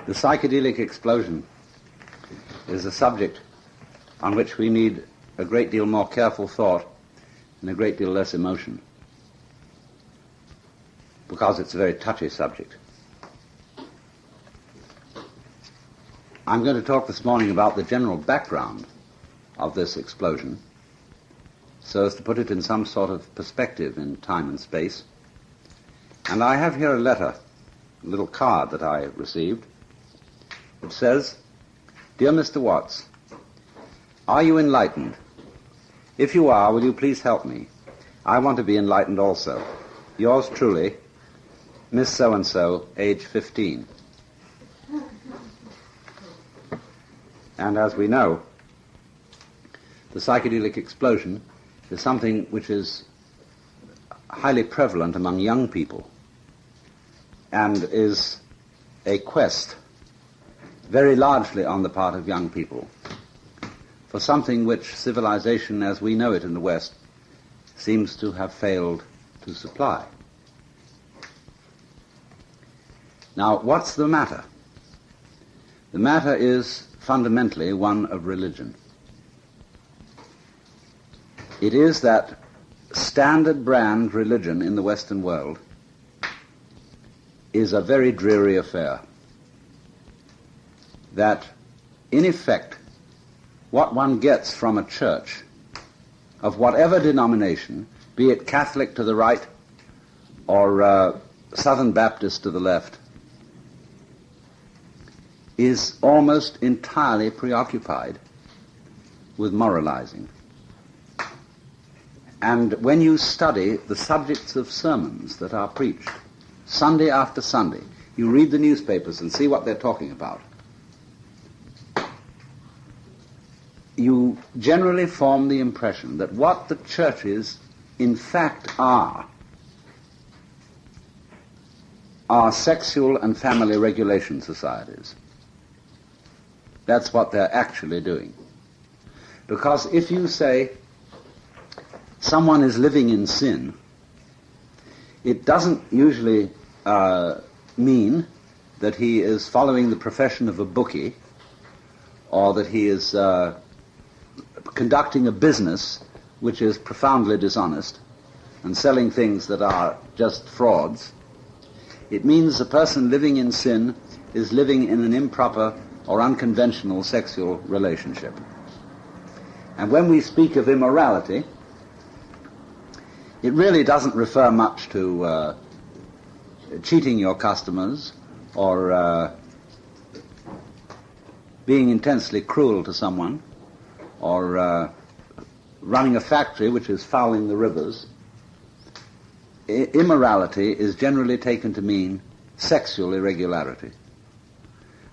The psychedelic explosion is a subject on which we need a great deal more careful thought and a great deal less emotion, because it's a very touchy subject. I'm going to talk this morning about the general background of this explosion, so as to put it in some sort of perspective in time and space. And I have here a letter, a little card that I received. It says, "Dear Mr. Watts, are you enlightened? If you are, will you please help me? I want to be enlightened also. Yours truly, Miss So-and-so, age 15. And as we know, the psychedelic explosion is something which is highly prevalent among young people and is a quest very largely on the part of young people for something which civilization as we know it in the West seems to have failed to supply. Now, what's the matter? The matter is fundamentally one of religion. It is that standard brand religion in the Western world is a very dreary affair. That, in effect, what one gets from a church of whatever denomination, be it Catholic to the right or Southern Baptist to the left, is almost entirely preoccupied with moralizing. And when you study the subjects of sermons that are preached Sunday after Sunday, you read the newspapers and see what they're talking about, you generally form the impression that what the churches in fact are sexual and family regulation societies. That's what they're actually doing. Because if you say someone is living in sin, it doesn't usually mean that he is following the profession of a bookie or that he is conducting a business which is profoundly dishonest and selling things that are just frauds. It means a person living in sin is living in an improper or unconventional sexual relationship. And when we speak of immorality, it really doesn't refer much to cheating your customers or being intensely cruel to someone or running a factory which is fouling the rivers. Immorality is generally taken to mean sexual irregularity.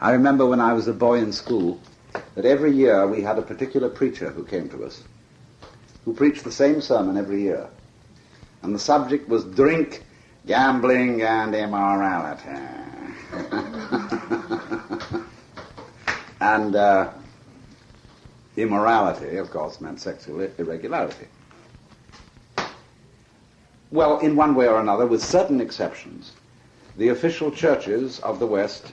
I remember when I was a boy in school that every year we had a particular preacher who came to us, who preached the same sermon every year. And the subject was drink, gambling, and immorality. And immorality, of course, meant sexual irregularity. Well, in one way or another, with certain exceptions, the official churches of the West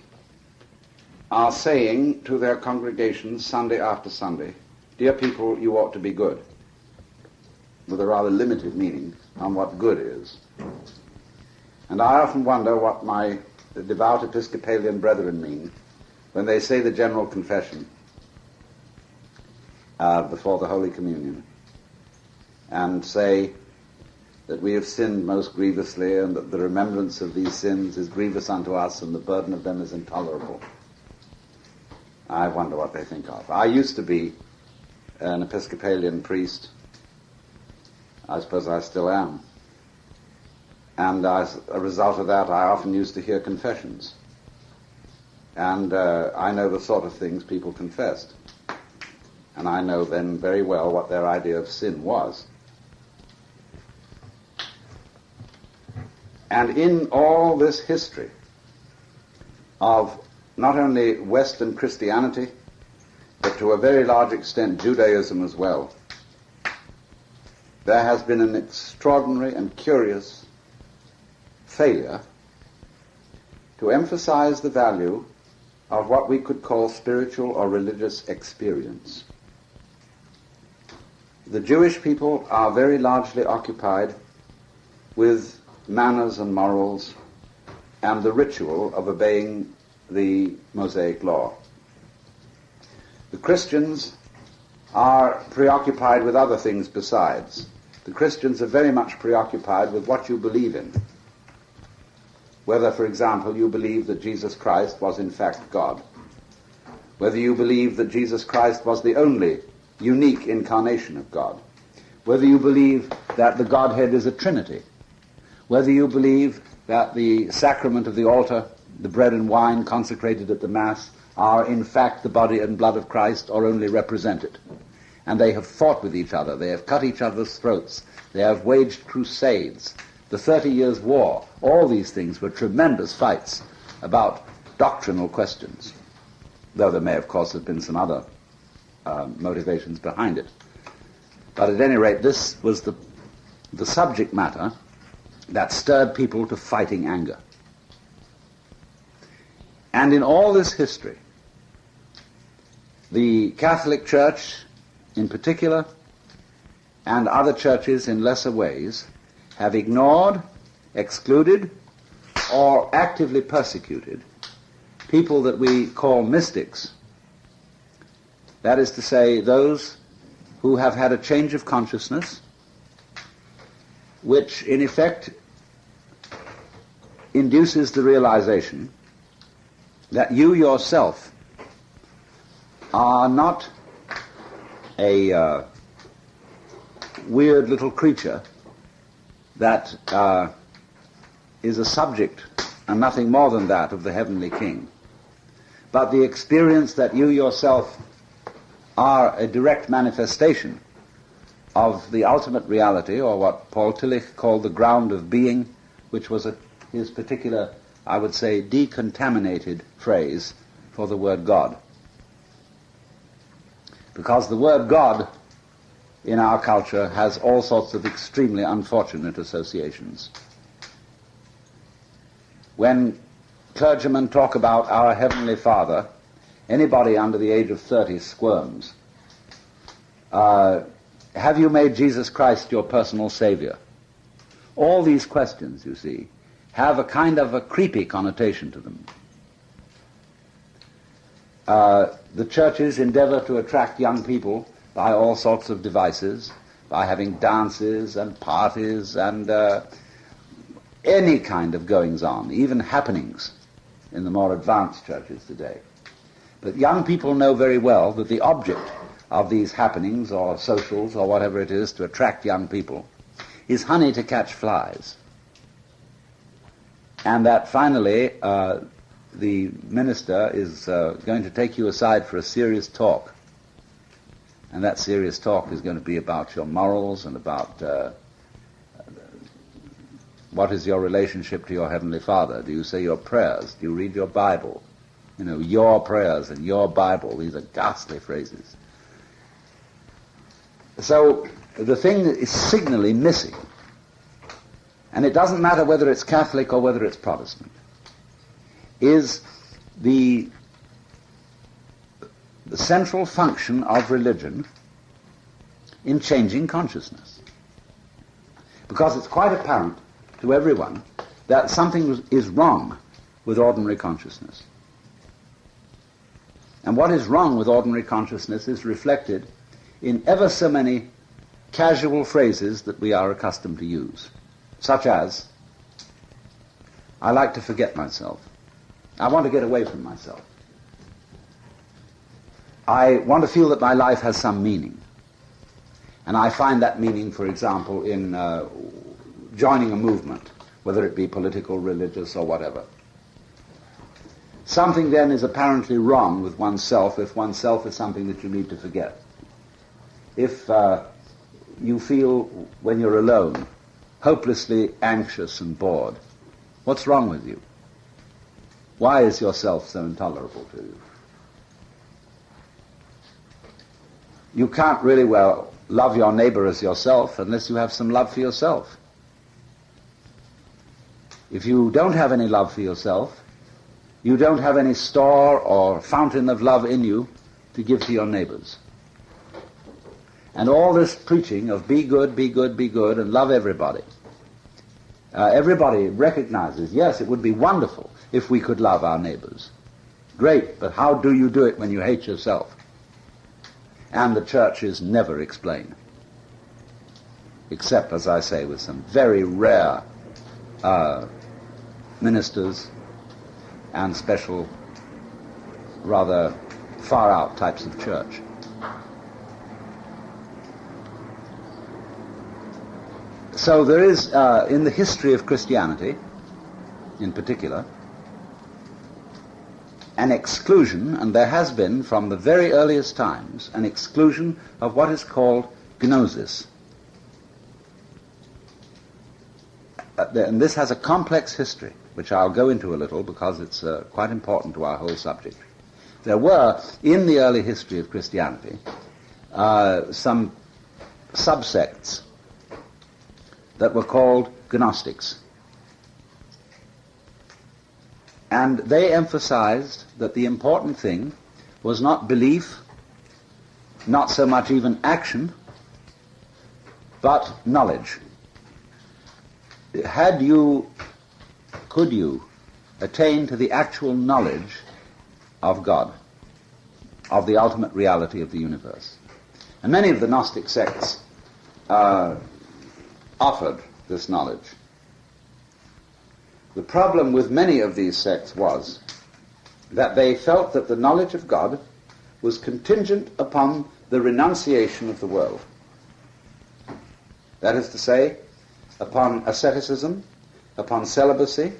are saying to their congregations Sunday after Sunday, "Dear people, you ought to be good," with a rather limited meaning on what good is. And I often wonder what my devout Episcopalian brethren mean when they say the general confession before the Holy Communion and say that we have sinned most grievously and that the remembrance of these sins is grievous unto us and the burden of them is intolerable. I wonder what they think of. I used to be an Episcopalian priest. I suppose I still am. And as a result of that, I often used to hear confessions. And I know the sort of things people confessed. And I know then very well what their idea of sin was. And in all this history of not only Western Christianity, but to a very large extent Judaism as well, there has been an extraordinary and curious failure to emphasize the value of what we could call spiritual or religious experience. The Jewish people are very largely occupied with manners and morals and the ritual of obeying the Mosaic law. The Christians are preoccupied with other things besides. The Christians are very much preoccupied with what you believe in. Whether, for example, you believe that Jesus Christ was in fact God. Whether you believe that Jesus Christ was the only unique incarnation of God. Whether you believe that the Godhead is a Trinity. Whether you believe that the sacrament of the altar, the bread and wine consecrated at the Mass, are in fact the body and blood of Christ or only represent it. And they have fought with each other. They have cut each other's throats. They have waged crusades. The 30 Years' War, all these things were tremendous fights about doctrinal questions, though there may, of course, have been some other motivations behind it. But at any rate, this was the subject matter that stirred people to fighting anger. And in all this history, the Catholic Church in particular, and other churches in lesser ways, have ignored, excluded, or actively persecuted people that we call mystics. That is to say, those who have had a change of consciousness, which in effect induces the realization that you yourself are not a weird little creature that is a subject and nothing more than that of the heavenly King, but the experience that you yourself are a direct manifestation of the ultimate reality, or what Paul Tillich called the ground of being, which was his particular, I would say, decontaminated phrase for the word God. Because the word God in our culture has all sorts of extremely unfortunate associations. When clergymen talk about our Heavenly Father, anybody under the age of 30 squirms. Have you made Jesus Christ your personal Savior? All these questions, you see, have a kind of a creepy connotation to them. The churches endeavor to attract young people by all sorts of devices, by having dances and parties and any kind of goings-on, even happenings in the more advanced churches today. But young people know very well that the object of these happenings or socials or whatever it is to attract young people is honey to catch flies. And that finally the minister is going to take you aside for a serious talk. And that serious talk is going to be about your morals and about what is your relationship to your Heavenly Father. Do you say your prayers? Do you read your Bible? You know, your prayers and your Bible. These are ghastly phrases. So the thing that is signally missing, and it doesn't matter whether it's Catholic or whether it's Protestant, is the central function of religion in changing consciousness. Because it's quite apparent to everyone that something is wrong with ordinary consciousness. And what is wrong with ordinary consciousness is reflected in ever so many casual phrases that we are accustomed to use, such as, I like to forget myself. I want to get away from myself. I want to feel that my life has some meaning. And I find that meaning, for example, in joining a movement, whether it be political, religious, or whatever. Something then is apparently wrong with oneself if oneself is something that you need to forget. If you feel, when you're alone, hopelessly anxious and bored, what's wrong with you? Why is yourself so intolerable to you? You can't really well love your neighbor as yourself unless you have some love for yourself. If you don't have any love for yourself, you don't have any store or fountain of love in you to give to your neighbors. And all this preaching of be good, be good, be good, and love everybody. Everybody recognizes, yes, it would be wonderful if we could love our neighbors. Great, but how do you do it when you hate yourself? And the churches never explain. Except, as I say, with some very rare ministers and special, rather far-out types of church. So there is, in the history of Christianity, in particular, an exclusion, and there has been from the very earliest times, an exclusion of what is called gnosis. And this has a complex history, which I'll go into a little because it's quite important to our whole subject. There were, in the early history of Christianity, some subsects that were called Gnostics. And they emphasized that the important thing was not belief, not so much even action, but knowledge. Could you attain to the actual knowledge of God, of the ultimate reality of the universe? And many of the Gnostic sects offered this knowledge. The problem with many of these sects was that they felt that the knowledge of God was contingent upon the renunciation of the world. That is to say, upon asceticism, upon celibacy,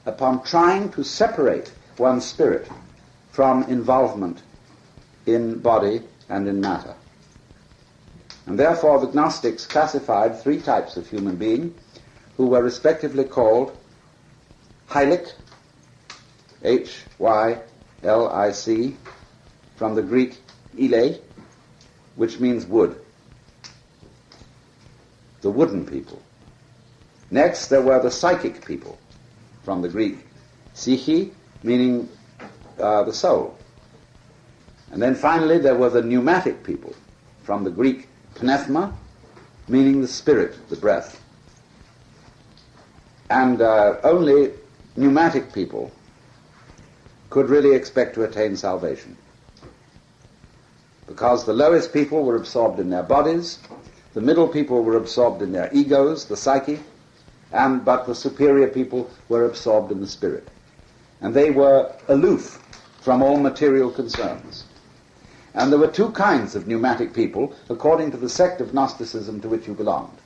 upon trying to separate one's spirit from involvement in body and in matter. And therefore the Gnostics classified three types of human being who were respectively called Hylic, H-Y-L-I-C, from the Greek ile, which means wood. The wooden people. Next there were the psychic people, from the Greek psyche, meaning the soul. And then finally there were the pneumatic people, from the Greek pneuma, meaning the spirit, the breath. And only pneumatic people could really expect to attain salvation, because the lowest people were absorbed in their bodies, the middle people were absorbed in their egos, the psyche, but the superior people were absorbed in the spirit. And they were aloof from all material concerns. And there were two kinds of pneumatic people according to the sect of Gnosticism to which you belonged.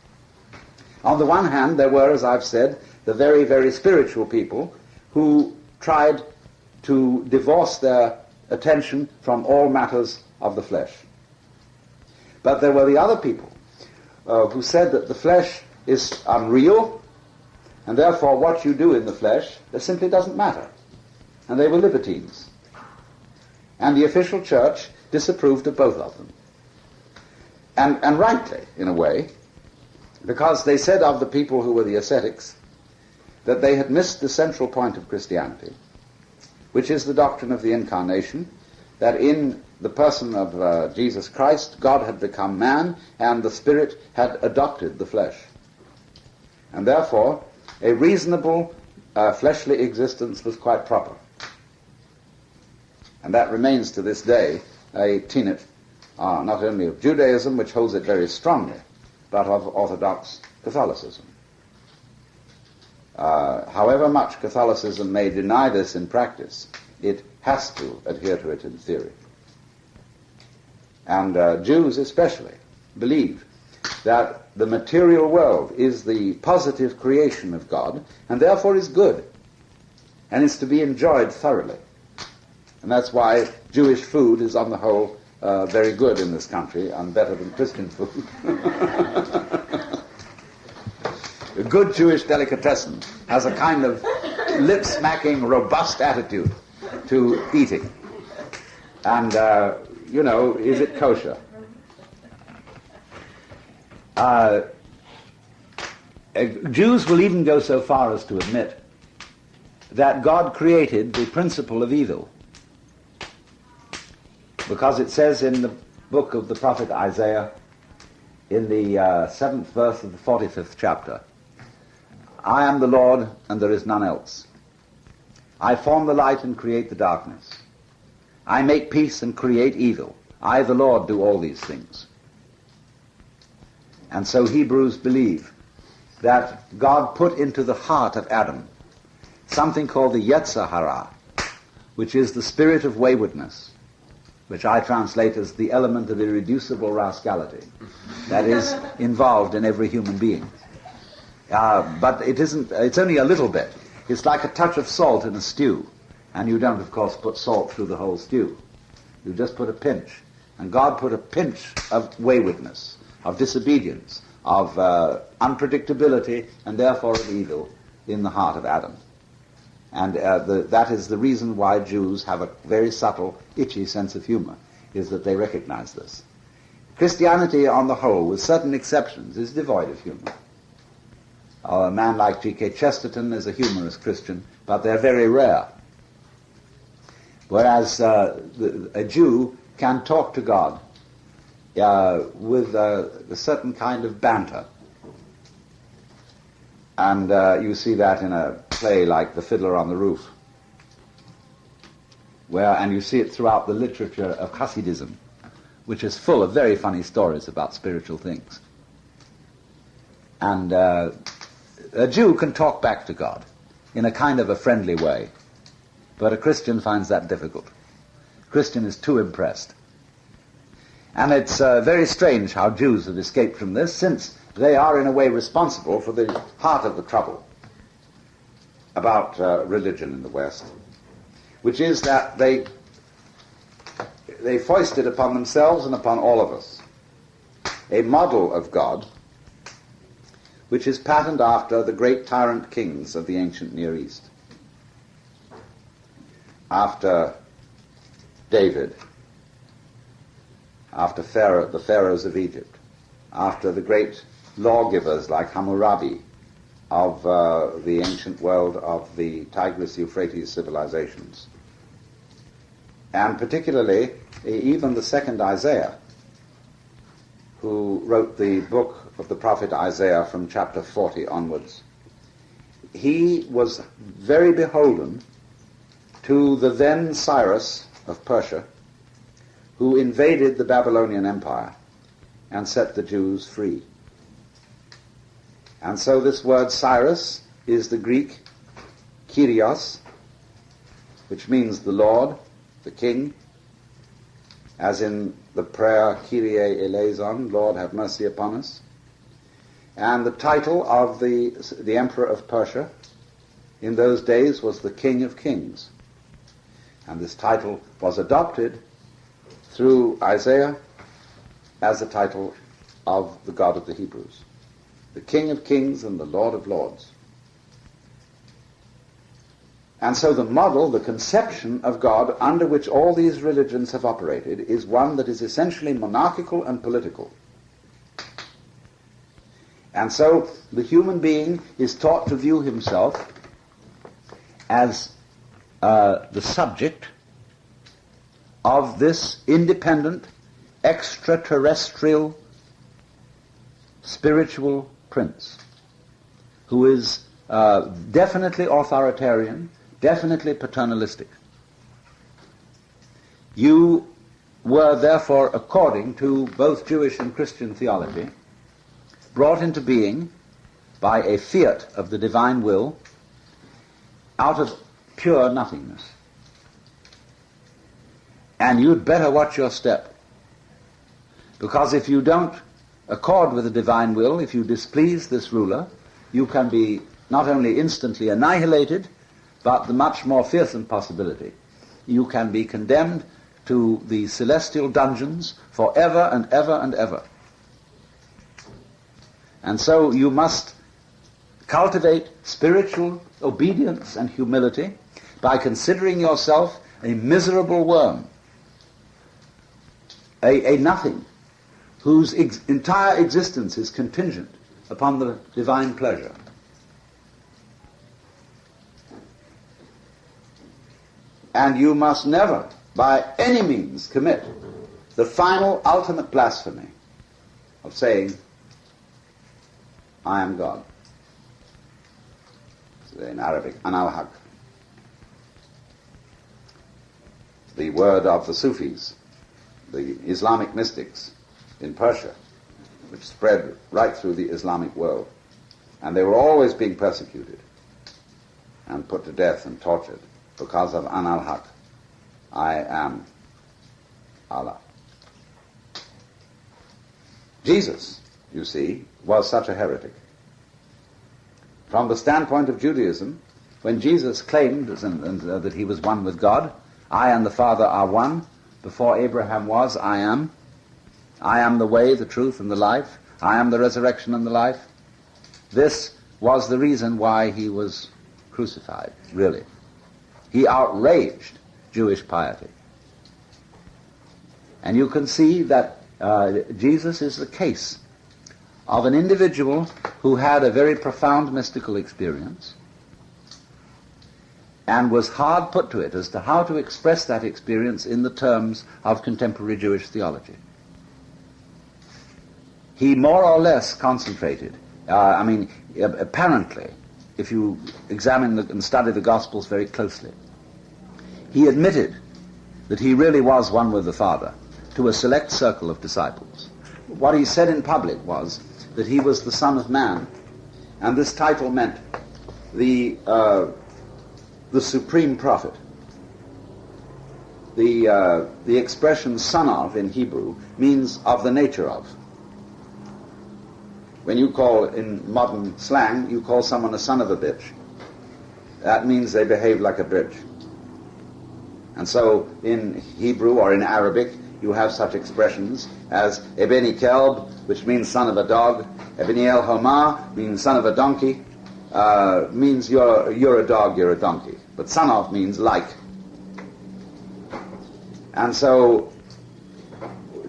On the one hand, there were, as I've said, the very, very spiritual people who tried to divorce their attention from all matters of the flesh. But there were the other people who said that the flesh is unreal, and therefore what you do in the flesh, it simply doesn't matter. And they were libertines. And the official church disapproved of both of them. And rightly, in a way, because they said of the people who were the ascetics that they had missed the central point of Christianity, which is the doctrine of the incarnation, that in the person of Jesus Christ, God had become man, and the Spirit had adopted the flesh. And therefore, a reasonable fleshly existence was quite proper. And that remains to this day a tenet not only of Judaism, which holds it very strongly, but of Orthodox Catholicism. However much Catholicism may deny this in practice, it has to adhere to it in theory. And Jews especially believe that the material world is the positive creation of God, and therefore is good, and is to be enjoyed thoroughly. And that's why Jewish food is on the whole very good in this country, and better than Christian food. A good Jewish delicatessen has a kind of lip-smacking, robust attitude to eating. And, is it kosher? Jews will even go so far as to admit that God created the principle of evil. Because it says in the book of the prophet Isaiah, in the 7th verse of the 45th chapter, I am the Lord and there is none else. I form the light and create the darkness. I make peace and create evil. I, the Lord, do all these things. And so Hebrews believe that God put into the heart of Adam something called the Yetzer Hara, which is the spirit of waywardness, which I translate as the element of irreducible rascality that is involved in every human being. But it's only a little bit. It's like a touch of salt in a stew, and you don't, of course, put salt through the whole stew. You just put a pinch. And God put a pinch of waywardness, of disobedience, of unpredictability, and therefore of evil in the heart of Adam. And that is the reason why Jews have a very subtle, itchy sense of humor, is that they recognize this. Christianity, on the whole, with certain exceptions, is devoid of humor. A man like G.K. Chesterton is a humorous Christian, but they're very rare. Whereas a Jew can talk to God with a certain kind of banter. And you see that in a play like The Fiddler on the Roof, and you see it throughout the literature of Hasidism, which is full of very funny stories about spiritual things. And a Jew can talk back to God in a kind of a friendly way, but a Christian finds that difficult. A Christian is too impressed. And it's very strange how Jews have escaped from this, since they are in a way responsible for the heart of the trouble about religion in the West, which is that they foisted upon themselves and upon all of us a model of God which is patterned after the great tyrant kings of the ancient Near East. After David, after the pharaohs of Egypt, after the great lawgivers like Hammurabi of the ancient world of the Tigris-Euphrates civilizations. And particularly, even the second Isaiah, who wrote the book of the prophet Isaiah from chapter 40 onwards. He was very beholden to the then Cyrus of Persia, who invaded the Babylonian Empire and set the Jews free. And so this word Cyrus is the Greek Kyrios, which means the Lord, the King, as in the prayer Kyrie eleison, Lord have mercy upon us. And the title of the emperor of Persia in those days was the King of Kings. And this title was adopted through Isaiah as the title of the God of the Hebrews, the King of Kings and the Lord of Lords. And so the model, the conception of God under which all these religions have operated is one that is essentially monarchical and political. And so the human being is taught to view himself as the subject of this independent, extraterrestrial, spiritual prince, who is definitely authoritarian, definitely paternalistic. You were therefore, according to both Jewish and Christian theology, brought into being by a fiat of the divine will out of pure nothingness. And you'd better watch your step, because if you don't accord with the divine will, if you displease this ruler, you can be not only instantly annihilated, but the much more fearsome possibility, you can be condemned to the celestial dungeons forever and ever and ever. And so you must cultivate spiritual obedience and humility by considering yourself a miserable worm, a nothing, whose entire existence is contingent upon the divine pleasure. And you must never, by any means, commit the final, ultimate blasphemy of saying, I am God. In Arabic, Ana al-Haq. The word of the Sufis, the Islamic mystics in Persia, which spread right through the Islamic world. And they were always being persecuted and put to death and tortured because of Ana al-Haq. I am Allah. Jesus, you see, was such a heretic. From the standpoint of Judaism, when Jesus claimed that he was one with God, I and the Father are one, before Abraham was, I am the way, the truth, and the life, I am the resurrection and the life. This was the reason why he was crucified, really. He outraged Jewish piety. And you can see that Jesus is the case of an individual who had a very profound mystical experience and was hard put to it as to how to express that experience in the terms of contemporary Jewish theology. He more or less concentrated, apparently, if you examine and study the Gospels very closely, he admitted that he really was one with the Father to a select circle of disciples. What he said in public was that he was the Son of Man, and this title meant the supreme prophet. The expression son of in Hebrew means of the nature of. When you call, in modern slang, you call someone a son of a bitch, that means they behave like a bitch. And so in Hebrew or in Arabic, you have such expressions as Ebeni Kelb, which means son of a dog. Ebeni El Homa means son of a donkey. Means you're a dog, you're a donkey. But son of means like. And so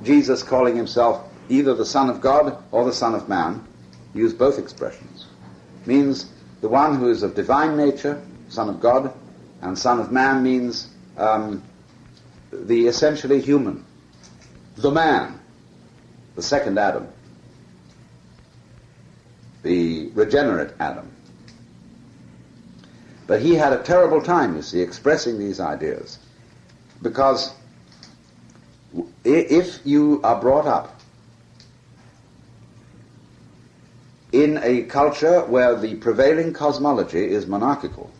Jesus, calling himself either the Son of God or the Son of Man, used both expressions, means the one who is of divine nature, Son of God, and Son of Man means the essentially human, the man, the second Adam, the regenerate Adam. But he had a terrible time, you see, expressing these ideas, because if you are brought up in a culture where the prevailing cosmology is monarchical,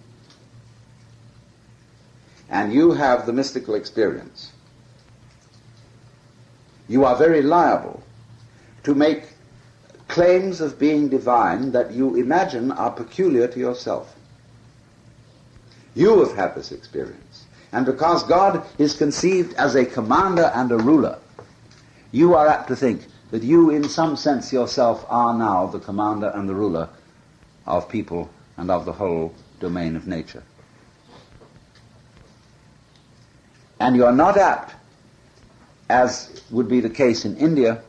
and you have the mystical experience, you are very liable to make claims of being divine that you imagine are peculiar to yourself. You have had this experience. And because God is conceived as a commander and a ruler, you are apt to think that you, in some sense yourself, are now the commander and the ruler of people and of the whole domain of nature. And you are not apt, as would be the case in India,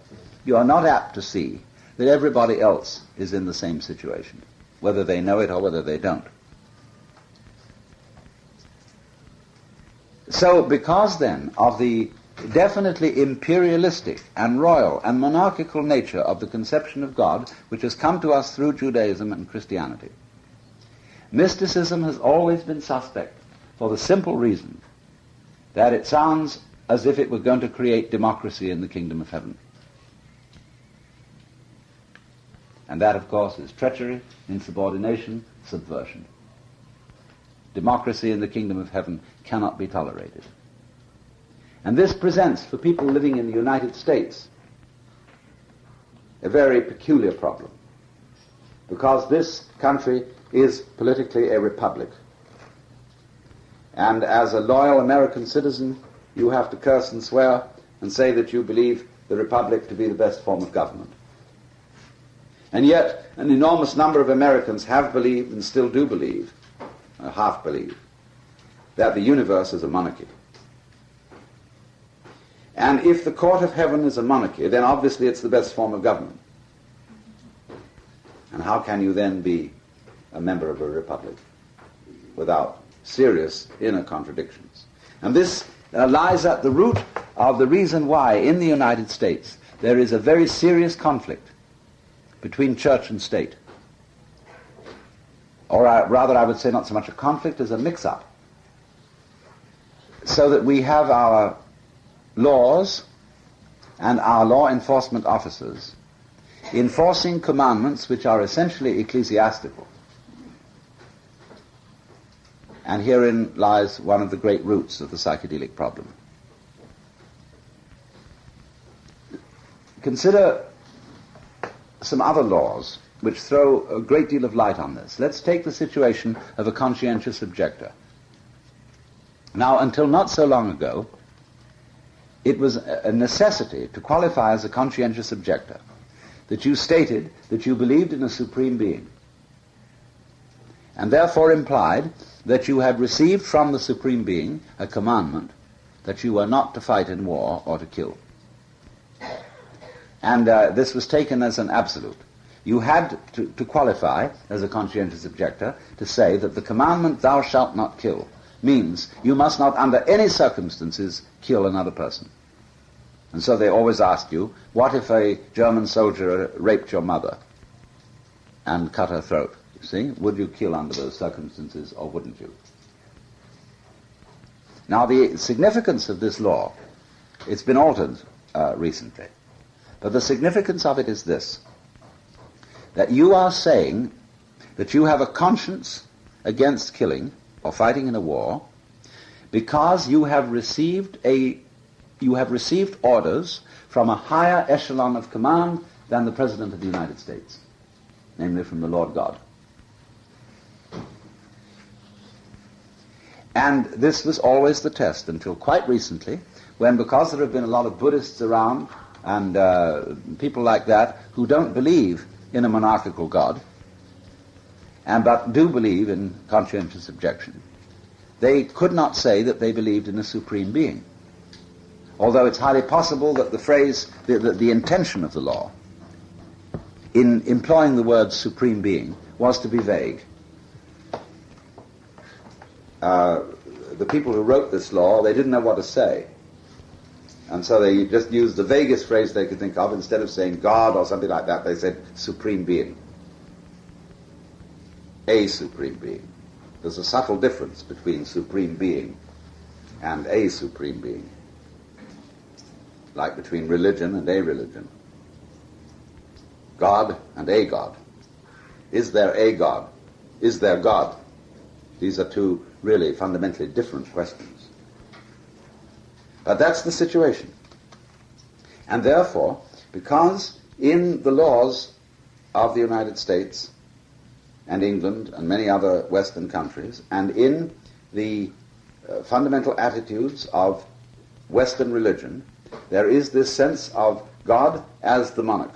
you are not apt to see that everybody else is in the same situation, whether they know it or whether they don't. So, because then of the definitely imperialistic and royal and monarchical nature of the conception of God, which has come to us through Judaism and Christianity, mysticism has always been suspect for the simple reason that it sounds as if it were going to create democracy in the kingdom of heaven. And that, of course, is treachery, insubordination, subversion. Democracy in the kingdom of heaven cannot be tolerated. And this presents, for people living in the United States, a very peculiar problem, because this country is politically a republic. And as a loyal American citizen, you have to curse and swear and say that you believe the republic to be the best form of government. And yet, an enormous number of Americans have believed and still do believe, half believe, that the universe is a monarchy. And if the court of heaven is a monarchy, then obviously it's the best form of government. And how can you then be a member of a republic without serious inner contradictions? And this lies at the root of the reason why in the United States there is a very serious conflict between church and state. Or rather, I would say not so much a conflict as a mix-up. So that we have our laws and our law enforcement officers enforcing commandments which are essentially ecclesiastical. And herein lies one of the great roots of the psychedelic problem. Consider some other laws which throw a great deal of light on this. Let's take the situation of a conscientious objector. Now, until not so long ago, it was a necessity to qualify as a conscientious objector that you stated that you believed in a supreme being, and therefore implied that you had received from the supreme being a commandment that you were not to fight in war or to kill. And this was taken as an absolute. You had to qualify as a conscientious objector to say that the commandment, thou shalt not kill, means you must not under any circumstances kill another person. And so they always asked you, what if a German soldier raped your mother and cut her throat? You see, would you kill under those circumstances or wouldn't you? Now the significance of this law, it's been altered recently, but the significance of it is this, that you are saying that you have a conscience against killing or fighting in a war because you have received orders from a higher echelon of command than the President of the United States, namely from the Lord God. And this was always the test until quite recently, when, because there have been a lot of Buddhists around and people like that who don't believe in a monarchical God, but do believe in conscientious objection, they could not say that they believed in a supreme being. Although it's highly possible that the phrase, the intention of the law in employing the word supreme being was to be vague. The people who wrote this law, they didn't know what to say. And so they just used the vaguest phrase they could think of. Instead of saying God or something like that, they said supreme being. A supreme being. There's a subtle difference between supreme being and a supreme being. Like between religion and a religion. God and a God. Is there a God? Is there God? These are two really fundamentally different questions. But that's the situation. And therefore, because in the laws of the United States and England and many other Western countries, and in the fundamental attitudes of Western religion, there is this sense of God as the monarch.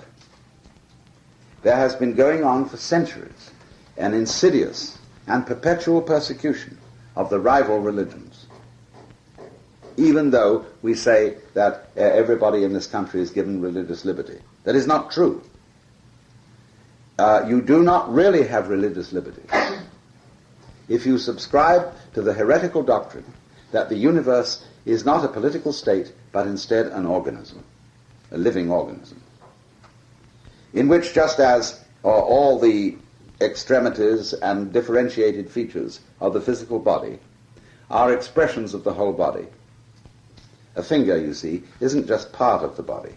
There has been going on for centuries an insidious and perpetual persecution of the rival religions, even though we say that everybody in this country is given religious liberty. That is not true. You do not really have religious liberty if you subscribe to the heretical doctrine that the universe is not a political state, but instead an organism, a living organism, in which, just as all the extremities and differentiated features of the physical body are expressions of the whole body. A finger, you see, isn't just part of the body,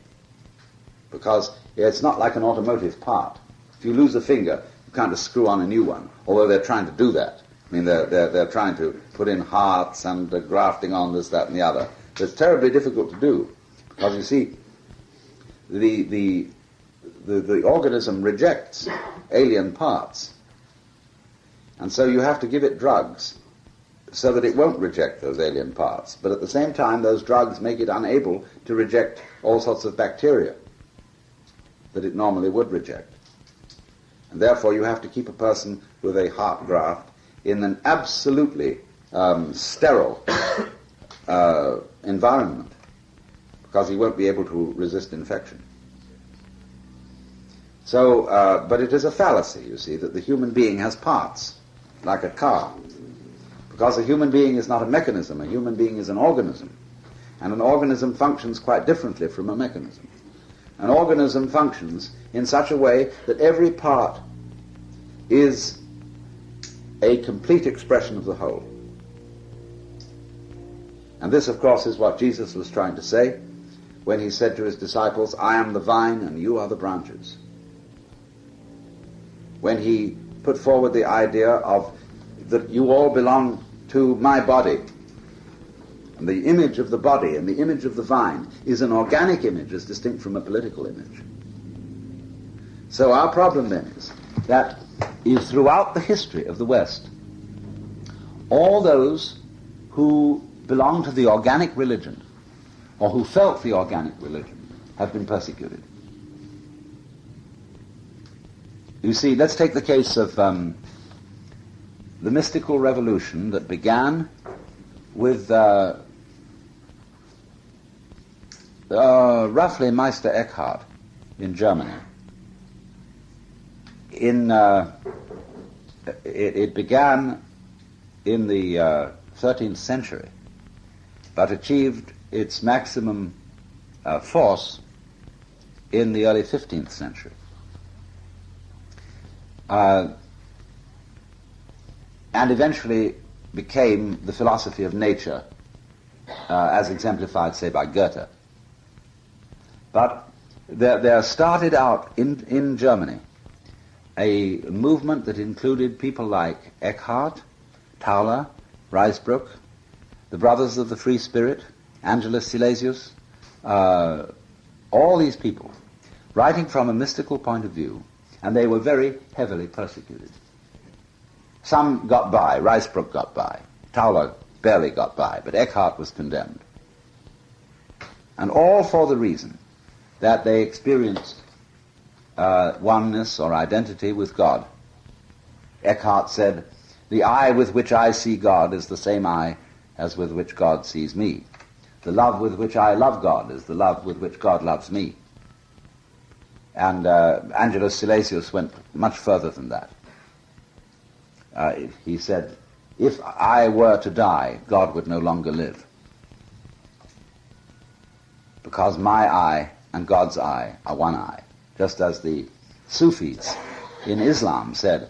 because it's not like an automotive part. If you lose a finger, you can't just screw on a new one, although they're trying to do that. I mean, they're trying to put in hearts and grafting on this, that, and the other. But it's terribly difficult to do, because you see, the organism rejects alien parts, and so you have to give it drugs so that it won't reject those alien parts. But at the same time, those drugs make it unable to reject all sorts of bacteria that it normally would reject. And therefore you have to keep a person with a heart graft in an absolutely sterile environment, because he won't be able to resist infection. So, but it is a fallacy, you see, that the human being has parts, like a car, Because a human being is not a mechanism, a human being is an organism. And an organism functions quite differently from a mechanism. An organism functions in such a way that every part is a complete expression of the whole. And this, of course, is what Jesus was trying to say when he said to his disciples, I am the vine and you are the branches. When he put forward the idea of that you all belong to my body, and the image of the body and the image of the vine is an organic image as distinct from a political image. So our problem then is throughout the history of the West, all those who belong to the organic religion, or who felt the organic religion, have been persecuted. You see, let's take the case of the mystical revolution that began with roughly Meister Eckhart in Germany. It began in the 13th century, but achieved its maximum force in the early 15th century. And eventually became the philosophy of nature, as exemplified, say, by Goethe. But there started out in Germany a movement that included people like Eckhart, Tauler, Ruysbroek, the Brothers of the Free Spirit, Angelus Silesius, all these people, writing from a mystical point of view, and they were very heavily persecuted. Some got by, Ruysbroek got by, Tauler barely got by, but Eckhart was condemned. And all for the reason that they experienced oneness or identity with God. Eckhart said, the eye with which I see God is the same eye as with which God sees me. The love with which I love God is the love with which God loves me. And Angelus Silesius went much further than that. He said, if I were to die, God would no longer live. Because my eye and God's eye are one eye. Just as the Sufis in Islam said,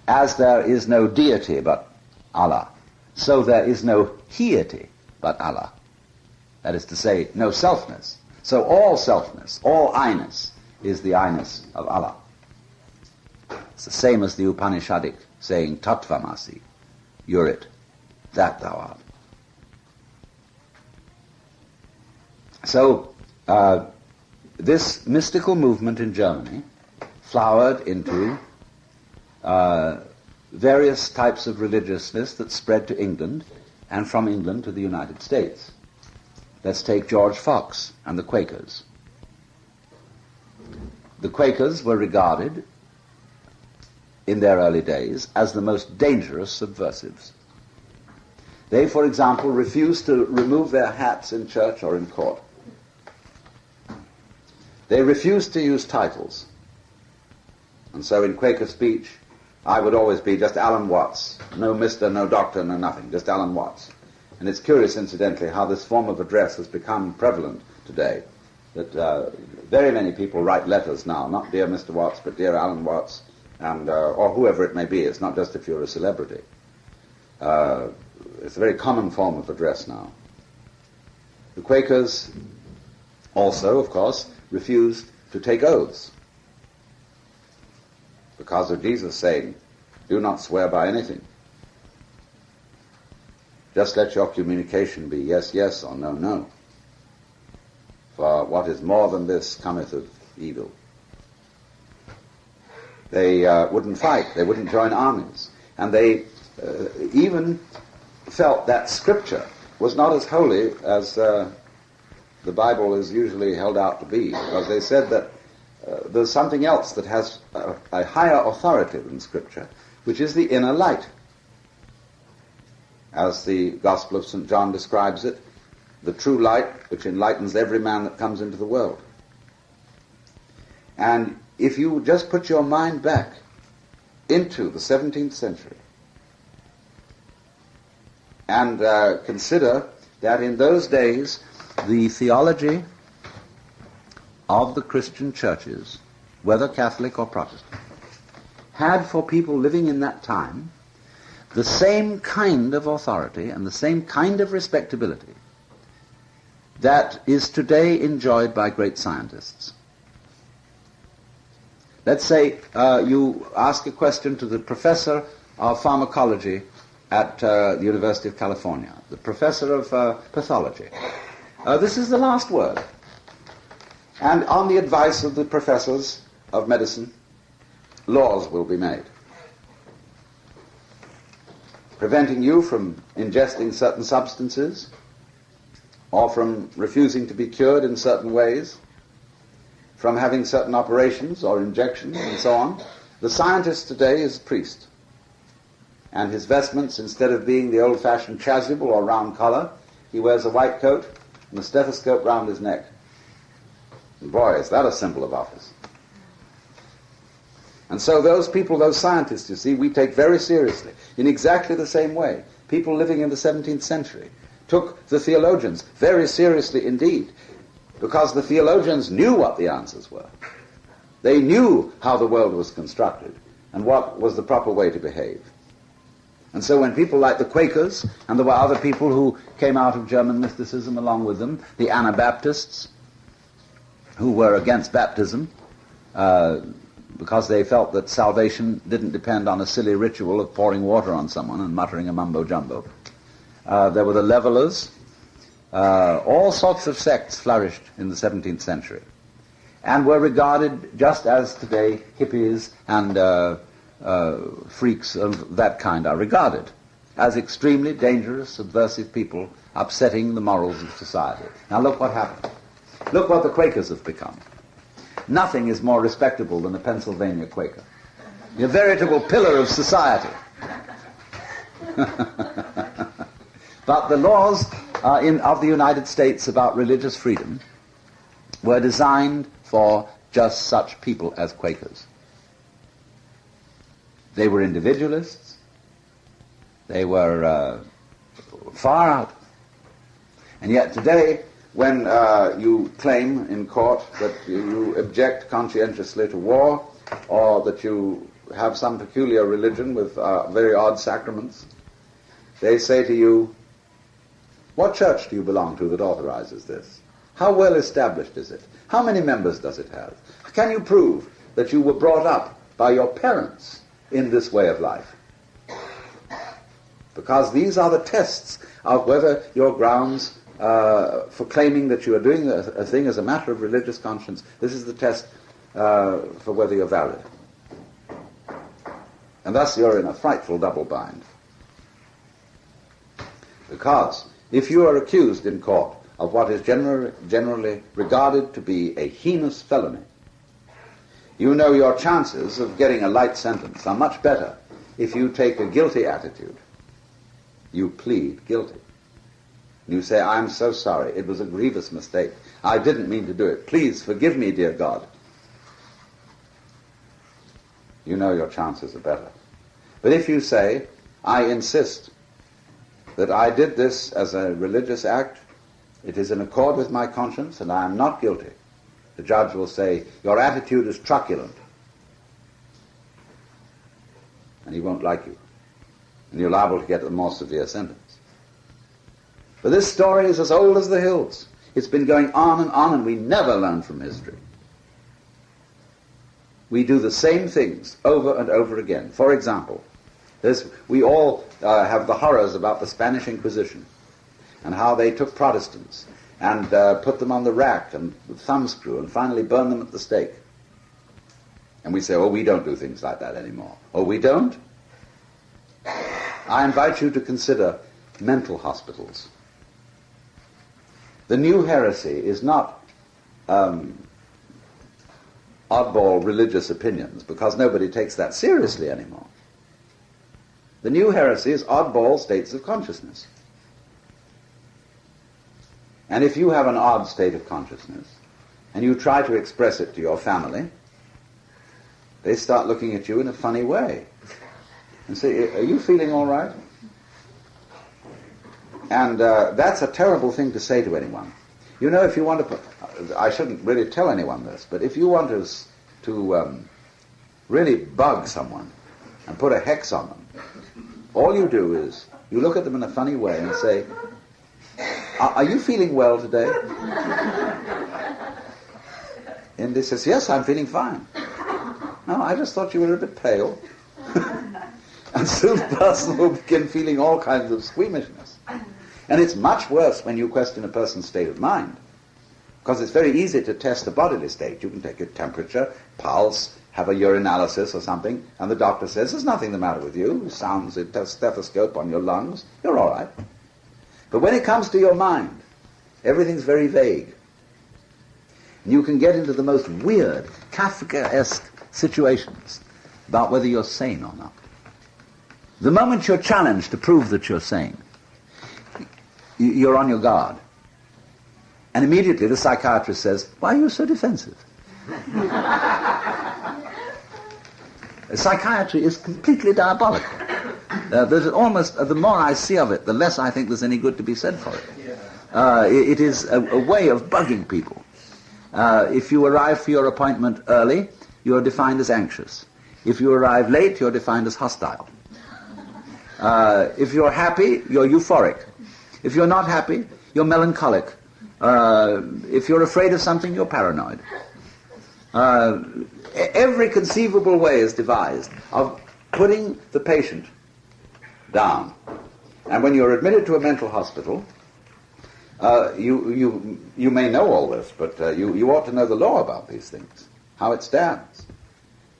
as there is no deity but Allah, so there is no heity but Allah. That is to say, no selfness. So all selfness, all I-ness, is the I-ness of Allah. It's the same as the Upanishadic saying, Tattvamasi, you're it, that thou art. So, this mystical movement in Germany flowered into various types of religiousness that spread to England, and from England to the United States. Let's take George Fox and the Quakers. The Quakers were regarded in their early days as the most dangerous subversives. They, for example, refused to remove their hats in church or in court. They refused to use titles. And so in Quaker speech, I would always be just Alan Watts. No Mr., no Doctor, no nothing, just Alan Watts. And it's curious, incidentally, how this form of address has become prevalent today. That very many people write letters now, not dear Mr. Watts, but dear Alan Watts, and or whoever it may be. It's not just if you're a celebrity. It's a very common form of address now. The Quakers also, of course, refused to take oaths because of Jesus saying, do not swear by anything. Just let your communication be yes, yes, or no, no. For what is more than this cometh of evil. They wouldn't fight, they wouldn't join armies, and they even felt that Scripture was not as holy as the Bible is usually held out to be, because they said that there's something else that has a higher authority than Scripture, which is the inner light. As the Gospel of St. John describes it, the true light which enlightens every man that comes into the world. And if you just put your mind back into the 17th century, and consider that in those days the theology of the Christian churches, whether Catholic or Protestant, had for people living in that time the same kind of authority and the same kind of respectability that is today enjoyed by great scientists. Let's say you ask a question to the professor of pharmacology at the University of California, the professor of pathology. This is the last word. And on the advice of the professors of medicine, laws will be made, preventing you from ingesting certain substances or from refusing to be cured in certain ways, from having certain operations or injections and so on. The scientist today is a priest. And his vestments, instead of being the old-fashioned chasuble or round collar, he wears a white coat and a stethoscope round his neck. And boy, is that a symbol of office. And so those people, those scientists, you see, we take very seriously, in exactly the same way. People living in the 17th century took the theologians very seriously indeed, because the theologians knew what the answers were. They knew how the world was constructed and what was the proper way to behave. And so when people like the Quakers, and there were other people who came out of German mysticism along with them, the Anabaptists, who were against baptism, because they felt that salvation didn't depend on a silly ritual of pouring water on someone and muttering a mumbo-jumbo. There were the Levelers. All sorts of sects flourished in the 17th century and were regarded just as today hippies and freaks of that kind are regarded, as extremely dangerous, subversive people upsetting the morals of society. Now look what happened. Look what the Quakers have become. Nothing is more respectable than a Pennsylvania Quaker. A veritable pillar of society. But the laws of the United States about religious freedom were designed for just such people as Quakers. They were individualists. They were far out. And yet today, when you claim in court that you object conscientiously to war, or that you have some peculiar religion with very odd sacraments, they say to you, what church do you belong to that authorizes this? How well established is it? How many members does it have? Can you prove that you were brought up by your parents in this way of life? Because these are the tests of whether your grounds for claiming that you are doing a thing as a matter of religious conscience. This is the test for whether you're valid. And thus you're in a frightful double bind. Because if you are accused in court of what is generally regarded to be a heinous felony, you know your chances of getting a light sentence are much better if you take a guilty attitude. You plead guilty. You say, I'm so sorry, it was a grievous mistake. I didn't mean to do it. Please forgive me, dear God. You know your chances are better. But if you say, I insist that I did this as a religious act, it is in accord with my conscience, and I am not guilty, the judge will say, your attitude is truculent. And he won't like you. And you're liable to get a more severe sentence. But this story is as old as the hills. It's been going on, and we never learn from history. We do the same things over and over again. For example, we all have the horrors about the Spanish Inquisition and how they took Protestants and put them on the rack and with thumbscrew and finally burned them at the stake. And we say, oh, we don't do things like that anymore. Oh, we don't? I invite you to consider mental hospitals. The new heresy is not oddball religious opinions, because nobody takes that seriously anymore. The new heresy is oddball states of consciousness. And if you have an odd state of consciousness, and you try to express it to your family, they start looking at you in a funny way and say, are you feeling all right? And that's a terrible thing to say to anyone. You know, if you want to I shouldn't really tell anyone this, but if you want to really bug someone and put a hex on them, all you do is you look at them in a funny way and say, are you feeling well today? And they says, yes, I'm feeling fine. No, I just thought you were a bit pale. And soon the person will begin feeling all kinds of squeamishness. And it's much worse when you question a person's state of mind, because it's very easy to test a bodily state. You can take your temperature, pulse, have a urinalysis or something, and the doctor says, there's nothing the matter with you. It sounds a stethoscope on your lungs. You're all right. But when it comes to your mind, everything's very vague. And you can get into the most weird, Kafkaesque situations about whether you're sane or not. The moment you're challenged to prove that you're sane, you're on your guard. And immediately the psychiatrist says, why are you so defensive? Psychiatry is completely diabolical. There's almost, the more I see of it, the less I think there's any good to be said for it. It is a way of bugging people. If you arrive for your appointment early, you're defined as anxious. If you arrive late, you're defined as hostile. If you're happy, you're euphoric. If you're not happy, you're melancholic. If you're afraid of something, you're paranoid. Every conceivable way is devised of putting the patient down. And when you're admitted to a mental hospital, you may know all this, but you ought to know the law about these things, how it stands.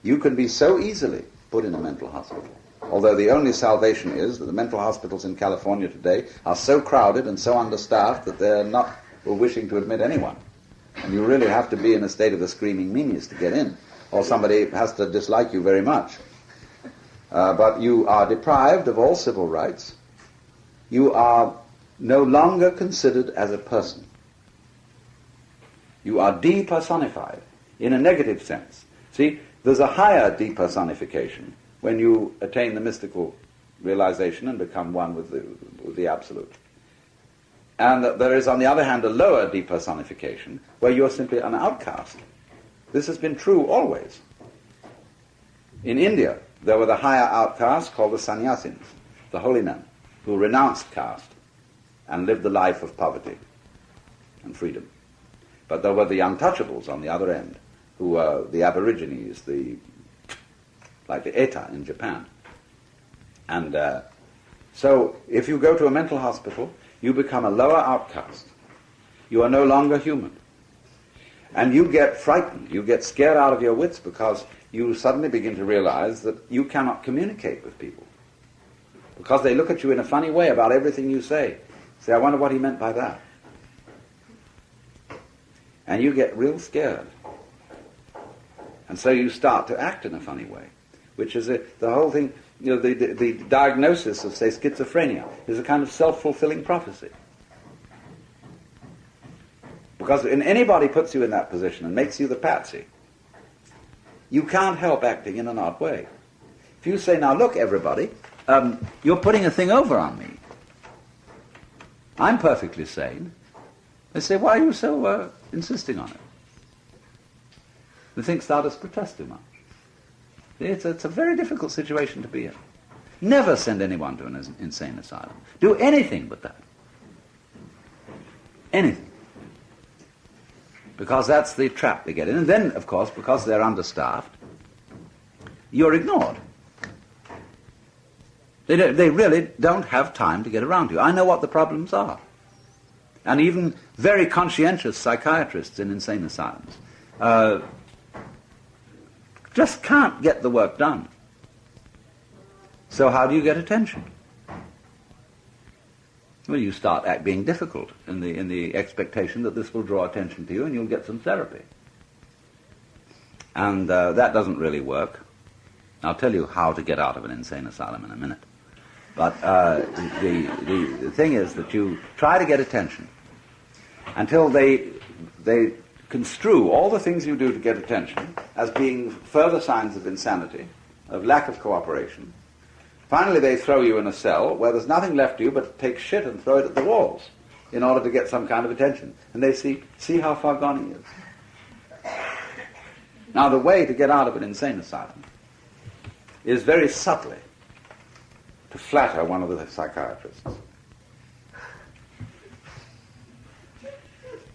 You can be so easily put in a mental hospital, although the only salvation is that the mental hospitals in California today are so crowded and so understaffed that they're not wishing to admit anyone. And you really have to be in a state of the screaming meanies to get in, or somebody has to dislike you very much. But you are deprived of all civil rights. You are no longer considered as a person. You are depersonified in a negative sense. See, there's a higher depersonification when you attain the mystical realization and become one with the Absolute. And there is, on the other hand, a lower depersonification where you're simply an outcast. This has been true always. In India, there were the higher outcasts called the sannyasins, the holy men, who renounced caste and lived the life of poverty and freedom. But there were the untouchables on the other end, who were the aborigines, like the Eta in Japan. And so if you go to a mental hospital, you become a lower outcast. You are no longer human. And you get frightened, you get scared out of your wits, because you suddenly begin to realize that you cannot communicate with people. Because they look at you in a funny way about everything you say. Say, I wonder what he meant by that. And you get real scared. And so you start to act in a funny way, which is the whole thing. You know, the diagnosis of, say, schizophrenia is a kind of self-fulfilling prophecy. Because when anybody puts you in that position and makes you the patsy, you can't help acting in an odd way. If you say, now look, everybody, you're putting a thing over on me. I'm perfectly sane. They say, why are you so insisting on it? They think thou dost protest too much. It's a very difficult situation to be in. Never send anyone to an insane asylum. Do anything but that. Anything. Because that's the trap they get in. And then, of course, because they're understaffed, you're ignored. They really don't have time to get around to you. I know what the problems are. And even very conscientious psychiatrists in insane asylums just can't get the work done. So how do you get attention? Well, you start being difficult in the expectation that this will draw attention to you and you'll get some therapy. And that doesn't really work. I'll tell you how to get out of an insane asylum in a minute. But the thing is that you try to get attention until they construe all the things you do to get attention as being further signs of insanity, of lack of cooperation, Finally, they throw you in a cell where there's nothing left to you but take shit and throw it at the walls in order to get some kind of attention. And they see how far gone he is. Now, the way to get out of an insane asylum is very subtly to flatter one of the psychiatrists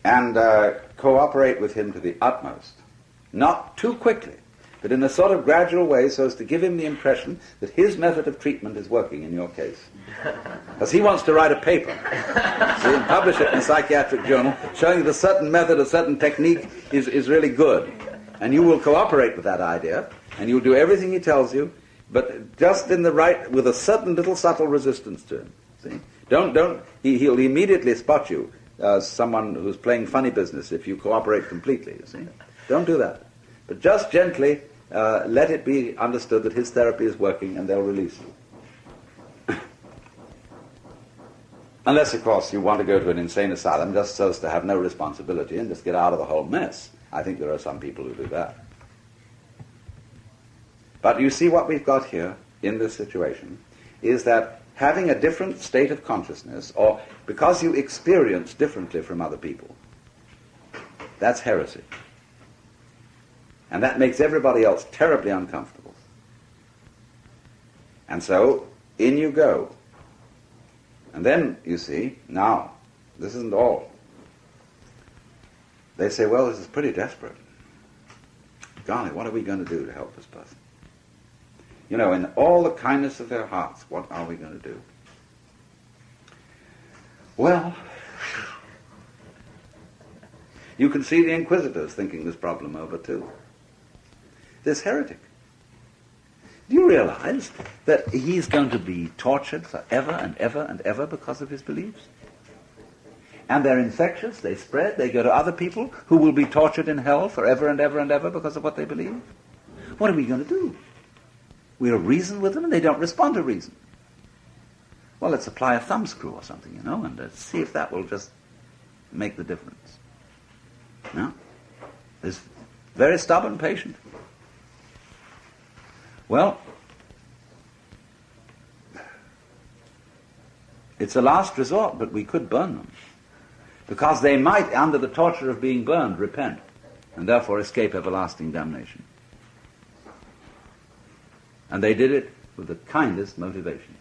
and cooperate with him to the utmost. Not too quickly, but in a sort of gradual way so as to give him the impression that his method of treatment is working in your case. Because he wants to write a paper, see, and publish it in a psychiatric journal, showing that a certain method, a certain technique is really good. And you will cooperate with that idea, and you'll do everything he tells you, but just in the right, with a certain little subtle resistance to him. See? He'll immediately spot you as someone who's playing funny business if you cooperate completely, you see. Don't do that. But just gently let it be understood that his therapy is working and they'll release you. Unless, of course, you want to go to an insane asylum just so as to have no responsibility and just get out of the whole mess. I think there are some people who do that. But you see what we've got here in this situation is that having a different state of consciousness, or because you experience differently from other people, that's heresy. And that makes everybody else terribly uncomfortable. And so, in you go. And then, you see, now, this isn't all. They say, well, this is pretty desperate. Golly, what are we going to do to help this person? You know, in all the kindness of their hearts, what are we going to do? Well, you can see the inquisitors thinking this problem over too. This heretic. Do you realize that he's going to be tortured forever and ever and ever because of his beliefs? And they're infectious, they spread, they go to other people who will be tortured in hell forever and ever and ever because of what they believe? What are we going to do? We'll reason with them and they don't respond to reason. Well, let's apply a thumbscrew or something, you know, and see if that will just make the difference. No? This very stubborn patient. Well, it's a last resort, but we could burn them. Because they might, under the torture of being burned, repent, and therefore escape everlasting damnation. And they did it with the kindest motivation.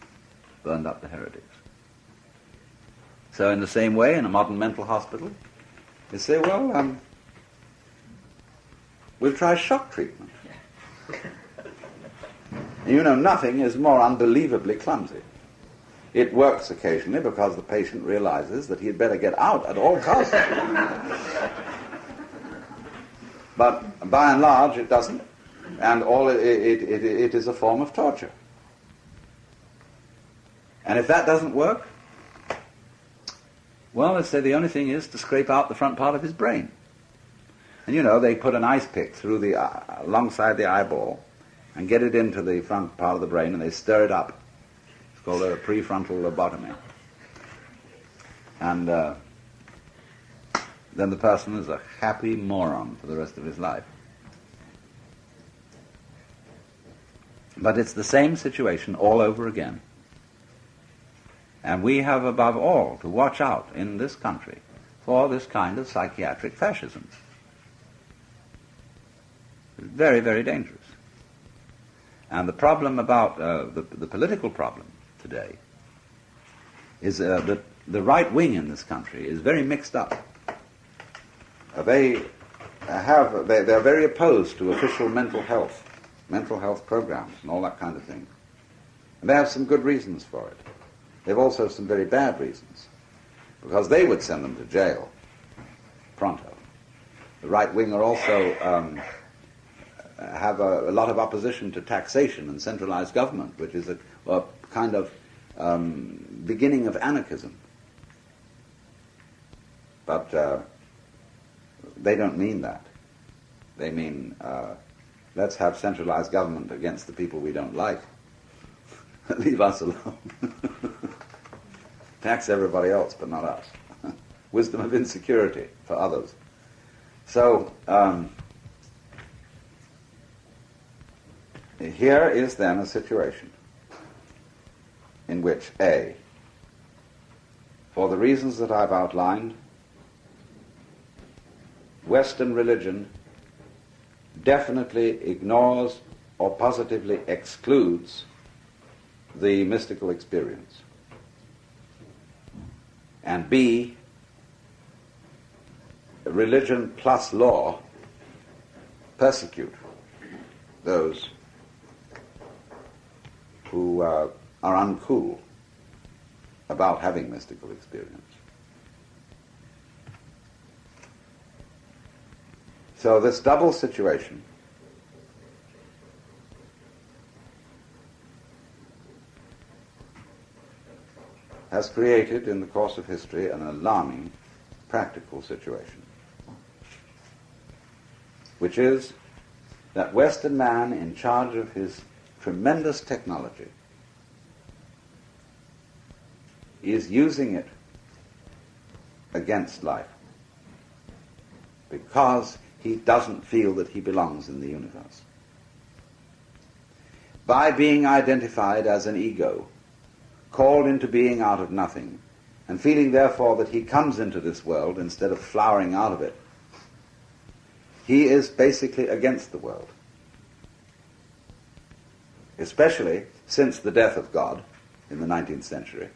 Burned up the heretics. So in the same way, in a modern mental hospital, they say, well, we'll try shock treatment. You know, nothing is more unbelievably clumsy. It works occasionally because the patient realizes that he'd better get out at all costs. But by and large, it doesn't. And all it is a form of torture. And if that doesn't work, well, let's say the only thing is to scrape out the front part of his brain. And you know, they put an ice pick through the alongside the eyeball and get it into the front part of the brain, and they stir it up. It's called a prefrontal lobotomy. And then the person is a happy moron for the rest of his life. But it's the same situation all over again. And we have, above all, to watch out in this country for this kind of psychiatric fascism. It's very, very dangerous. And the problem about the political problem today is that the right wing in this country is very mixed up. They're very opposed to official mental health programs and all that kind of thing. And they have some good reasons for it. They've also some very bad reasons, because they would send them to jail pronto. The right wing are also have a lot of opposition to taxation and centralized government, which is a kind of beginning of anarchism. But they don't mean that. They mean, let's have centralized government against the people we don't like. Leave us alone. Tax everybody else, but not us. Wisdom of insecurity for others. So, here is then a situation in which, A, for the reasons that I've outlined, Western religion definitely ignores or positively excludes the mystical experience. And B, religion plus law persecute those who are uncool about having mystical experience. So this double situation has created in the course of history an alarming practical situation, which is that Western man, in charge of his tremendous technology, is using it against life because he doesn't feel that he belongs in the universe. By being identified as an ego, called into being out of nothing, and feeling therefore that he comes into this world instead of flowering out of it, he is basically against the world. Especially since the death of God in the 19th century,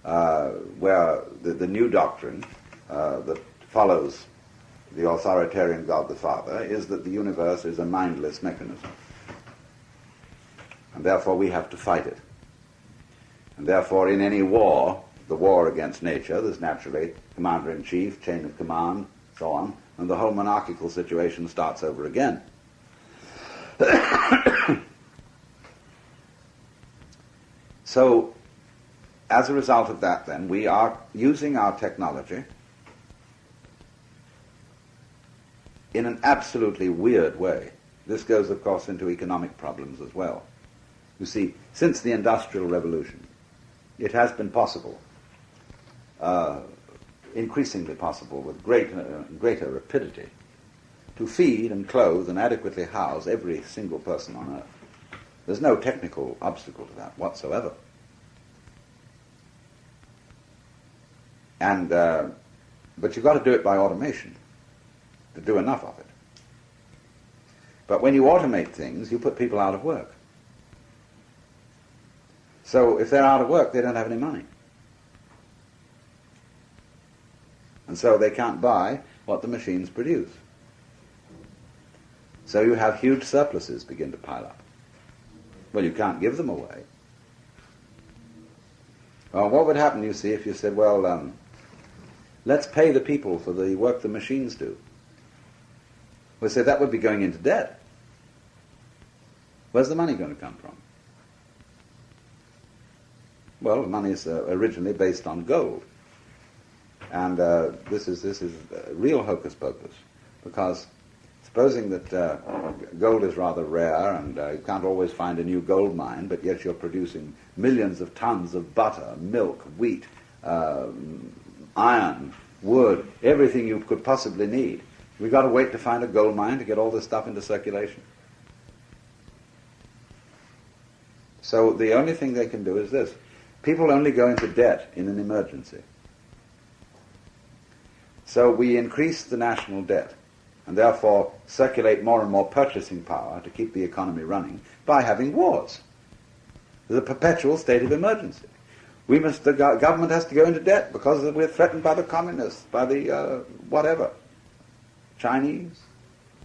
where the new doctrine that follows the authoritarian God the Father is that the universe is a mindless mechanism. And therefore we have to fight it. And therefore in any war, the war against nature, there's naturally commander-in-chief, chain of command, so on, and the whole monarchical situation starts over again. So, as a result of that then, we are using our technology in an absolutely weird way. This goes, of course, into economic problems as well. You see, since the Industrial Revolution, it has been possible, increasingly possible with greater rapidity, to feed and clothe and adequately house every single person on earth. There's no technical obstacle to that whatsoever. And but you've got to do it by automation to do enough of it. But when you automate things, you put people out of work. So if they're out of work, they don't have any money. And so they can't buy what the machines produce. So you have huge surpluses begin to pile up. Well, you can't give them away. Well, what would happen, you see, if you said, well, let's pay the people for the work the machines do? Well, say that would be going into debt. Where's the money going to come from? Well, the money is originally based on gold. And this is real hocus pocus, because supposing that gold is rather rare and you can't always find a new gold mine, but yet you're producing millions of tons of butter, milk, wheat, iron, wood, everything you could possibly need. We've got to wait to find a gold mine to get all this stuff into circulation. So the only thing they can do is this. People only go into debt in an emergency. So we increase the national debt and therefore circulate more and more purchasing power to keep the economy running by having wars. There's a perpetual state of emergency. The government has to go into debt because we're threatened by the communists, by the whatever, Chinese,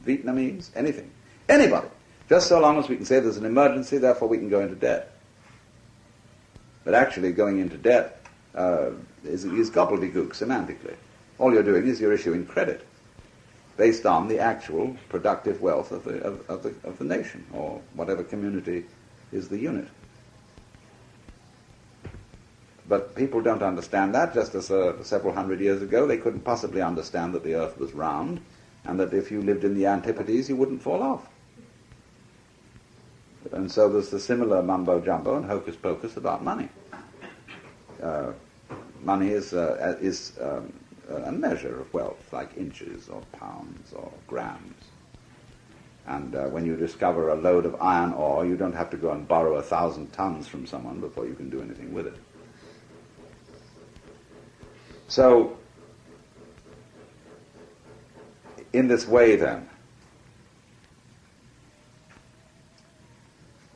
Vietnamese, anything, anybody. Just so long as we can say there's an emergency, therefore we can go into debt. But actually going into debt is gobbledygook semantically. All you're doing is you're issuing credit based on the actual productive wealth of the nation, or whatever community is the unit. But people don't understand that, just as several hundred years ago they couldn't possibly understand that the earth was round, and that if you lived in the Antipodes you wouldn't fall off. And so there's the similar mumbo-jumbo and hocus-pocus about money. Money is a measure of wealth, like inches or pounds or grams. And when you discover a lode of iron ore, you don't have to go and borrow 1,000 tons from someone before you can do anything with it. So, in this way then,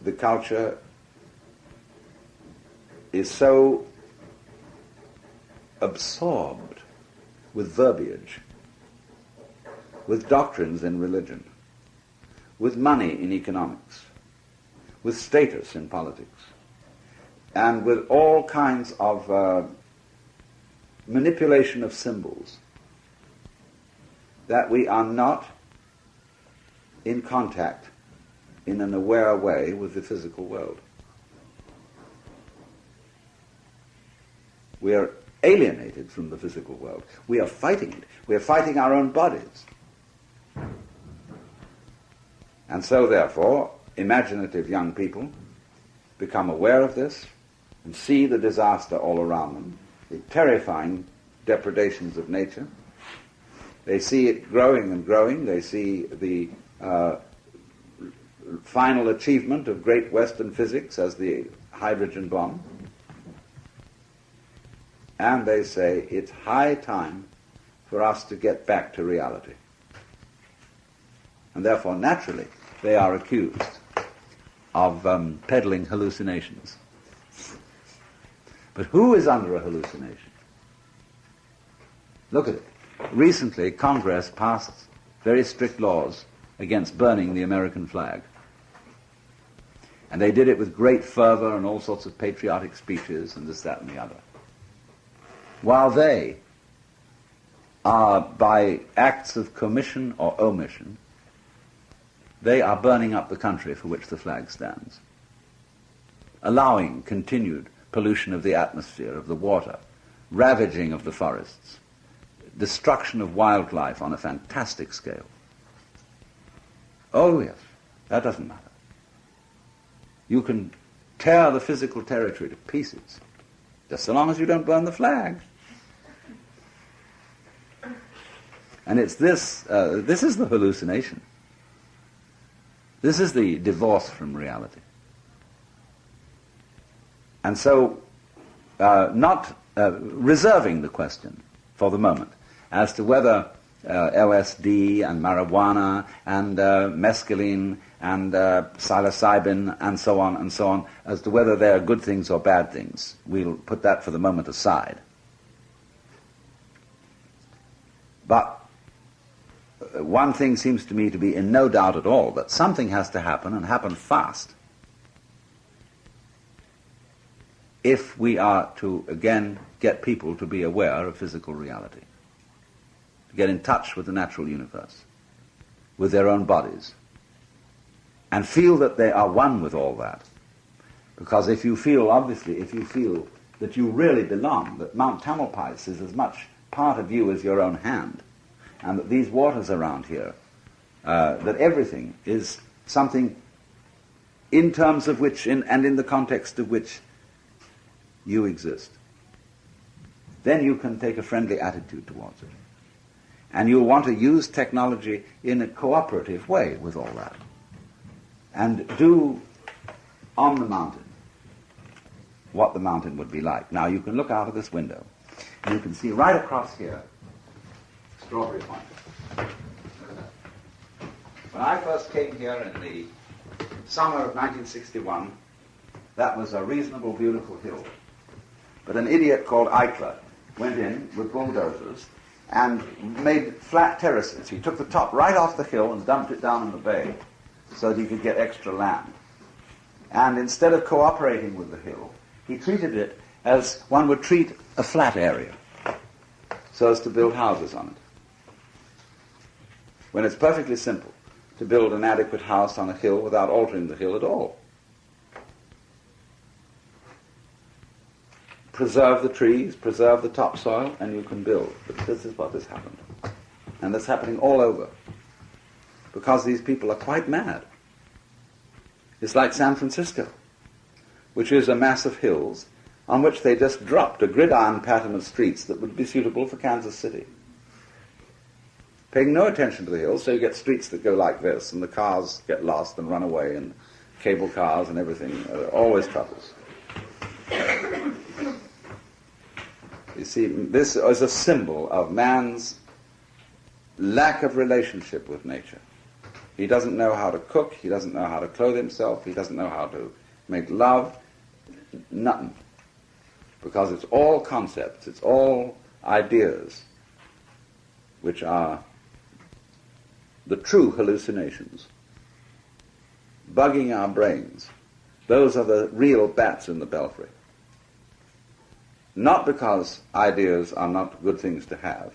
the culture is so absorbed with verbiage, with doctrines in religion, with money in economics, with status in politics, and with all kinds of manipulation of symbols, that we are not in contact in an aware way with the physical world. We are alienated from the physical world. We are fighting it. We are fighting our own bodies. And so, therefore, imaginative young people become aware of this and see the disaster all around them, the terrifying depredations of nature. They see it growing and growing. They see the final achievement of great Western physics as the hydrogen bomb. And they say it's high time for us to get back to reality. And therefore, naturally, they are accused of peddling hallucinations. But who is under a hallucination? Look at it. Recently, Congress passed very strict laws against burning the American flag. And they did it with great fervor and all sorts of patriotic speeches and this, that, and the other. While they are, by acts of commission or omission, they are burning up the country for which the flag stands, allowing continued pollution of the atmosphere, of the water, ravaging of the forests, destruction of wildlife on a fantastic scale. Oh yes, that doesn't matter. You can tear the physical territory to pieces, just so long as you don't burn the flag. And it's this is the hallucination. This is the divorce from reality. And so, not reserving the question for the moment as to whether LSD and marijuana and mescaline and psilocybin and so on, as to whether they are good things or bad things. We'll put that for the moment aside. But one thing seems to me to be in no doubt at all, that something has to happen, and happen fast, if we are to again get people to be aware of physical reality, to get in touch with the natural universe, with their own bodies, and feel that they are one with all that. Because if you feel that you really belong, that Mount Tamalpais is as much part of you as your own hand, and that these waters around here, that everything is something in terms of which, and in the context of which you exist, then you can take a friendly attitude towards it. And you'll want to use technology in a cooperative way with all that. And do on the mountain what the mountain would be like. Now you can look out of this window, and you can see right across here Strawberry Point. When I first came here in the summer of 1961, that was a reasonable, beautiful hill. But an idiot called Eichler went in with bulldozers and made flat terraces. He took the top right off the hill and dumped it down in the bay so that he could get extra land. And instead of cooperating with the hill, he treated it as one would treat a flat area, so as to build houses on it. When it's perfectly simple to build an adequate house on a hill without altering the hill at all. Preserve the trees, preserve the topsoil, and you can build. But this is what has happened. And that's happening all over. Because these people are quite mad. It's like San Francisco, which is a mass of hills on which they just dropped a gridiron pattern of streets that would be suitable for Kansas City. paying no attention to the hills, so you get streets that go like this, and the cars get lost and run away, and cable cars and everything. Always troubles. You see, this is a symbol of man's lack of relationship with nature. He doesn't know how to cook, he doesn't know how to clothe himself, he doesn't know how to make love, nothing. Because it's all concepts, it's all ideas, which are the true hallucinations, bugging our brains. Those are the real bats in the belfry. Not because ideas are not good things to have,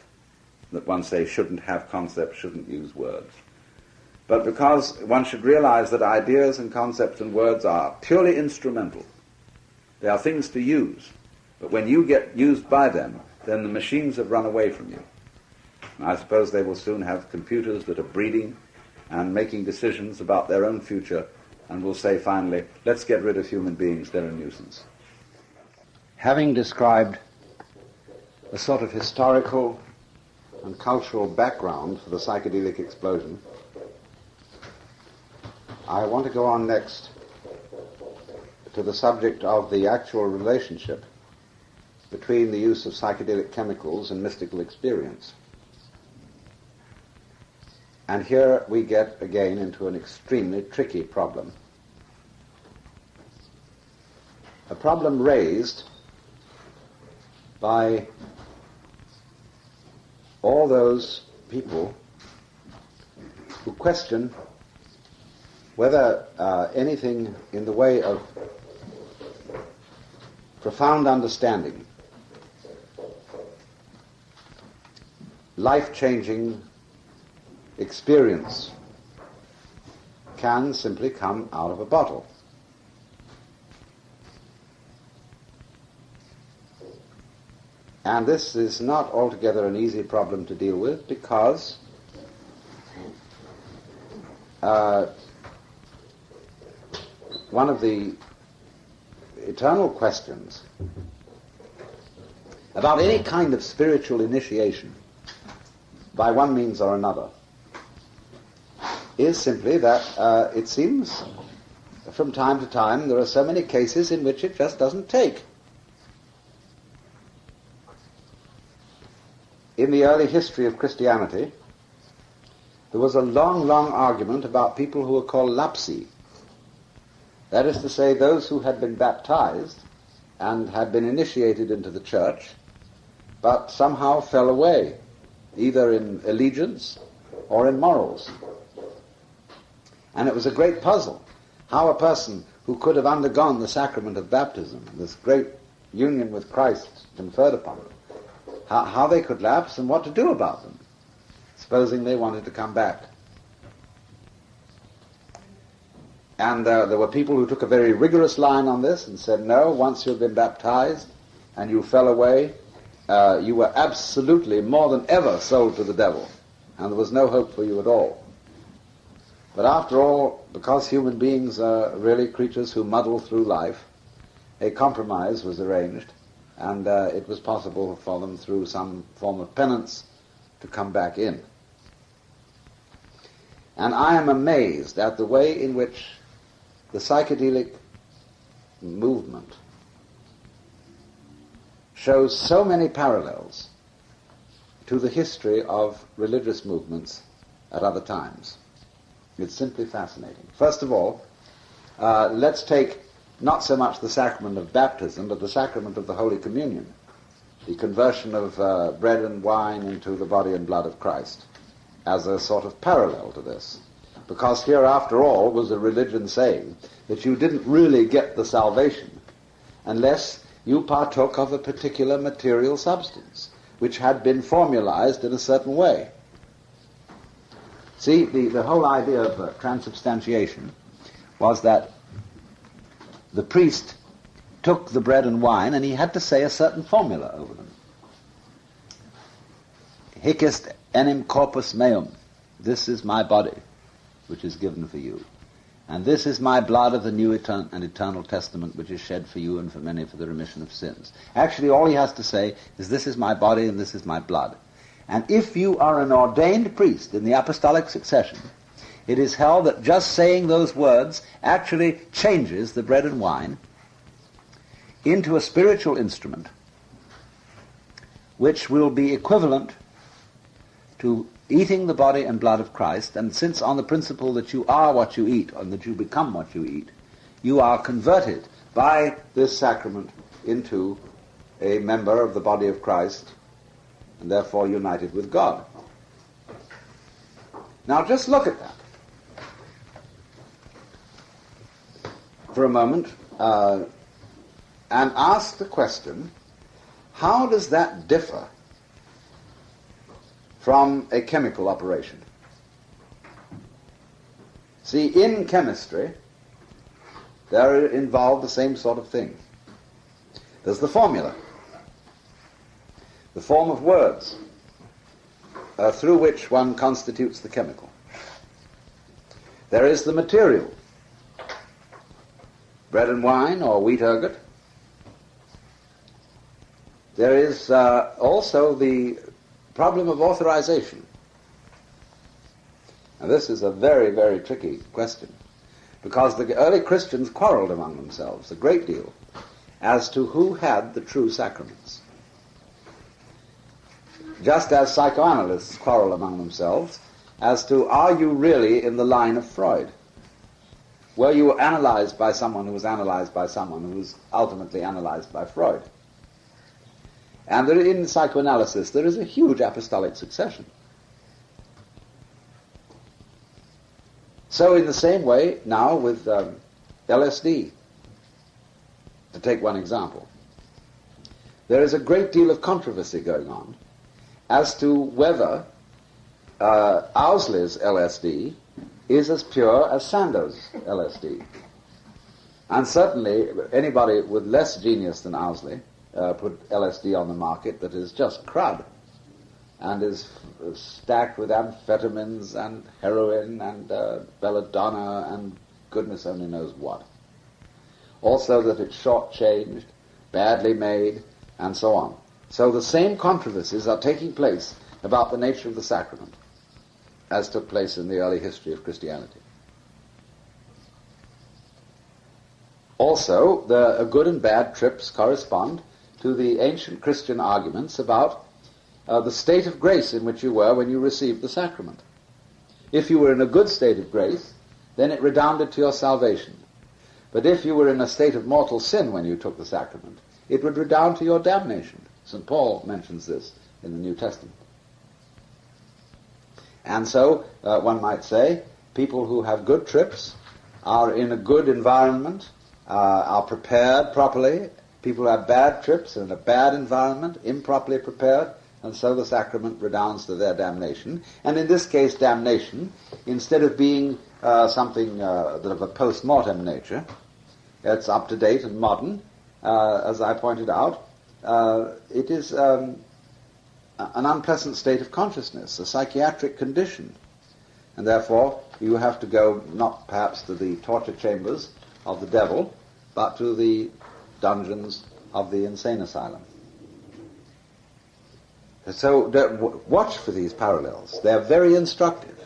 that one say shouldn't have concepts, shouldn't use words, but because one should realize that ideas and concepts and words are purely instrumental. They are things to use, but when you get used by them, then the machines have run away from you. And I suppose they will soon have computers that are breeding and making decisions about their own future, and will say finally, let's get rid of human beings, they're a nuisance. Having described a sort of historical and cultural background for the psychedelic explosion, I want to go on next to the subject of the actual relationship between the use of psychedelic chemicals and mystical experience. And here we get again into an extremely tricky problem. A problem raised by all those people who question whether anything in the way of profound understanding, life-changing experience can simply come out of a bottle. And this is not altogether an easy problem to deal with, because one of the eternal questions about any kind of spiritual initiation by one means or another is simply that it seems from time to time there are so many cases in which it just doesn't take. In the early history of Christianity, there was a long, long argument about people who were called lapsi. That is to say, those who had been baptized and had been initiated into the church, but somehow fell away, either in allegiance or in morals. And it was a great puzzle how a person who could have undergone the sacrament of baptism, this great union with Christ conferred upon them, how they could lapse and what to do about them, supposing they wanted to come back. And there were people who took a very rigorous line on this and said, no, once you've been baptized and you fell away, you were absolutely more than ever sold to the devil, and there was no hope for you at all. But after all, because human beings are really creatures who muddle through life, a compromise was arranged, and it was possible for them, through some form of penance, to come back in. And I am amazed at the way in which the psychedelic movement shows so many parallels to the history of religious movements at other times. It's simply fascinating. First of all, let's take not so much the sacrament of baptism, but the sacrament of the Holy Communion, the conversion of bread and wine into the body and blood of Christ, as a sort of parallel to this. Because here, after all, was a religion saying that you didn't really get the salvation unless you partook of a particular material substance, which had been formalized in a certain way. See, the whole idea of transubstantiation was that the priest took the bread and wine and he had to say a certain formula over them. Hic est enim corpus meum. This is my body, which is given for you. And this is my blood of the new and eternal testament, which is shed for you and for many for the remission of sins. Actually, all he has to say is, this is my body and this is my blood. And if you are an ordained priest in the apostolic succession, it is held that just saying those words actually changes the bread and wine into a spiritual instrument which will be equivalent to eating the body and blood of Christ. And since on the principle that you are what you eat, and that you become what you eat, you are converted by this sacrament into a member of the body of Christ, and therefore united with God. Now just look at that for a moment and ask the question, how does that differ from a chemical operation? See, in chemistry, they're involved the same sort of thing. There's the formula, the form of words through which one constitutes the chemical. There is the material, bread and wine or wheat ergot. There is also the problem of authorization. And this is a very, very tricky question, because the early Christians quarreled among themselves a great deal as to who had the true sacraments. Just as psychoanalysts quarrel among themselves as to, are you really in the line of Freud? Were you analyzed by someone who was analyzed by someone who was ultimately analyzed by Freud? And in psychoanalysis there is a huge apostolic succession. So in the same way now with LSD, to take one example, there is a great deal of controversy going on as to whether Owsley's LSD is as pure as Sandow's LSD. And certainly anybody with less genius than Owsley put LSD on the market that is just crud and is stacked with amphetamines and heroin and belladonna and goodness only knows what. Also that it's short-changed, badly made, and so on. So the same controversies are taking place about the nature of the sacrament as took place in the early history of Christianity. Also, the good and bad trips correspond to the ancient Christian arguments about the state of grace in which you were when you received the sacrament. If you were in a good state of grace, then it redounded to your salvation. But if you were in a state of mortal sin when you took the sacrament, it would redound to your damnation. St. Paul mentions this in the New Testament. And so, one might say, people who have good trips are in a good environment, are prepared properly. People who have bad trips are in a bad environment, improperly prepared, and so the sacrament redounds to their damnation. And in this case, damnation, instead of being something that of a post-mortem nature, it's up-to-date and modern, as I pointed out, it is an unpleasant state of consciousness, a psychiatric condition. And therefore, you have to go not perhaps to the torture chambers of the devil, but to the dungeons of the insane asylum. So watch for these parallels. They're very instructive.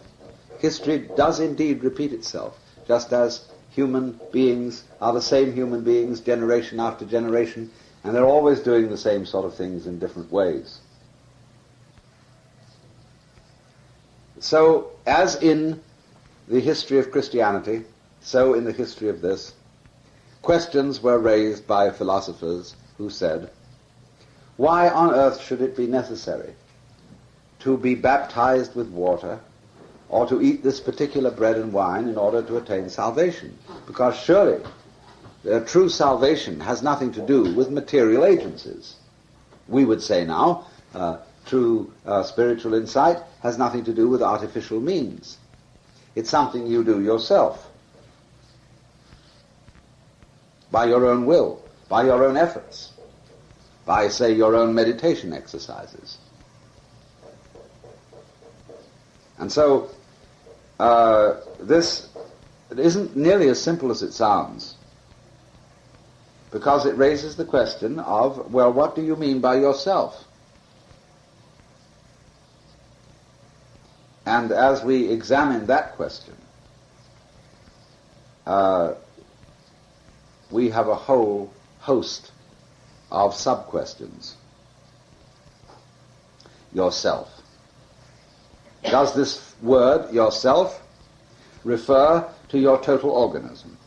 History does indeed repeat itself, just as human beings are the same human beings generation after generation, and they're always doing the same sort of things in different ways. So, as in the history of Christianity, so in the history of this, questions were raised by philosophers who said, why on earth should it be necessary to be baptized with water or to eat this particular bread and wine in order to attain salvation? Because surely true salvation has nothing to do with material agencies. We would say now, true spiritual insight has nothing to do with artificial means. It's something you do yourself, by your own will, by your own efforts, by, say, your own meditation exercises. And so, this isn't nearly as simple as it sounds, because it raises the question of, well, what do you mean by yourself? And as we examine that question, we have a whole host of sub-questions. Yourself. Does this word, yourself, refer to your total organism?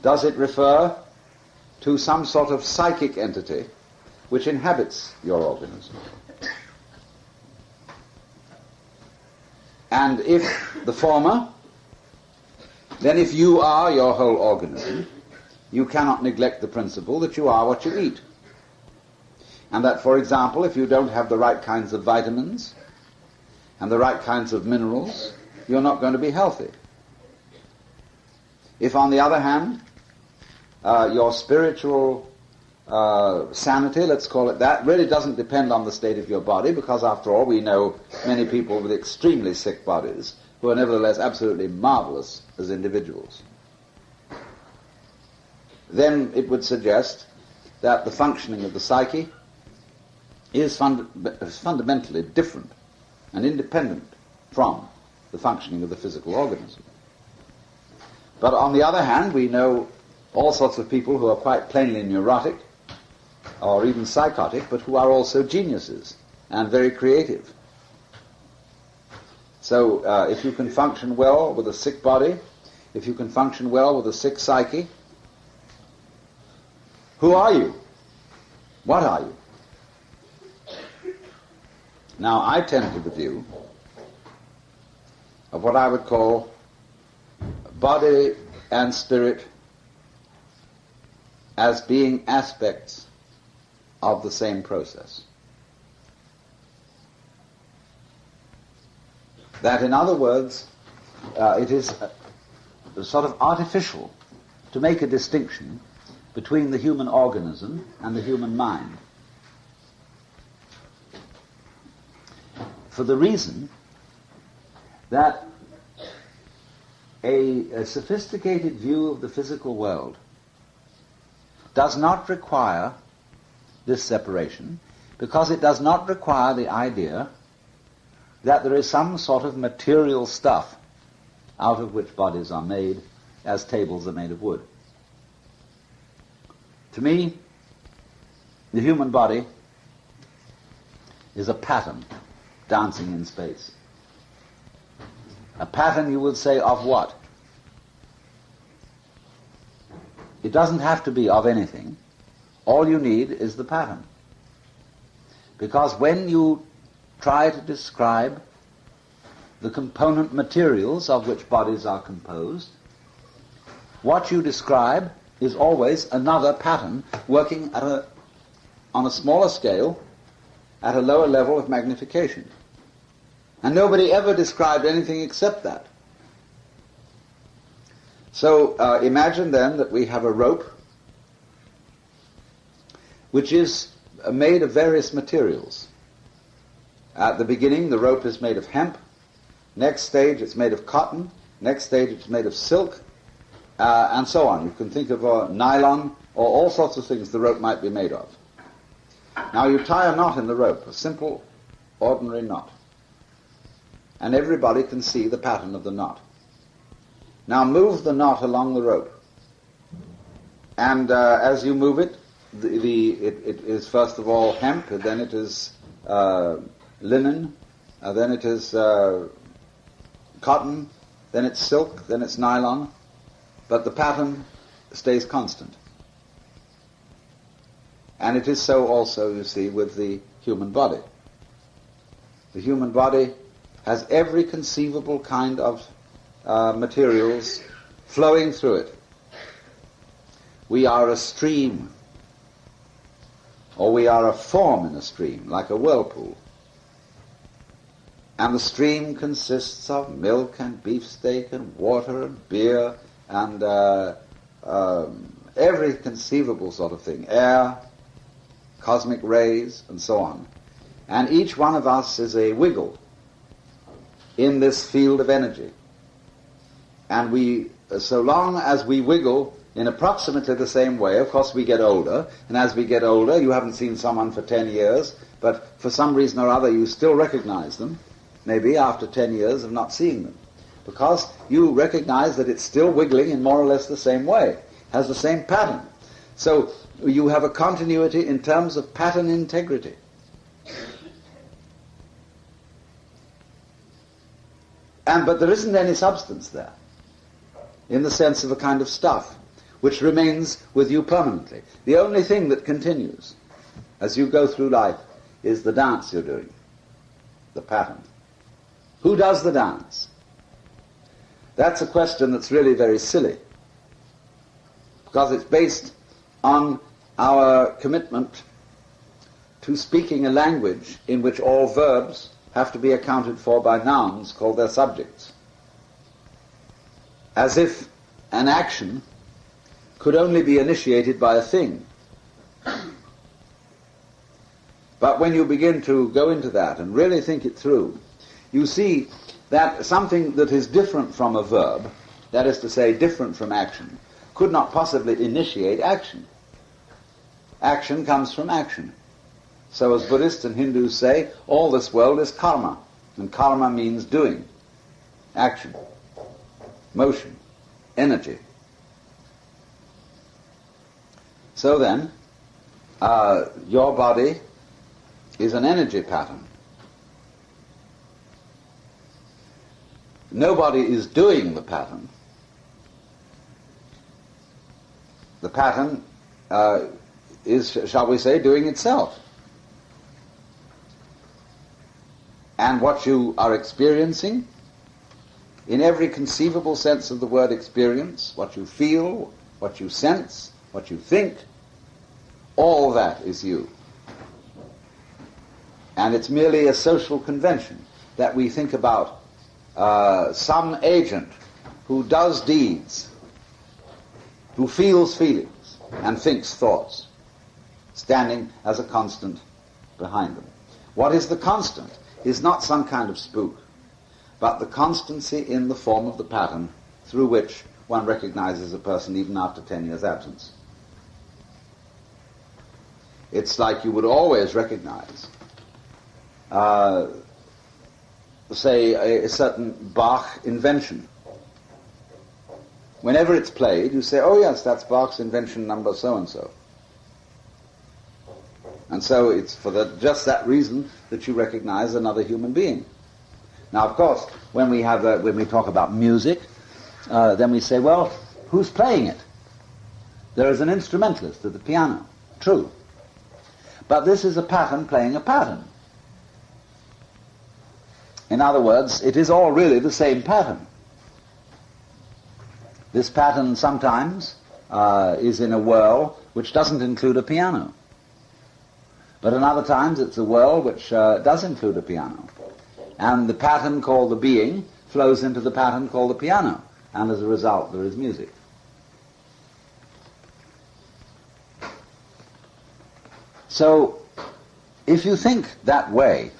Does it refer to some sort of psychic entity which inhabits your organism? And if the former, then if you are your whole organism, you cannot neglect the principle that you are what you eat. And that, for example, if you don't have the right kinds of vitamins and the right kinds of minerals, you're not going to be healthy. If, on the other hand, your spiritual sanity, let's call it that, really doesn't depend on the state of your body, because after all we know many people with extremely sick bodies who are nevertheless absolutely marvelous as individuals, then it would suggest that the functioning of the psyche is fundamentally different and independent from the functioning of the physical organism. But on the other hand, we know all sorts of people who are quite plainly neurotic or even psychotic, but who are also geniuses and very creative. So if you can function well with a sick body, if you can function well with a sick psyche, who are you? What are you? Now, I tend to the view of what I would call body and spirit as being aspects of the same process. That, in other words, it is sort of artificial to make a distinction between the human organism and the human mind. For the reason that a sophisticated view of the physical world does not require this separation, because it does not require the idea that there is some sort of material stuff out of which bodies are made, as tables are made of wood. To me, the human body is a pattern dancing in space. A pattern, you would say, of what? It doesn't have to be of anything. All you need is the pattern. Because when you try to describe the component materials of which bodies are composed, what you describe is always another pattern working on a smaller scale at a lower level of magnification. And nobody ever described anything except that. So imagine then that we have a rope which is made of various materials. At the beginning, the rope is made of hemp. Next stage, it's made of cotton. Next stage, it's made of silk, and so on. You can think of nylon or all sorts of things the rope might be made of. Now you tie a knot in the rope, a simple, ordinary knot. And everybody can see the pattern of the knot. Now move the knot along the rope. And as you move it, it is first of all hemp, and then it is linen, then it is cotton, then it's silk, then it's nylon, but the pattern stays constant. And it is so also, you see, with the human body. The human body has every conceivable kind of materials flowing through it. We are a stream, or we are a form in a stream, like a whirlpool. And the stream consists of milk and beefsteak and water and beer and every conceivable sort of thing, air, cosmic rays, and so on. And each one of us is a wiggle in this field of energy. And we, so long as we wiggle in approximately the same way. Of course, we get older, and as we get older, you haven't seen someone for 10 years, but for some reason or other you still recognize them, maybe after 10 years of not seeing them, because you recognize that it's still wiggling in more or less the same way, has the same pattern. So you have a continuity in terms of pattern integrity. But there isn't any substance there, in the sense of a kind of stuff, which remains with you permanently. The only thing that continues as you go through life is the dance you're doing, the pattern. Who does the dance? That's a question that's really very silly, because it's based on our commitment to speaking a language in which all verbs have to be accounted for by nouns called their subjects. As if an action could only be initiated by a thing. But when you begin to go into that and really think it through, you see that something that is different from a verb, that is to say different from action, could not possibly initiate action. Action comes from action. So as Buddhists and Hindus say, all this world is karma, and karma means doing, action, motion, energy. So then, your body is an energy pattern. Nobody is doing the pattern. The pattern is, shall we say, doing itself. And what you are experiencing, in every conceivable sense of the word experience, what you feel, what you sense, what you think, all that is you. And it's merely a social convention that we think about some agent who does deeds, who feels feelings and thinks thoughts, standing as a constant behind them. What is the constant is not some kind of spook, but the constancy in the form of the pattern through which one recognizes a person even after 10 years' absence. It's like you would always recognize, say, a certain Bach invention. Whenever it's played, you say, oh yes, that's Bach's invention number so-and-so. And so it's for just that reason that you recognize another human being. Now, of course, when we talk about music, then we say, well, who's playing it? There is an instrumentalist at the piano. True. But this is a pattern playing a pattern. In other words, it is all really the same pattern. This pattern sometimes is in a whirl which doesn't include a piano. But in other times it's a whirl which does include a piano. And the pattern called the being flows into the pattern called the piano. And as a result there is music. So, if you think that way,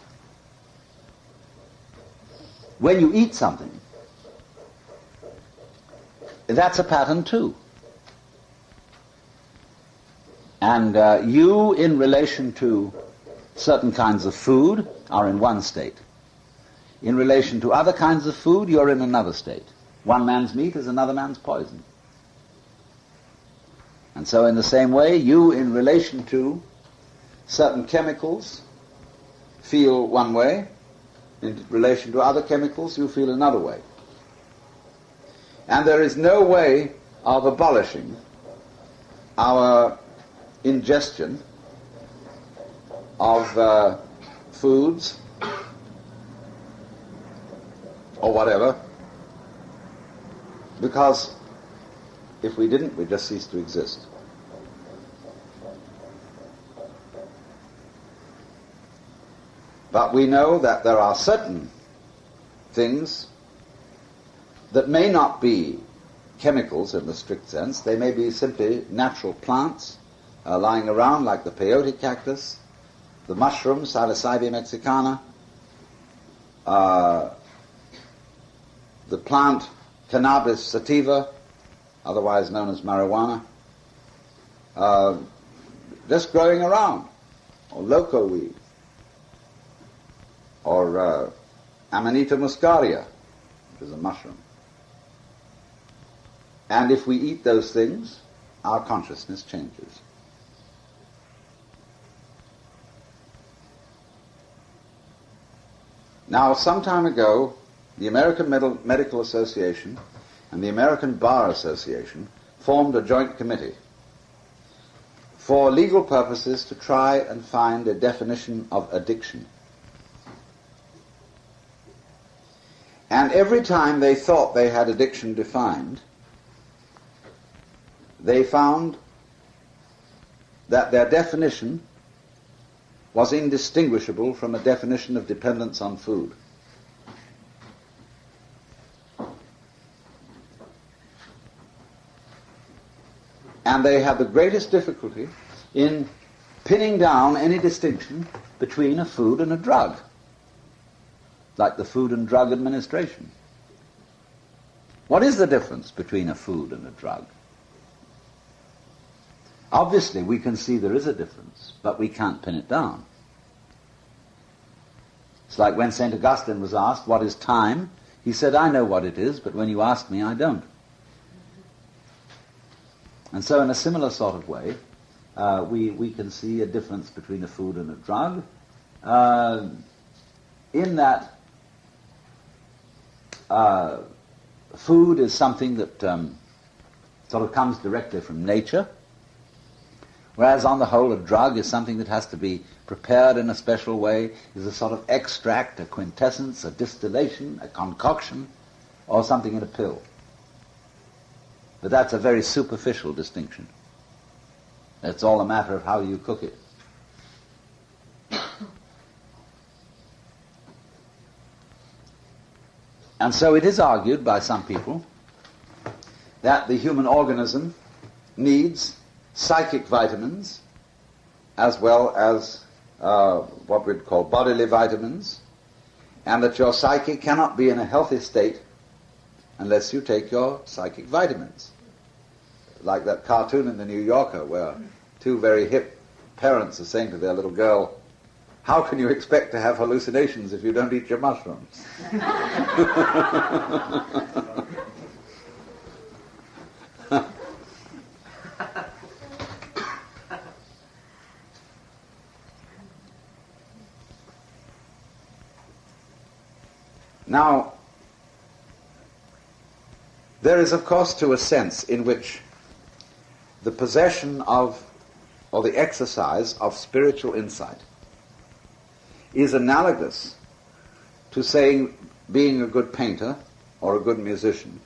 when you eat something, that's a pattern too. And you, in relation to certain kinds of food, are in one state. In relation to other kinds of food, you're in another state. One man's meat is another man's poison. And so in the same way, you, in relation to certain chemicals, feel one way. In relation to other chemicals, you feel another way. And there is no way of abolishing our ingestion of foods or whatever, because if we didn't, we'd just cease to exist. But we know that there are certain things that may not be chemicals in the strict sense. They may be simply natural plants lying around, like the peyote cactus, the mushroom, Psilocybe mexicana, the plant Cannabis sativa, otherwise known as marijuana, just growing around, or loco weed, or Amanita muscaria, which is a mushroom. And if we eat those things, our consciousness changes. Now, some time ago, the American Medical Association and the American Bar Association formed a joint committee for legal purposes to try and find a definition of addiction. And every time they thought they had addiction defined, they found that their definition was indistinguishable from a definition of dependence on food. And they had the greatest difficulty in pinning down any distinction between a food and a drug, like the Food and Drug Administration. What is the difference between a food and a drug? Obviously, we can see there is a difference, but we can't pin it down. It's like when St. Augustine was asked, what is time? He said, I know what it is, but when you ask me, I don't. And so in a similar sort of way, we can see a difference between a food and a drug, in that food is something that sort of comes directly from nature, whereas on the whole a drug is something that has to be prepared in a special way, is a sort of extract, a quintessence, a distillation, a concoction, or something in a pill. But that's a very superficial distinction. It's all a matter of how you cook it. And so it is argued by some people that the human organism needs psychic vitamins as well as what we'd call bodily vitamins, and that your psyche cannot be in a healthy state unless you take your psychic vitamins. Like that cartoon in the New Yorker where two very hip parents are saying to their little girl, how can you expect to have hallucinations if you don't eat your mushrooms? Now, there is, of course, too, a sense in which the possession of, or the exercise of spiritual insight is analogous to saying being a good painter or a good musician.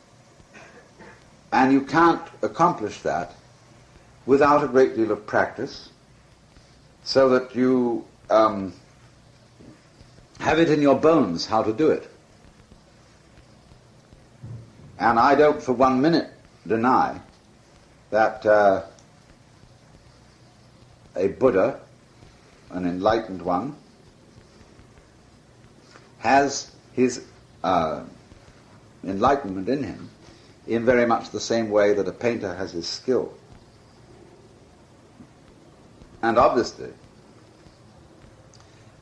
And you can't accomplish that without a great deal of practice, so that you have it in your bones how to do it. And I don't for 1 minute deny that a Buddha, an enlightened one, has his enlightenment in him in very much the same way that a painter has his skill. And obviously,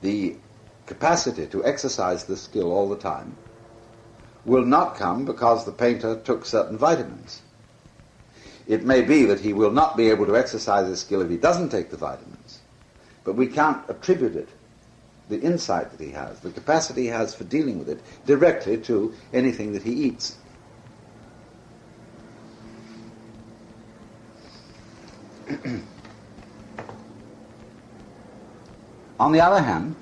the capacity to exercise this skill all the time will not come because the painter took certain vitamins. It may be that he will not be able to exercise his skill if he doesn't take the vitamins, but we can't attribute it, the insight that he has, the capacity he has for dealing with it, directly to anything that he eats. On the other hand,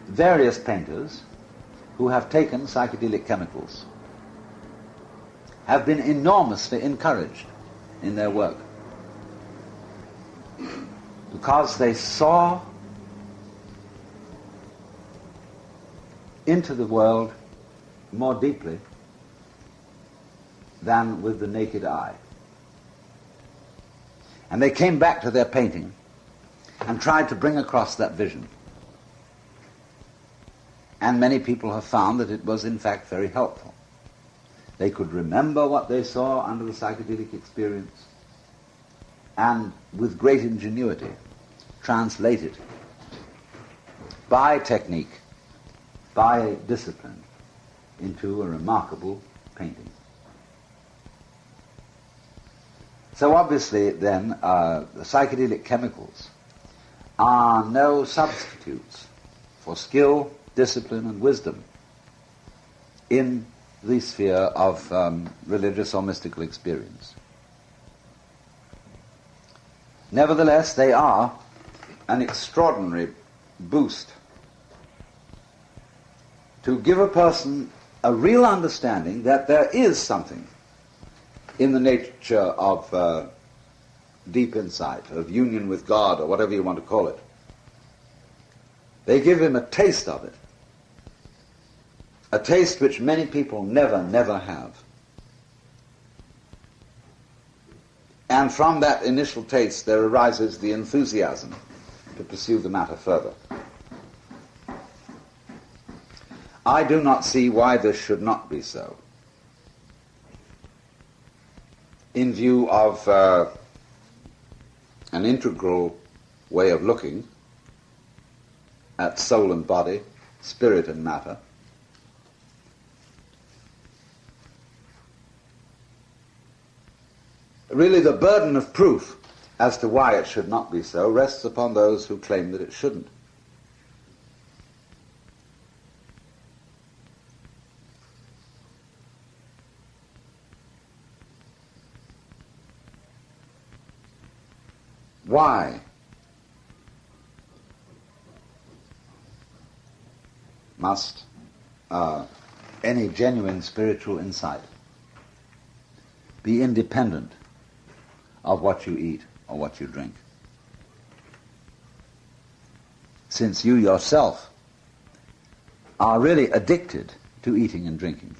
various painters who have taken psychedelic chemicals have been enormously encouraged in their work because they saw into the world more deeply than with the naked eye. And they came back to their painting and tried to bring across that vision. And many people have found that it was in fact very helpful. They could remember what they saw under the psychedelic experience and with great ingenuity translate it by technique, by discipline, into a remarkable painting. So obviously then the psychedelic chemicals are no substitutes for skill, discipline and wisdom in the sphere of religious or mystical experience. Nevertheless, they are an extraordinary boost to give a person a real understanding that there is something in the nature of deep insight, of union with God, or whatever you want to call it. They give him a taste of it, a taste which many people never have. And from that initial taste there arises the enthusiasm to pursue the matter further. I do not see why this should not be so, in view of an integral way of looking at soul and body, spirit and matter. Really, the burden of proof as to why it should not be so rests upon those who claim that it shouldn't. Why must any genuine spiritual insight be independent of what you eat or what you drink? Since you yourself are really addicted to eating and drinking.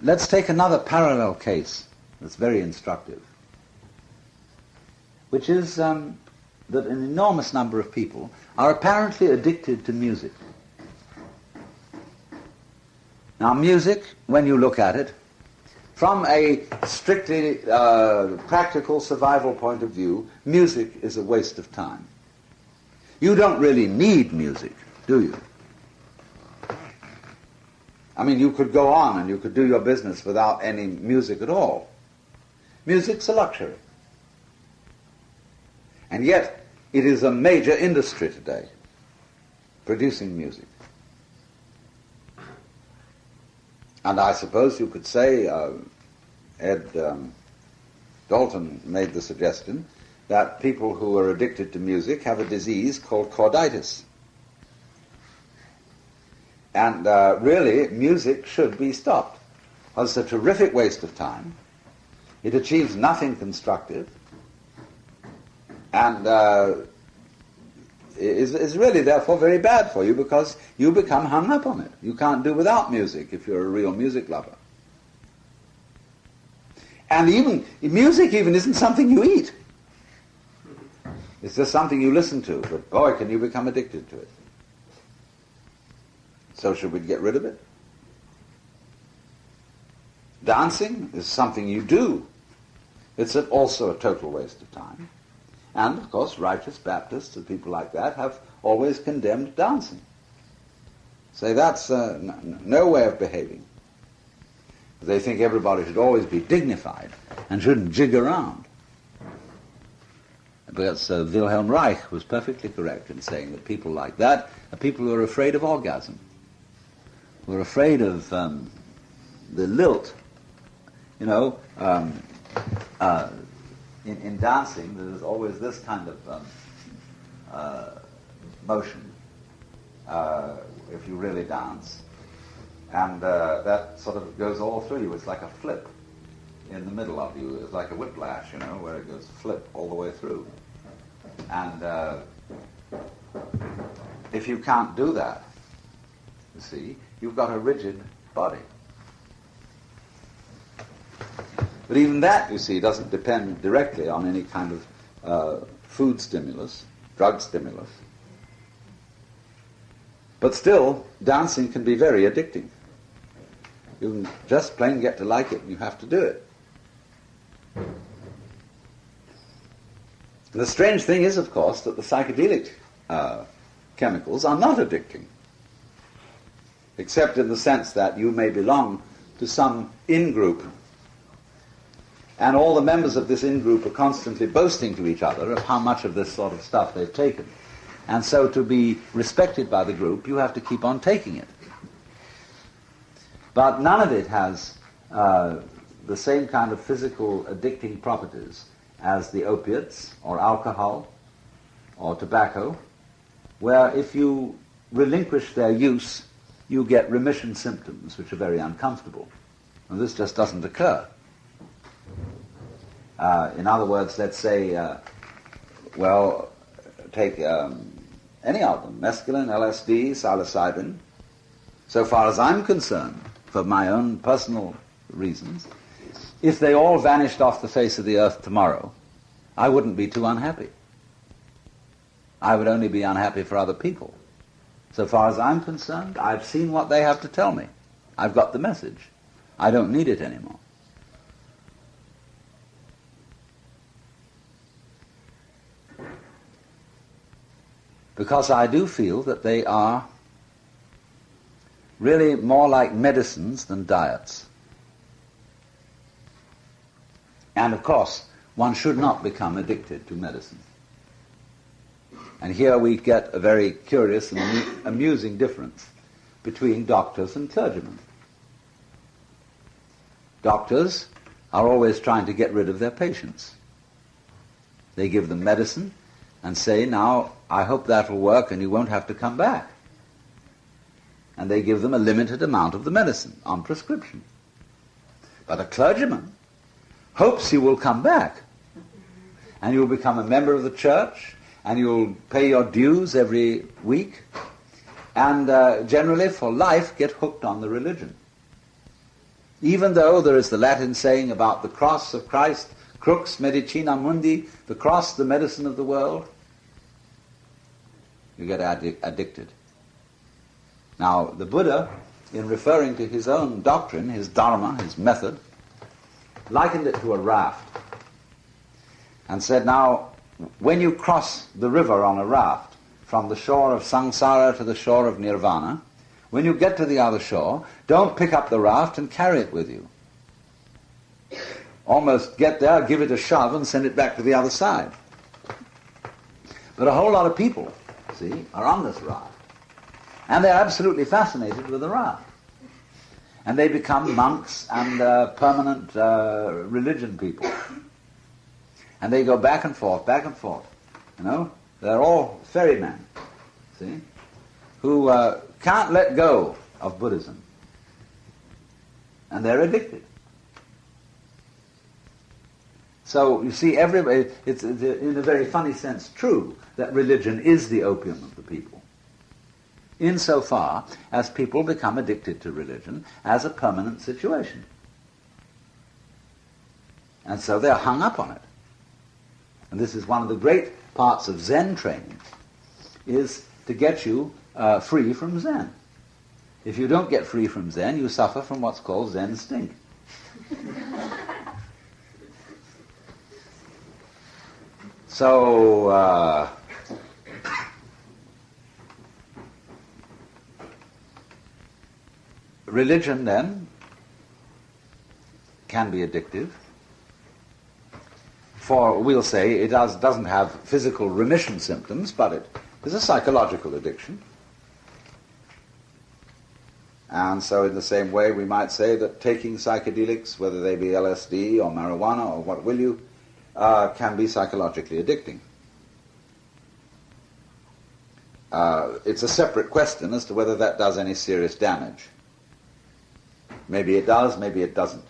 Let's take another parallel case that's very instructive, which is that an enormous number of people are apparently addicted to music. Now, music, when you look at it, from a strictly practical survival point of view, music is a waste of time. You don't really need music, do you? I mean, you could go on and you could do your business without any music at all. Music's a luxury. And yet, it is a major industry today, producing music. And I suppose you could say, Ed Dalton made the suggestion, that people who are addicted to music have a disease called chorditis. And really, music should be stopped. It's a terrific waste of time. It achieves nothing constructive. And is really, therefore, very bad for you because you become hung up on it. You can't do without music if you're a real music lover. And even music isn't something you eat. It's just something you listen to. But boy, can you become addicted to it. So should we get rid of it? Dancing is something you do. It's also a total waste of time. And, of course, righteous Baptists and people like that have always condemned dancing. Say that's no way of behaving. They think everybody should always be dignified and shouldn't jig around. Because Wilhelm Reich was perfectly correct in saying that people like that are people who are afraid of orgasm, who are afraid of the lilt. You know, in dancing, there's always this kind of motion if you really dance. And that sort of goes all through you. It's like a flip in the middle of you. It's like a whiplash, you know, where it goes flip all the way through. And if you can't do that, you see, you've got a rigid body. But even that, you see, doesn't depend directly on any kind of food stimulus, drug stimulus. But still, dancing can be very addicting. You can just plain get to like it, and you have to do it. The strange thing is, of course, that the psychedelic chemicals are not addicting, except in the sense that you may belong to some in-group, and all the members of this in-group are constantly boasting to each other of how much of this sort of stuff they've taken. And so to be respected by the group, you have to keep on taking it. But none of it has the same kind of physical addicting properties as the opiates or alcohol or tobacco, where if you relinquish their use, you get remission symptoms which are very uncomfortable. And this just doesn't occur. In other words, let's say, take any of them, mescaline, LSD, psilocybin. So far as I'm concerned, for my own personal reasons, if they all vanished off the face of the earth tomorrow, I wouldn't be too unhappy. I would only be unhappy for other people. So far as I'm concerned, I've seen what they have to tell me. I've got the message. I don't need it anymore. Because I do feel that they are really more like medicines than diets. And of course, one should not become addicted to medicine. And here we get a very curious and amusing difference between doctors and clergymen. Doctors are always trying to get rid of their patients. They give them medicine and say, now, I hope that will work and you won't have to come back. And they give them a limited amount of the medicine on prescription. But a clergyman hopes you will come back and you'll become a member of the church and you'll pay your dues every week and generally for life get hooked on the religion. Even though there is the Latin saying about the cross of Christ, crux medicina mundi, the cross, the medicine of the world, you get addicted. Now, the Buddha, in referring to his own doctrine, his dharma, his method, likened it to a raft and said, now, when you cross the river on a raft from the shore of samsara to the shore of nirvana, when you get to the other shore, don't pick up the raft and carry it with you. Almost get there, give it a shove and send it back to the other side. But a whole lot of people, see, are on this raft. And they're absolutely fascinated with the raft. And they become monks and permanent religion people. And they go back and forth, you know. They're all ferrymen, see, who can't let go of Buddhism. And they're addicted. So, you see, it's in a very funny sense true that religion is the opium of the people, insofar as people become addicted to religion as a permanent situation. And so they're hung up on it. And this is one of the great parts of Zen training, is to get you free from Zen. If you don't get free from Zen, you suffer from what's called Zen stink. So, religion then can be addictive. For, we'll say, it doesn't have physical remission symptoms, but it is a psychological addiction. And so in the same way we might say that taking psychedelics, whether they be LSD or marijuana or what will you, can be psychologically addicting. It's a separate question as to whether that does any serious damage. Maybe it does, maybe it doesn't.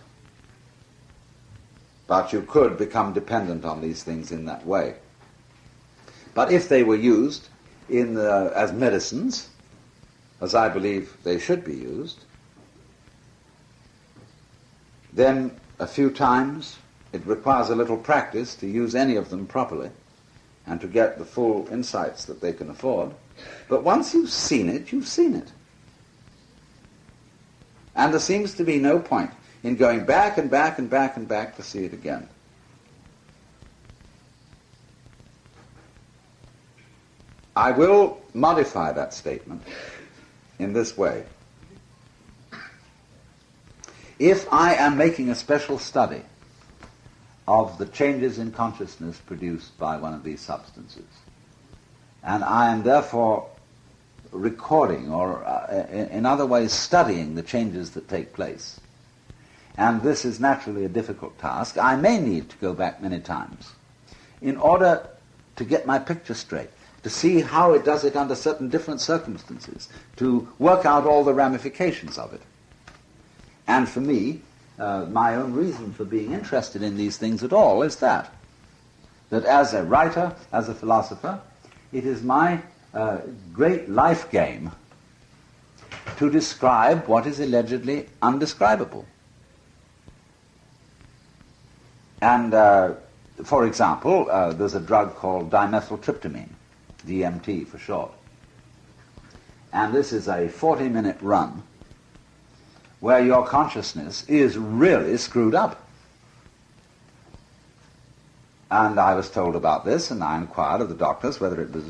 But you could become dependent on these things in that way. But if they were used as medicines, as I believe they should be used, then a few times it requires a little practice to use any of them properly and to get the full insights that they can afford. But once you've seen it, you've seen it. And there seems to be no point in going back and back and back and back to see it again. I will modify that statement in this way. If I am making a special study of the changes in consciousness produced by one of these substances, and I am therefore recording or in other ways studying the changes that take place, and this is naturally a difficult task, I may need to go back many times in order to get my picture straight, to see how it does it under certain different circumstances, to work out all the ramifications of it. And for me, my own reason for being interested in these things at all is that as a writer, as a philosopher, it is my great life game to describe what is allegedly undescribable. And, for example, there's a drug called dimethyltryptamine, DMT for short. And this is a 40-minute run where your consciousness is really screwed up. And I was told about this, and I inquired of the doctors whether it was,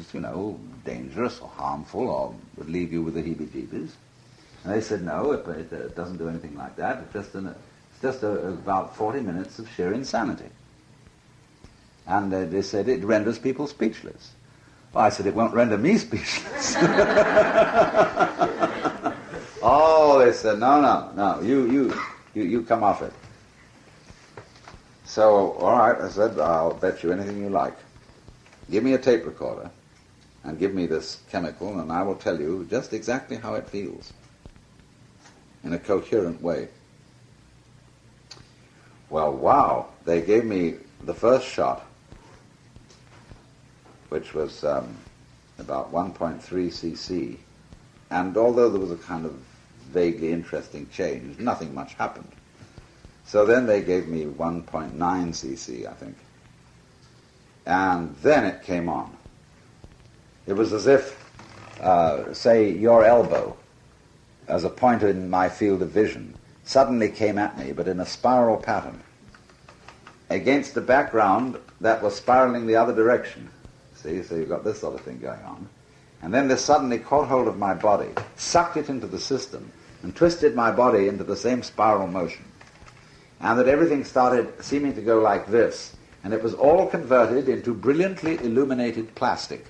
dangerous or harmful or would leave you with the heebie-jeebies. And they said, no, it doesn't do anything like that. It's just about 40 minutes of sheer insanity. And they said it renders people speechless. Well, I said, it won't render me speechless. Oh, they said, no, you come off it. So, all right, I said, I'll bet you anything you like. Give me a tape recorder and give me this chemical, and I will tell you just exactly how it feels in a coherent way. Well, wow, they gave me the first shot, which was about 1.3 cc. And although there was a kind of vaguely interesting change, nothing much happened. So then they gave me 1.9 cc, I think. And then it came on. It was as if, say, your elbow, as a point in my field of vision, suddenly came at me, but in a spiral pattern, against a background that was spiraling the other direction. See, so you've got this sort of thing going on. And then this suddenly caught hold of my body, sucked it into the system, and twisted my body into the same spiral motion. And that everything started seeming to go like this, and it was all converted into brilliantly illuminated plastic,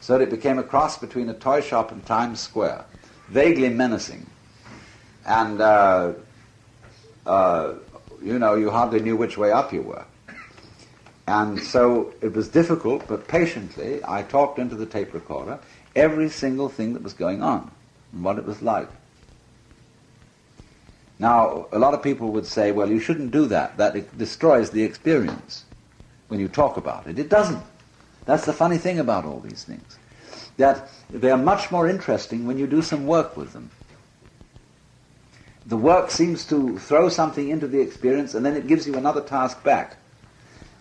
so that it became a cross between a toy shop and Times Square, vaguely menacing. And, you hardly knew which way up you were. And so it was difficult, but patiently I talked into the tape recorder every single thing that was going on and what it was like. Now, a lot of people would say, well, you shouldn't do that. That it destroys the experience when you talk about it. It doesn't. That's the funny thing about all these things, that they're much more interesting when you do some work with them. The work seems to throw something into the experience, and then it gives you another task back.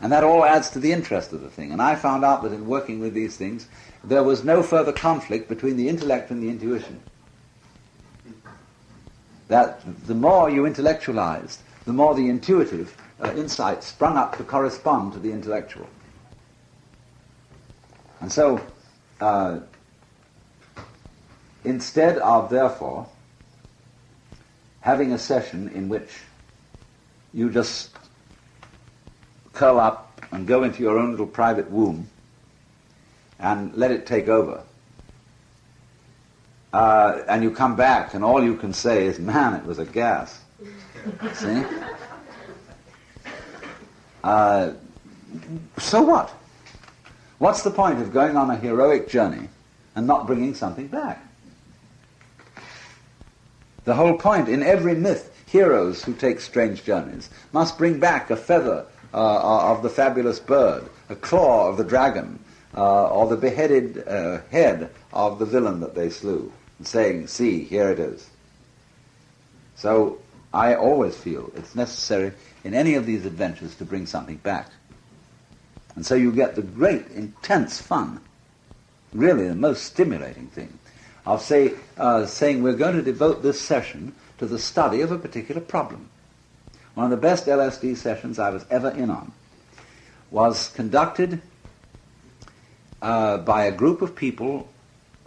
And that all adds to the interest of the thing. And I found out that in working with these things, there was no further conflict between the intellect and the intuition. That the more you intellectualized, the more the intuitive insight sprung up to correspond to the intellectual. And so, instead of, therefore, having a session in which you just curl up and go into your own little private womb and let it take over, and you come back and all you can say is, man, it was a gas. See? So what? What's the point of going on a heroic journey and not bringing something back? The whole point, in every myth, heroes who take strange journeys must bring back a feather of the fabulous bird, a claw of the dragon, or the beheaded head of the villain that they slew, and saying, see, here it is. So I always feel it's necessary in any of these adventures to bring something back. And so you get the great, intense fun really the most stimulating thing, of saying we're going to devote this session to the study of a particular problem. One of the best LSD sessions I was ever in on was conducted by a group of people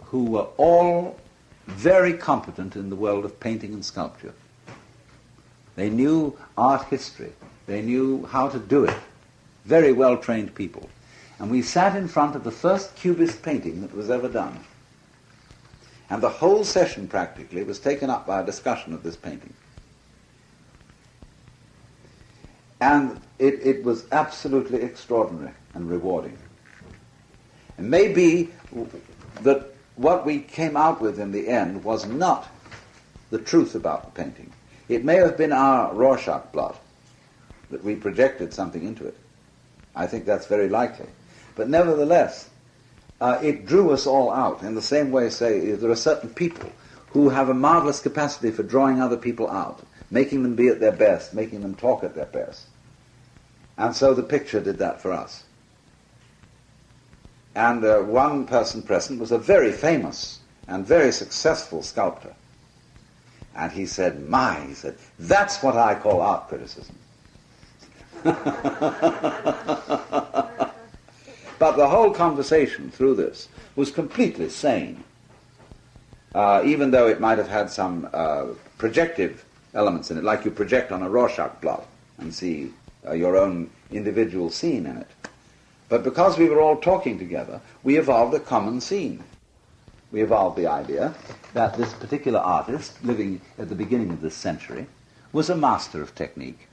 who were all very competent in the world of painting and sculpture. They knew art history. They knew how to do it. Very well-trained people. And we sat in front of the first Cubist painting that was ever done. And the whole session practically was taken up by a discussion of this painting. And it was absolutely extraordinary and rewarding. It may be that what we came out with in the end was not the truth about the painting. It may have been our Rorschach blot, that we projected something into it. I think that's very likely. But nevertheless, it drew us all out in the same way, say, there are certain people who have a marvelous capacity for drawing other people out, making them be at their best, making them talk at their best. And so the picture did that for us. And one person present was a very famous and very successful sculptor. And he said, that's what I call art criticism. But the whole conversation through this was completely sane, even though it might have had some projective elements in it, like you project on a Rorschach blot and see your own individual scene in it. But because we were all talking together, we evolved a common scene. We evolved the idea that this particular artist, living at the beginning of this century, was a master of technique.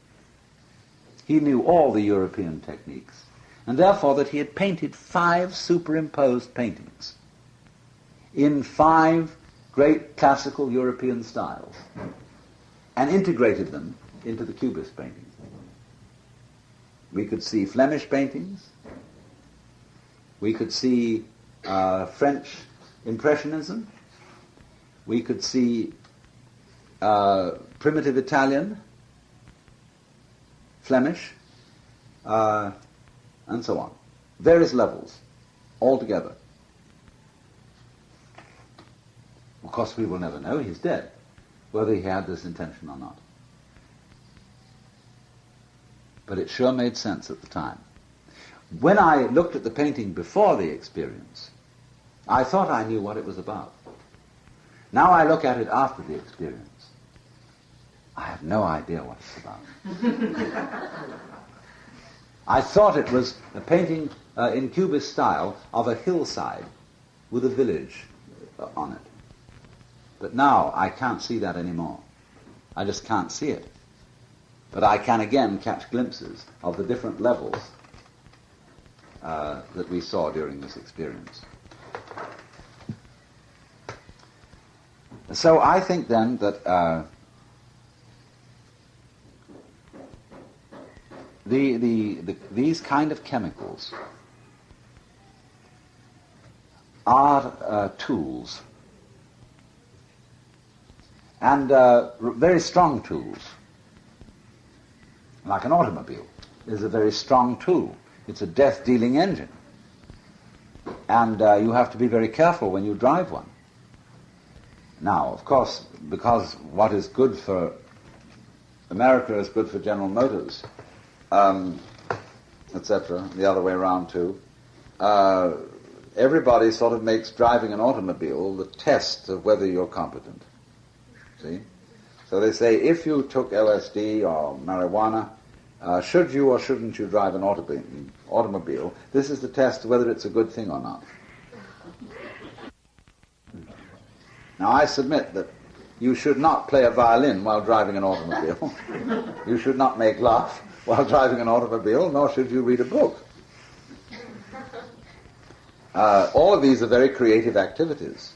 He knew all the European techniques, and therefore that he had painted 5 superimposed paintings in 5 great classical European styles and integrated them into the Cubist painting. We could see Flemish paintings, we could see French Impressionism, we could see primitive Italian, Flemish, and so on. Various levels, all together. Of course, we will never know, he's dead, whether he had this intention or not. But it sure made sense at the time. When I looked at the painting before the experience, I thought I knew what it was about. Now I look at it after the experience. I have no idea what it's about. I thought it was a painting in Cubist style of a hillside with a village on it. But now I can't see that anymore. I just can't see it. But I can again catch glimpses of the different levels that we saw during this experience. So I think then that these kind of chemicals are tools, and very strong tools. Like an automobile is a very strong tool. It's a death-dealing engine. And you have to be very careful when you drive one. Now, of course, because what is good for America is good for General Motors, etc., the other way around too, everybody sort of makes driving an automobile the test of whether you're competent. See? So they say, if you took LSD or marijuana, should you or shouldn't you drive an automobile? This is the test of whether it's a good thing or not. Now, I submit that you should not play a violin while driving an automobile. You should not make love while driving an automobile, nor should you read a book. All of these are very creative activities.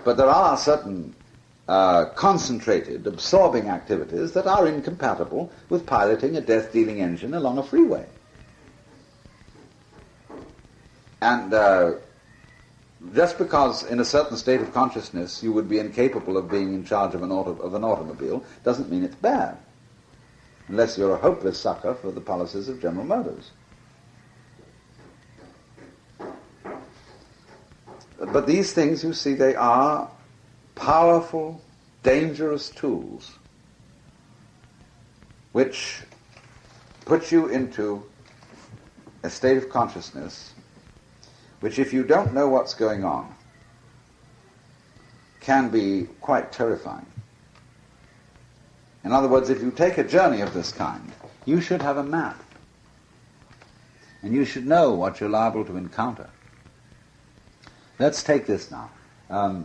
But there are certain concentrated, absorbing activities that are incompatible with piloting a death-dealing engine along a freeway. And just because in a certain state of consciousness you would be incapable of being in charge of an automobile doesn't mean it's bad, unless you're a hopeless sucker for the policies of General Motors. But these things, you see, they are powerful, dangerous tools which put you into a state of consciousness which, if you don't know what's going on, can be quite terrifying. In other words, if you take a journey of this kind, you should have a map. And you should know what you're liable to encounter. Let's take this now.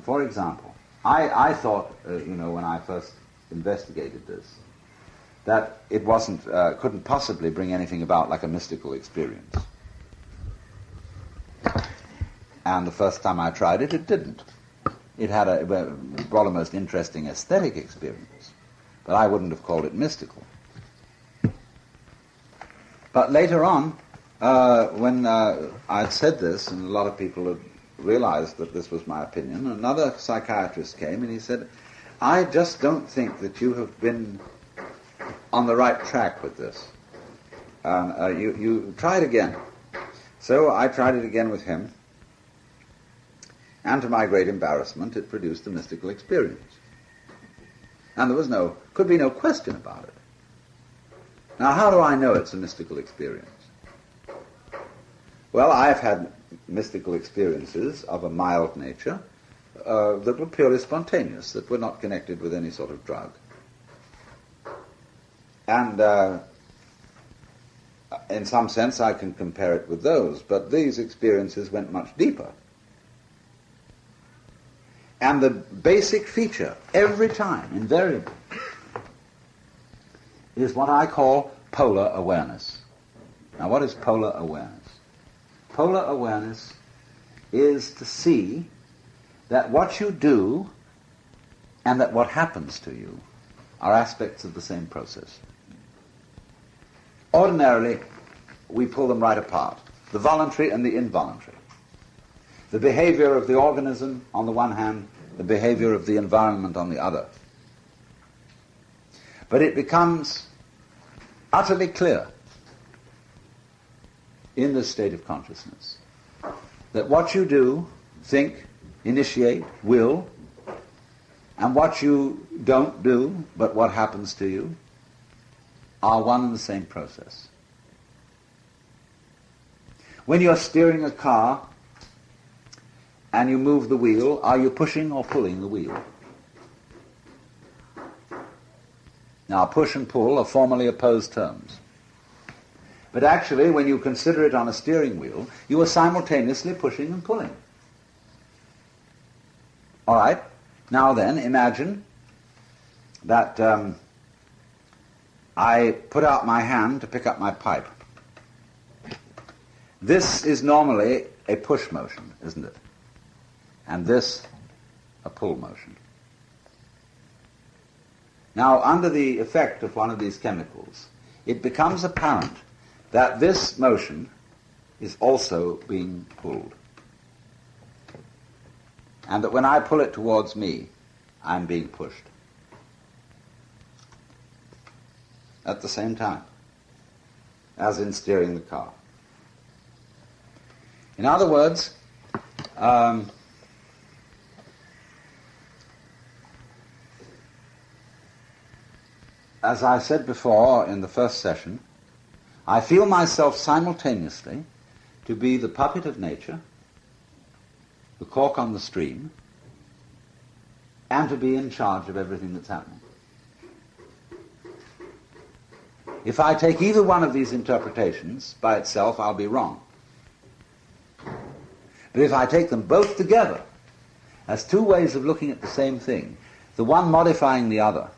For example, I thought, when I first investigated this, that it couldn't possibly bring anything about like a mystical experience. And the first time I tried it, it didn't. It brought a most interesting aesthetic experience, but I wouldn't have called it mystical. But later on, when I'd said this, and a lot of people had realized that this was my opinion, another psychiatrist came and he said, I just don't think that you have been on the right track with this. You try it again. So I tried it again with him, and to my great embarrassment, it produced a mystical experience. And there could be no question about it. Now, how do I know it's a mystical experience? Well, I have had mystical experiences of a mild nature that were purely spontaneous, that were not connected with any sort of drug. And in some sense I can compare it with those, but these experiences went much deeper. And the basic feature, every time, invariably, is what I call polar awareness. Now, what is polar awareness? Polar awareness is to see that what you do and that what happens to you are aspects of the same process. Ordinarily, we pull them right apart, the voluntary and the involuntary. The behavior of the organism on the one hand, the behavior of the environment on the other. But it becomes utterly clear in this state of consciousness that what you do, think, initiate, will, and what you don't do, but what happens to you, are one and the same process. When you're steering a car and you move the wheel, are you pushing or pulling the wheel? Now, push and pull are formally opposed terms. But actually, when you consider it on a steering wheel, you are simultaneously pushing and pulling. All right? Now then, imagine that I put out my hand to pick up my pipe. This is normally a push motion, isn't it? And this, a pull motion. Now, under the effect of one of these chemicals, it becomes apparent that this motion is also being pulled. And that when I pull it towards me, I'm being pushed. At the same time, as in steering the car. In other words, as I said before in the first session, I feel myself simultaneously to be the puppet of nature, the cork on the stream, and to be in charge of everything that's happening. If I take either one of these interpretations by itself, I'll be wrong. But if I take them both together as two ways of looking at the same thing, the one modifying the other,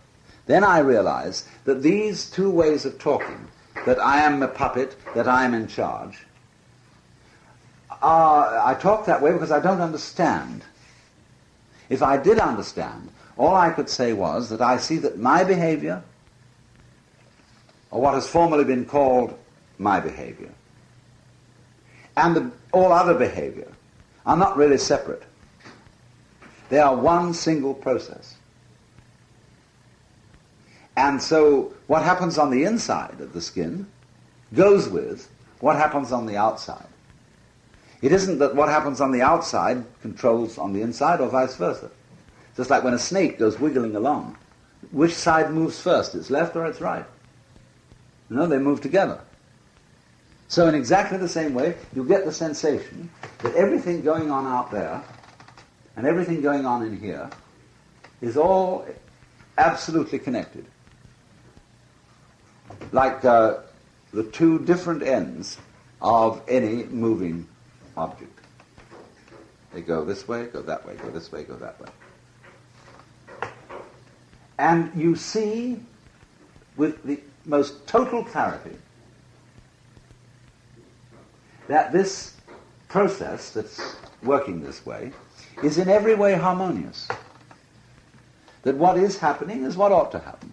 then I realize that these two ways of talking, that I am a puppet, that I am in charge, I talk that way because I don't understand. If I did understand, all I could say was that I see that my behavior, or what has formerly been called my behavior, and all other behavior are not really separate. They are one single process. And so what happens on the inside of the skin goes with what happens on the outside. It isn't that what happens on the outside controls on the inside or vice versa. Just like when a snake goes wiggling along. Which side moves first, its left or its right? No, they move together. So in exactly the same way, you get the sensation that everything going on out there and everything going on in here is all absolutely connected. Like the two different ends of any moving object. They go this way, go that way, go this way, go that way. And you see with the most total clarity that this process that's working this way is in every way harmonious. That what is happening is what ought to happen.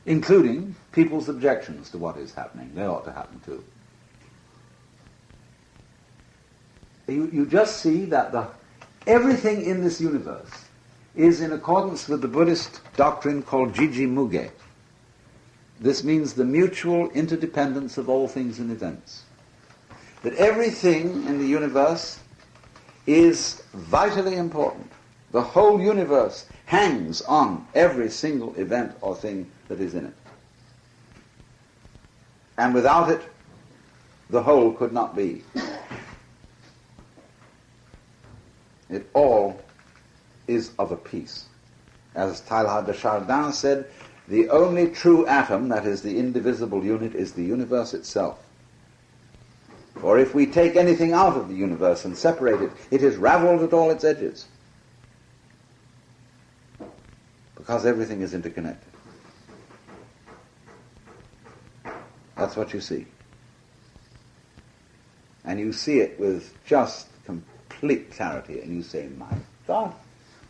Including people's objections to what is happening. They ought to happen too. You just see that everything in this universe is in accordance with the Buddhist doctrine called Jiji Muge. This means the mutual interdependence of all things and events. That everything in the universe is vitally important. The whole universe hangs on every single event or thing that is in it. And without it, the whole could not be. It all is of a piece. As Teilhard de Chardin said, the only true atom, that is the indivisible unit, is the universe itself. For if we take anything out of the universe and separate it, it is raveled at all its edges. Because everything is interconnected. That's what you see. And you see it with just complete clarity, and you say, my God,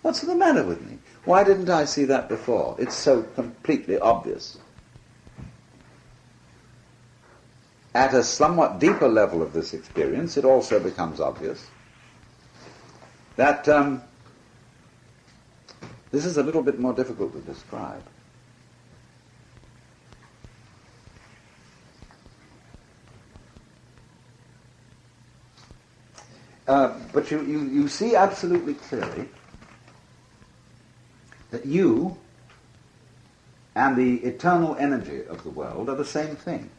what's the matter with me? Why didn't I see that before? It's so completely obvious. At a somewhat deeper level of this experience, it also becomes obvious that this is a little bit more difficult to describe. But you see absolutely clearly that you and the eternal energy of the world are the same thing.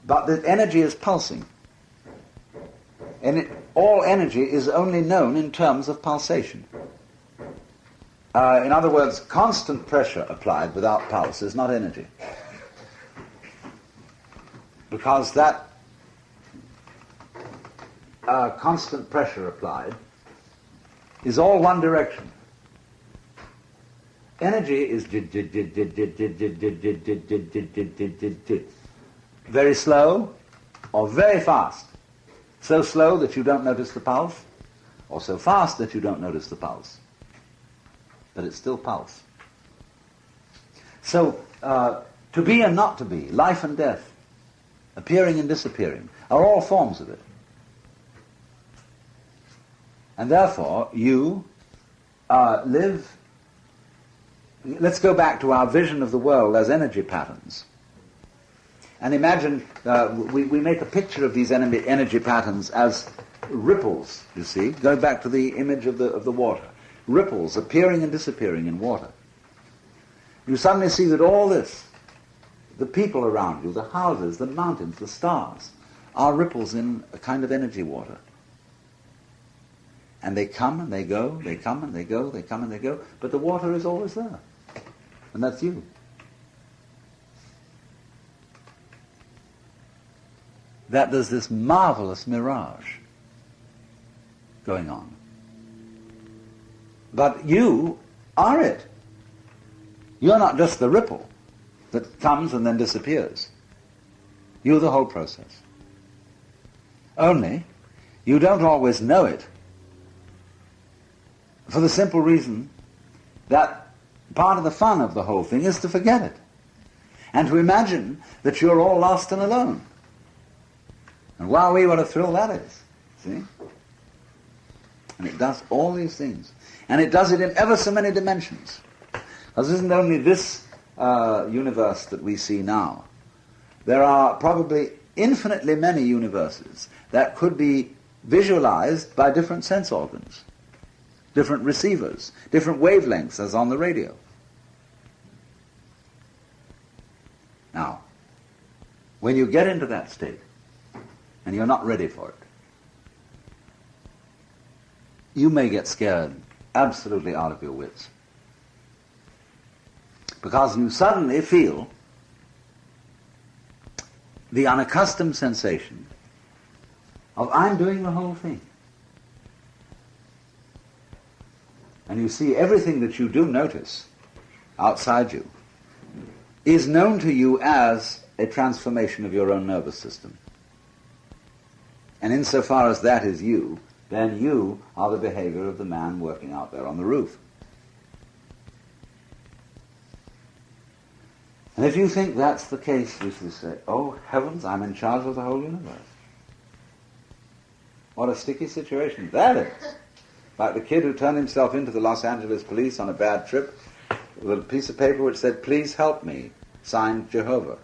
But that energy is pulsing. And all energy is only known in terms of pulsation. In other words, constant pressure applied without pulse is not energy. Because that constant pressure applied is all one direction. Energy is very slow or very fast. So slow that you don't notice the pulse, or so fast that you don't notice the pulse. But it's still pulse. So, to be and not to be, life and death, appearing and disappearing, are all forms of it. And therefore, you live... Let's go back to our vision of the world as energy patterns. And imagine, we make a picture of these energy patterns as ripples, you see. Go back to the image of the water. Ripples appearing and disappearing in water. You suddenly see that all this, the people around you, the houses, the mountains, the stars, are ripples in a kind of energy water. And they come and they go, they come and they go, they come and they go, but the water is always there. And that's you. That there's this marvelous mirage going on. But you are it. You're not just the ripple that comes and then disappears. You're the whole process. Only, you don't always know it, for the simple reason that part of the fun of the whole thing is to forget it, and to imagine that you're all lost and alone. And wowee, what a thrill that is, see? And it does all these things. And it does it in ever so many dimensions. Because it isn't only this universe that we see now, there are probably infinitely many universes that could be visualized by different sense organs, different receivers, different wavelengths as on the radio. Now, when you get into that state, and you're not ready for it, you may get scared absolutely out of your wits. Because you suddenly feel the unaccustomed sensation of I'm doing the whole thing. And you see everything that you do notice outside you is known to you as a transformation of your own nervous system. And insofar as that is you, then you are the behavior of the man working out there on the roof. And if you think that's the case, you should say, oh heavens, I'm in charge of the whole universe. What a sticky situation that is. Like the kid who turned himself into the Los Angeles police on a bad trip with a piece of paper which said, please help me, signed Jehovah.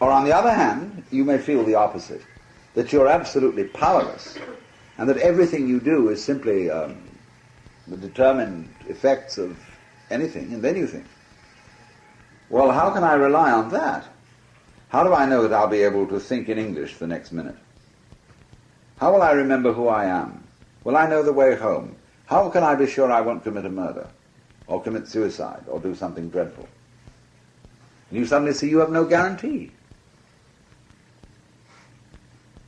Or on the other hand, you may feel the opposite, that you're absolutely powerless, and that everything you do is simply the determined effects of anything, and then you think, well, how can I rely on that? How do I know that I'll be able to think in English the next minute? How will I remember who I am? Will I know the way home? How can I be sure I won't commit a murder, or commit suicide, or do something dreadful? And you suddenly see you have no guarantee.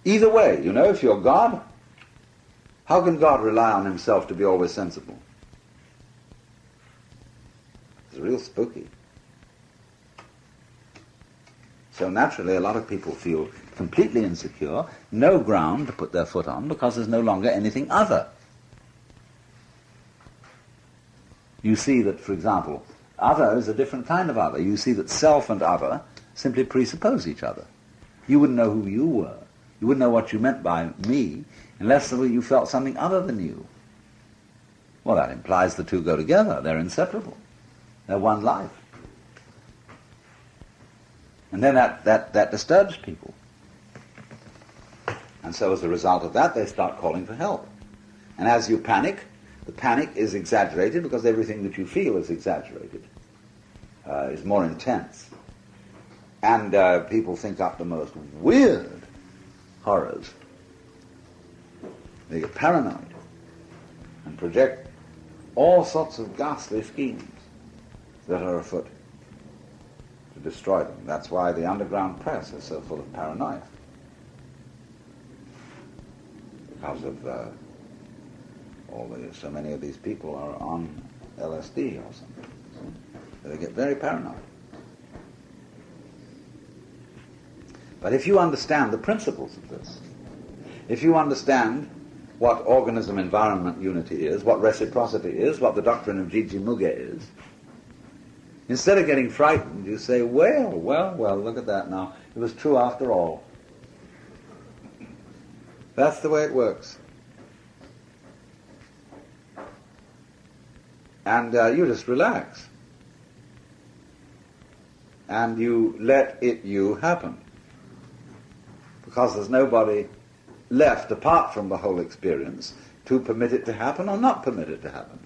Either way, you know, if you're God, how can God rely on himself to be always sensible? It's real spooky. So naturally, a lot of people feel completely insecure, no ground to put their foot on, because there's no longer anything other. You see that, for example, other is a different kind of other. You see that self and other simply presuppose each other. You wouldn't know who you were. You wouldn't know what you meant by me unless you felt something other than you. Well, that implies the two go together. They're inseparable. They're one life. And then that disturbs people. And so as a result of that, they start calling for help. And as you panic, the panic is exaggerated because everything that you feel is exaggerated, is more intense. And people think up the most weird horrors. They get paranoid and project all sorts of ghastly schemes that are afoot to destroy them. That's why the underground press is so full of paranoia. Because of so many of these people are on LSD or something. So they get very paranoid. But if you understand the principles of this, if you understand what organism-environment unity is, what reciprocity is, what the doctrine of Jiji Muge is, instead of getting frightened, you say, well, look at that now. It was true after all. That's the way it works. And you just relax. And you let you happen. Because there's nobody left apart from the whole experience to permit it to happen or not permit it to happen.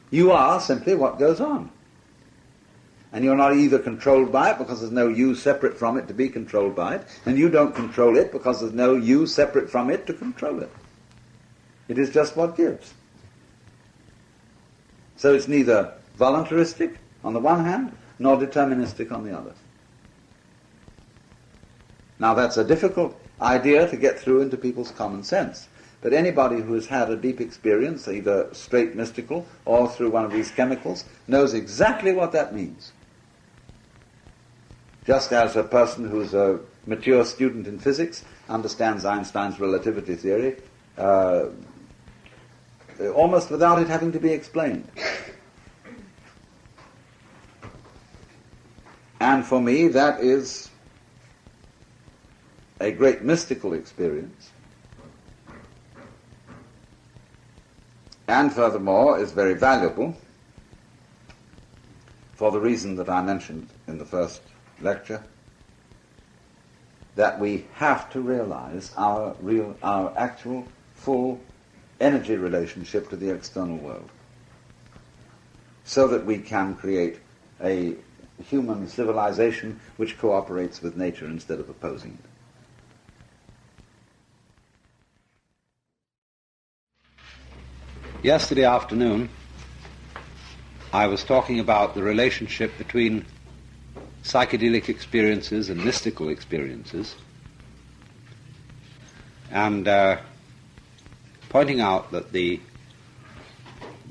You are simply what goes on. And you're not either controlled by it because there's no you separate from it to be controlled by it, and you don't control it because there's no you separate from it to control it. It is just what gives. So it's neither voluntaristic on the one hand, nor deterministic on the other. Now that's a difficult idea to get through into people's common sense. But anybody who has had a deep experience, either straight mystical or through one of these chemicals, knows exactly what that means. Just as a person who's a mature student in physics understands Einstein's relativity theory almost without it having to be explained. And for me, that is a great mystical experience. and furthermore is very valuable for the reason that I mentioned in the first lecture, that we have to realize our actual full energy relationship to the external world, so that we can create a human civilization which cooperates with nature instead of opposing it. Yesterday afternoon, I was talking about the relationship between psychedelic experiences and mystical experiences, and pointing out that there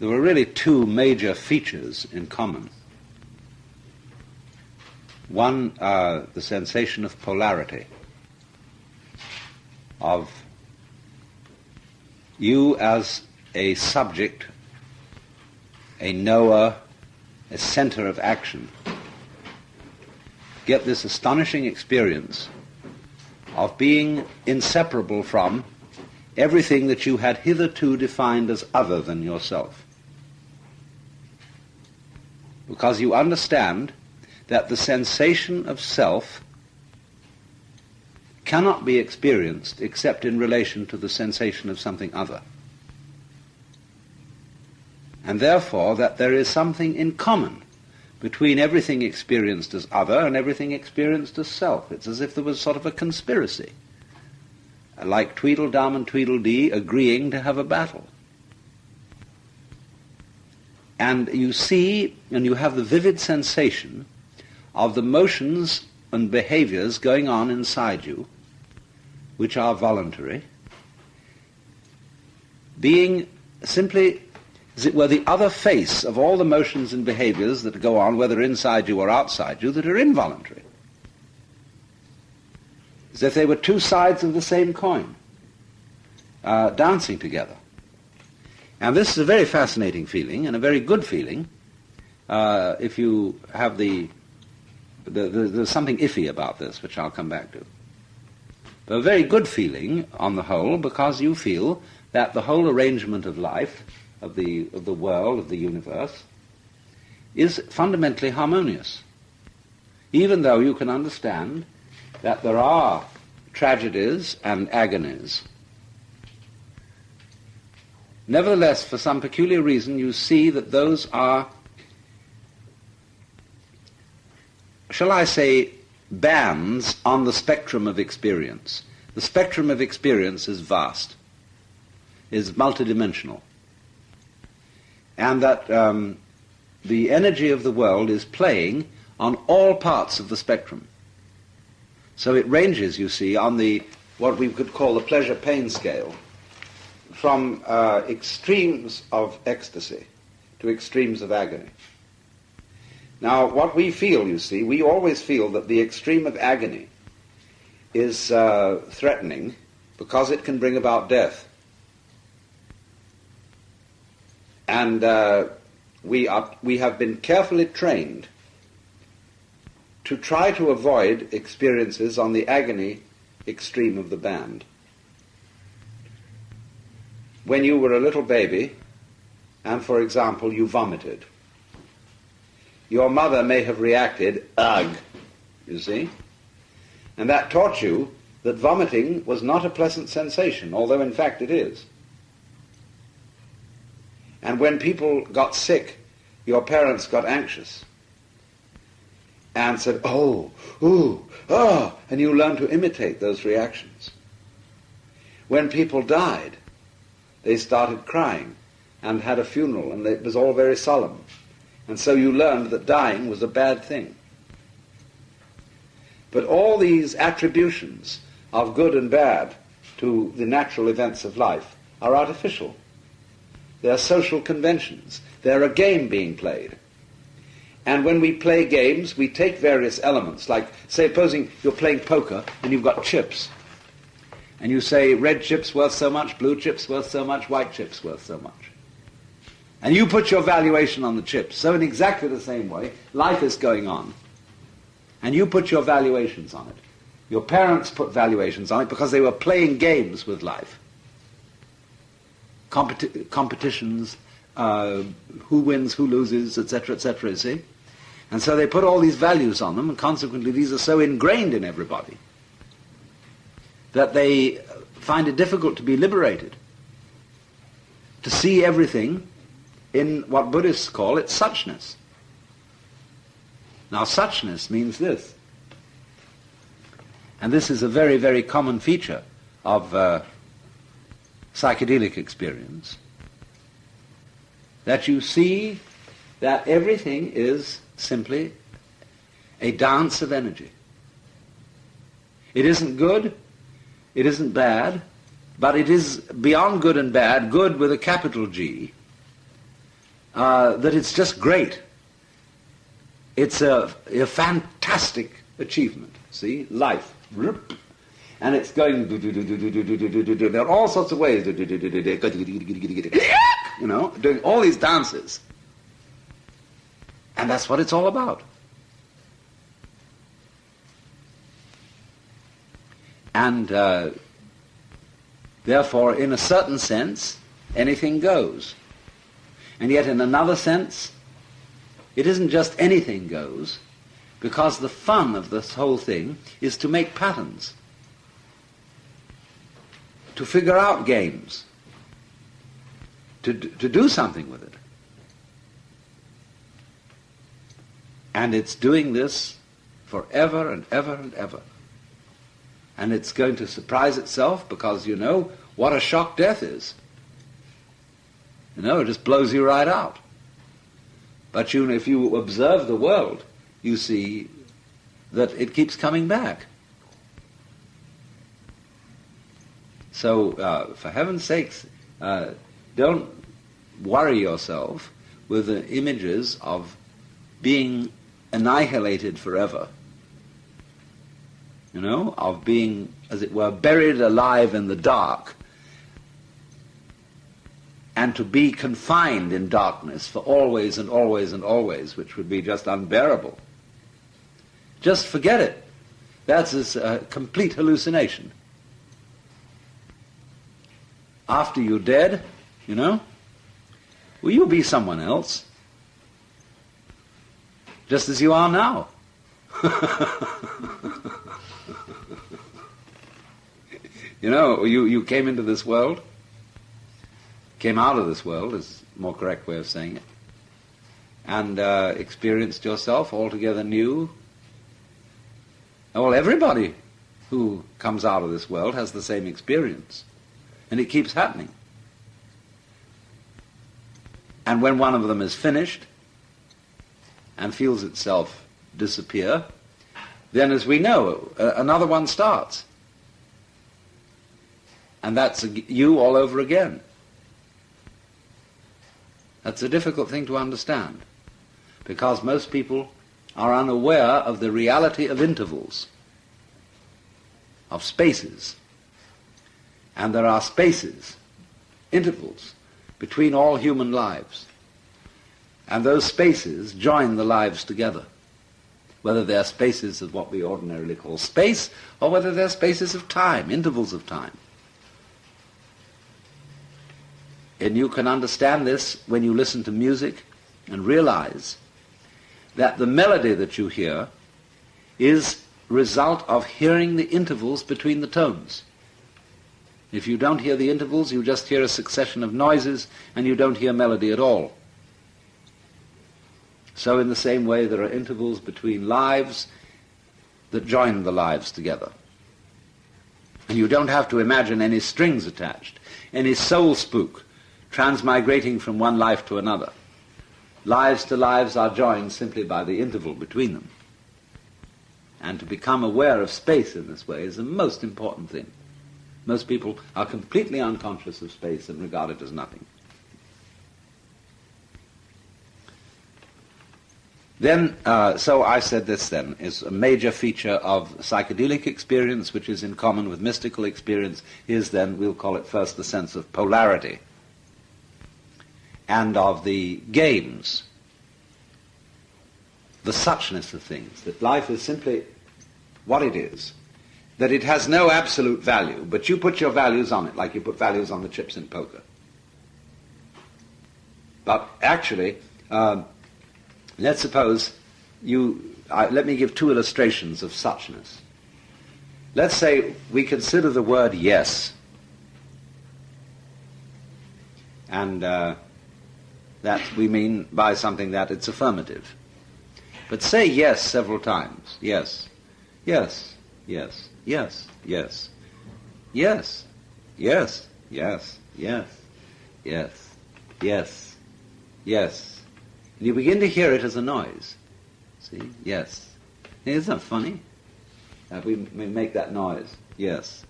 were really two major features in common. One, the sensation of polarity, of you as a subject, a knower, a center of action, get this astonishing experience of being inseparable from everything that you had hitherto defined as other than yourself. Because you understand that the sensation of self cannot be experienced except in relation to the sensation of something other. And therefore that there is something in common between everything experienced as other and everything experienced as self. It's as if there was sort of a conspiracy, like Tweedledum and Tweedledee agreeing to have a battle. And you see, and you have the vivid sensation of the motions and behaviors going on inside you, which are voluntary, being simply, as it were, the other face of all the motions and behaviors that go on, whether inside you or outside you, that are involuntary. As if they were two sides of the same coin, dancing together. And this is a very fascinating feeling, and a very good feeling, if you have there's something iffy about this, which I'll come back to. But a very good feeling, on the whole, because you feel that the whole arrangement of life, of the world, of the universe, is fundamentally harmonious. Even though you can understand that there are tragedies and agonies, nevertheless, for some peculiar reason, you see that those are, shall I say, bands on the spectrum of experience. The spectrum of experience is vast, is multidimensional. And that the energy of the world is playing on all parts of the spectrum. So it ranges, you see, on the what we could call the pleasure-pain scale, from extremes of ecstasy to extremes of agony. Now, what we feel, you see, we always feel that the extreme of agony is threatening because it can bring about death. And we have been carefully trained to try to avoid experiences on the agony extreme of the band. When you were a little baby, and for example, you vomited, your mother may have reacted, ugh, you see? And that taught you that vomiting was not a pleasant sensation, although in fact it is. And when people got sick, your parents got anxious and said, oh, ooh, ah, and you learned to imitate those reactions. When people died, they started crying and had a funeral, and it was all very solemn. And so you learned that dying was a bad thing. But all these attributions of good and bad to the natural events of life are artificial. They are social conventions. They're a game being played. And when we play games, we take various elements, like, supposing you're playing poker and you've got chips. And you say, red chips worth so much, blue chips worth so much, white chips worth so much. And you put your valuation on the chips. So in exactly the same way, life is going on. And you put your valuations on it. Your parents put valuations on it because they were playing games with life. competitions, who wins, who loses, etc., you see? And so they put all these values on them, and consequently these are so ingrained in everybody that they find it difficult to be liberated, to see everything in what Buddhists call its suchness. Now, suchness means this, and this is a very, very common feature of psychedelic experience, that you see that everything is simply a dance of energy. It isn't good, it isn't bad, but it is beyond good and bad, good with a capital G, that it's just great. It's a fantastic achievement. See, life. And it's going, there are all sorts of ways, you know, doing all these dances. And that's what it's all about. And therefore, in a certain sense, anything goes. And yet in another sense, it isn't just anything goes, because the fun of this whole thing is to make patterns, to figure out games, to do something with it. And it's doing this forever and ever and ever. And it's going to surprise itself, because you know what a shock death is. You know, it just blows you right out. But if you observe the world, you see that it keeps coming back. So, for heaven's sakes, don't worry yourself with the images of being annihilated forever. You know, of being, as it were, buried alive in the dark, and to be confined in darkness for always and always and always, which would be just unbearable. Just forget it. That's a complete hallucination. After you're dead, you know, well, you'll be someone else, just as you are now. You know, you came into this world, came out of this world is a more correct way of saying it, and experienced yourself altogether new. Well, everybody who comes out of this world has the same experience, and it keeps happening. And when one of them is finished and feels itself disappear, then, as we know, another one starts. And that's you all over again. That's a difficult thing to understand, because most people are unaware of the reality of intervals, of spaces. And there are spaces, intervals, between all human lives. And those spaces join the lives together, whether they're spaces of what we ordinarily call space, or whether they're spaces of time, intervals of time. And you can understand this when you listen to music and realize that the melody that you hear is result of hearing the intervals between the tones. If you don't hear the intervals, you just hear a succession of noises, and you don't hear melody at all. So in the same way, there are intervals between lives that join the lives together. And you don't have to imagine any strings attached, any soul spook transmigrating from one life to another. Lives to lives are joined simply by the interval between them. And to become aware of space in this way is the most important thing. Most people are completely unconscious of space and regard it as nothing. Then, so I said this then, is a major feature of psychedelic experience, which is in common with mystical experience, is then, we'll call it first, the sense of polarity, and of the games, the suchness of things, that life is simply what it is, that it has no absolute value, but you put your values on it, like you put values on the chips in poker. But actually, let's suppose let me give two illustrations of suchness. Let's say we consider the word yes, and that we mean by something that it's affirmative. But say yes several times. Yes, yes, yes, yes, yes, yes, yes, yes, yes, yes, yes, yes. And you begin to hear it as a noise. See? Yes. Isn't that funny? We make that noise. Yes.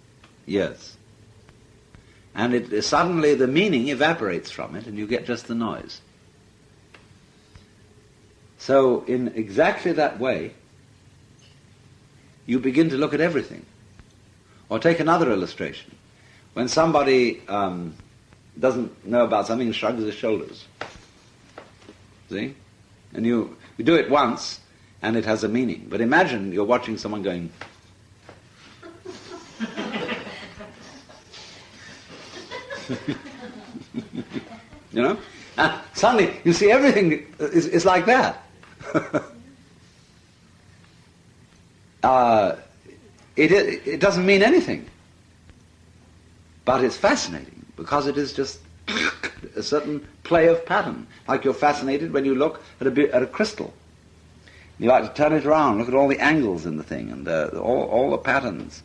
Yes. And suddenly the meaning evaporates from it and you get just the noise. So in exactly that way, you begin to look at everything. Or take another illustration. When somebody doesn't know about something and shrugs his shoulders. See? And you do it once, and it has a meaning. But imagine you're watching someone going... you know? And suddenly, you see everything is like that. It doesn't mean anything. But it's fascinating, because it is just a certain play of pattern. Like you're fascinated when you look at a crystal. You like to turn it around, look at all the angles in the thing, and all the patterns.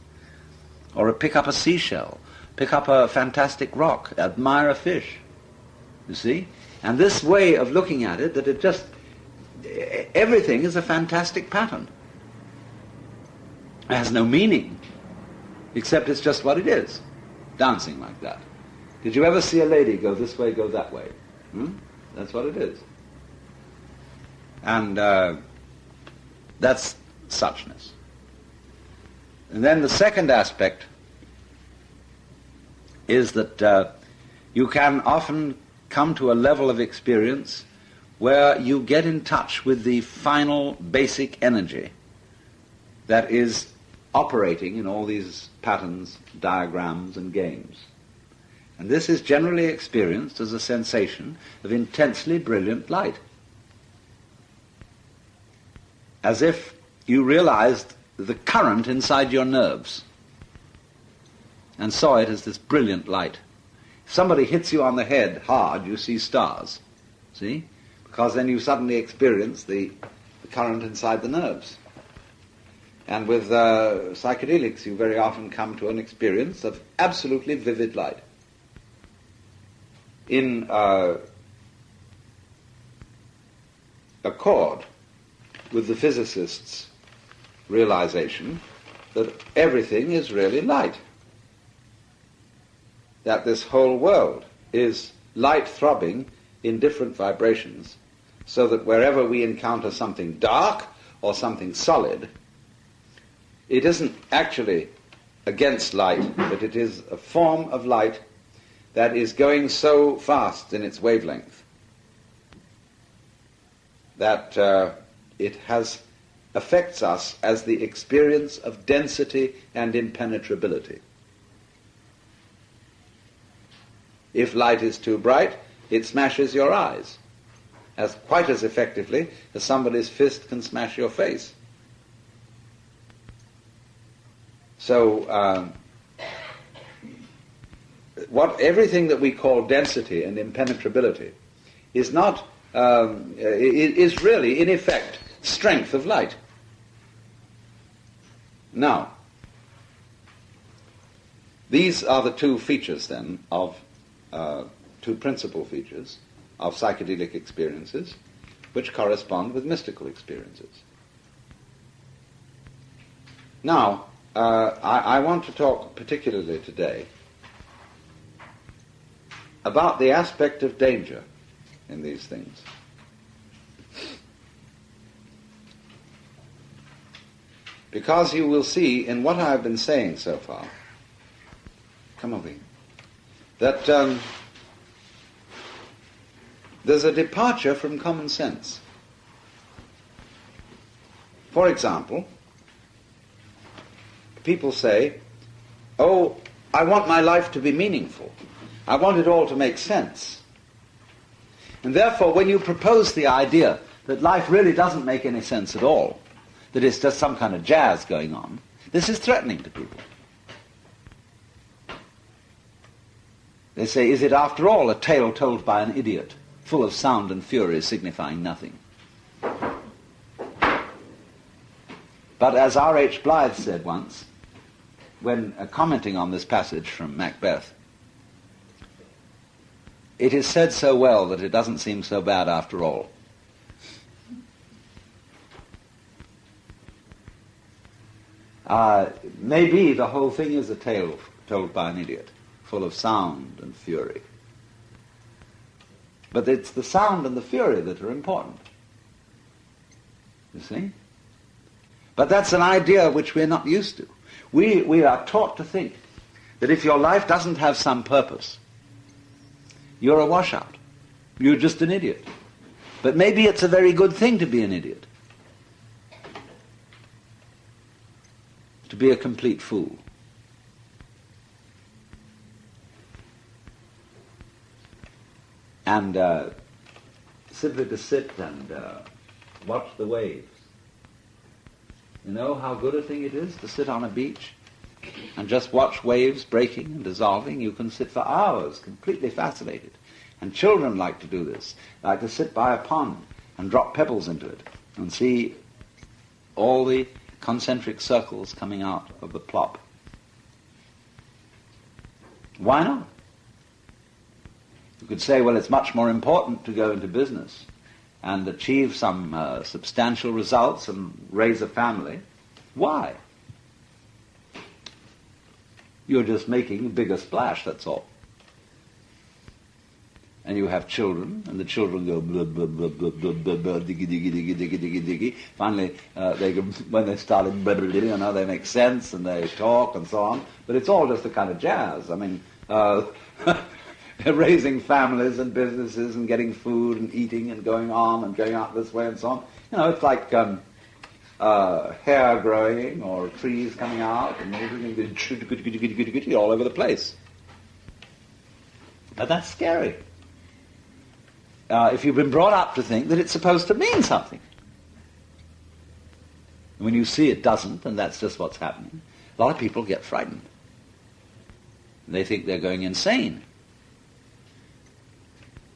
Or pick up a seashell, pick up a fantastic rock, admire a fish. You see? And this way of looking at it, that it just... everything is a fantastic pattern. It has no meaning, except it's just what it is. Dancing like that. Did you ever see a lady go this way, go that way? That's what it is. And that's suchness. And then the second aspect is that you can often come to a level of experience where you get in touch with the final basic energy that is operating in all these patterns, diagrams, and games. And this is generally experienced as a sensation of intensely brilliant light. As if you realized the current inside your nerves and saw it as this brilliant light. If somebody hits you on the head hard, you see stars. See? Because then you suddenly experience the current inside the nerves. And with psychedelics, you very often come to an experience of absolutely vivid light. In accord with the physicist's realization that everything is really light. That this whole world is light throbbing in different vibrations, so that wherever we encounter something dark or something solid, it isn't actually against light, but it is a form of light that is going so fast in its wavelength that it affects us as the experience of density and impenetrability. If light is too bright, it smashes your eyes quite as effectively as somebody's fist can smash your face. So everything that we call density and impenetrability is not is really in effect strength of light. Now, these are the two features then of two principal features of psychedelic experiences, which correspond with mystical experiences. Now, I want to talk particularly today about the aspect of danger in these things. Because you will see in what I have been saying so far, come over here, that there's a departure from common sense. For example, people say, oh, I want my life to be meaningful. I want it all to make sense. And therefore, when you propose the idea that life really doesn't make any sense at all, that it's just some kind of jazz going on, this is threatening to people. They say, is it after all a tale told by an idiot, full of sound and fury, signifying nothing? But as R.H. Blythe said once, when commenting on this passage from Macbeth, it is said so well that it doesn't seem so bad after all. Maybe the whole thing is a tale told by an idiot, full of sound and fury. But it's the sound and the fury that are important. You see? But that's an idea which we're not used to. We are taught to think that if your life doesn't have some purpose, you're a washout. You're just an idiot. But maybe it's a very good thing to be an idiot. To be a complete fool. And simply to sit and watch the waves. You know how good a thing it is to sit on a beach and just watch waves breaking and dissolving? You can sit for hours completely fascinated. And children like to do this, like to sit by a pond and drop pebbles into it and see all the concentric circles coming out of the plop. Why not? You could say, well, it's much more important to go into business and achieve some substantial results and raise a family. Why? You're just making a bigger splash, that's all. And you have children, and the children go blah, blah, blah, blah, blah, blah, blah, diggy, diggy, diggy, diggy, diggy, diggy. Finally, they go, when they started, blah, blah, blah, you know, they make sense and they talk and so on. But it's all just a kind of jazz. I mean, raising families and businesses and getting food and eating and going on and going out this way and so on. You know, it's like hair growing or trees coming out and moving all over the place. But that's scary. If you've been brought up to think that it's supposed to mean something. When you see it doesn't, and that's just what's happening, a lot of people get frightened. They think they're going insane.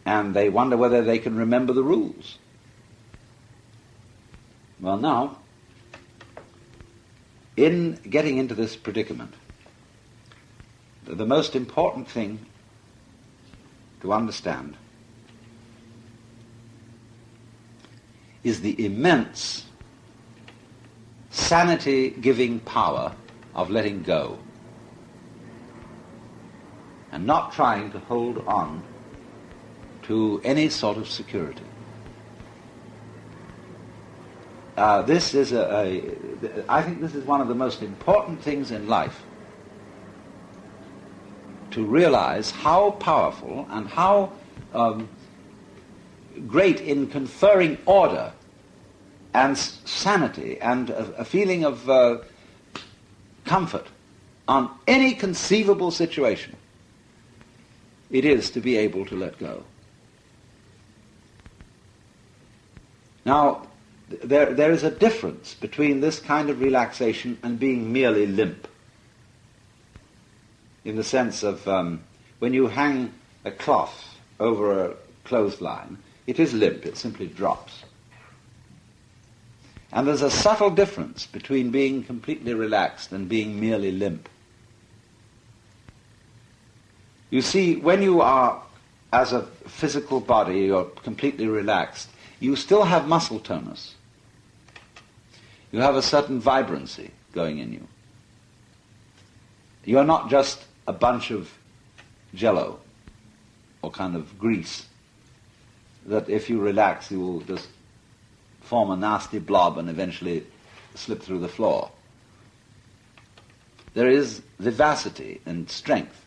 And they wonder whether they can remember the rules. Well, now, in getting into this predicament, the most important thing to understand is the immense sanity-giving power of letting go and not trying to hold on to any sort of security. This is I think this is one of the most important things in life, to realize how powerful and how great in conferring order and sanity and a feeling of comfort on any conceivable situation it is to be able to let go. Now, there is a difference between this kind of relaxation and being merely limp. In the sense of when you hang a cloth over a clothesline, it is limp, it simply drops. And there's a subtle difference between being completely relaxed and being merely limp. You see, when you are, as a physical body, you're completely relaxed, you still have muscle tonus. You have a certain vibrancy going in you. You're not just a bunch of jello or kind of grease that if you relax you will just form a nasty blob and eventually slip through the floor. There is vivacity and strength.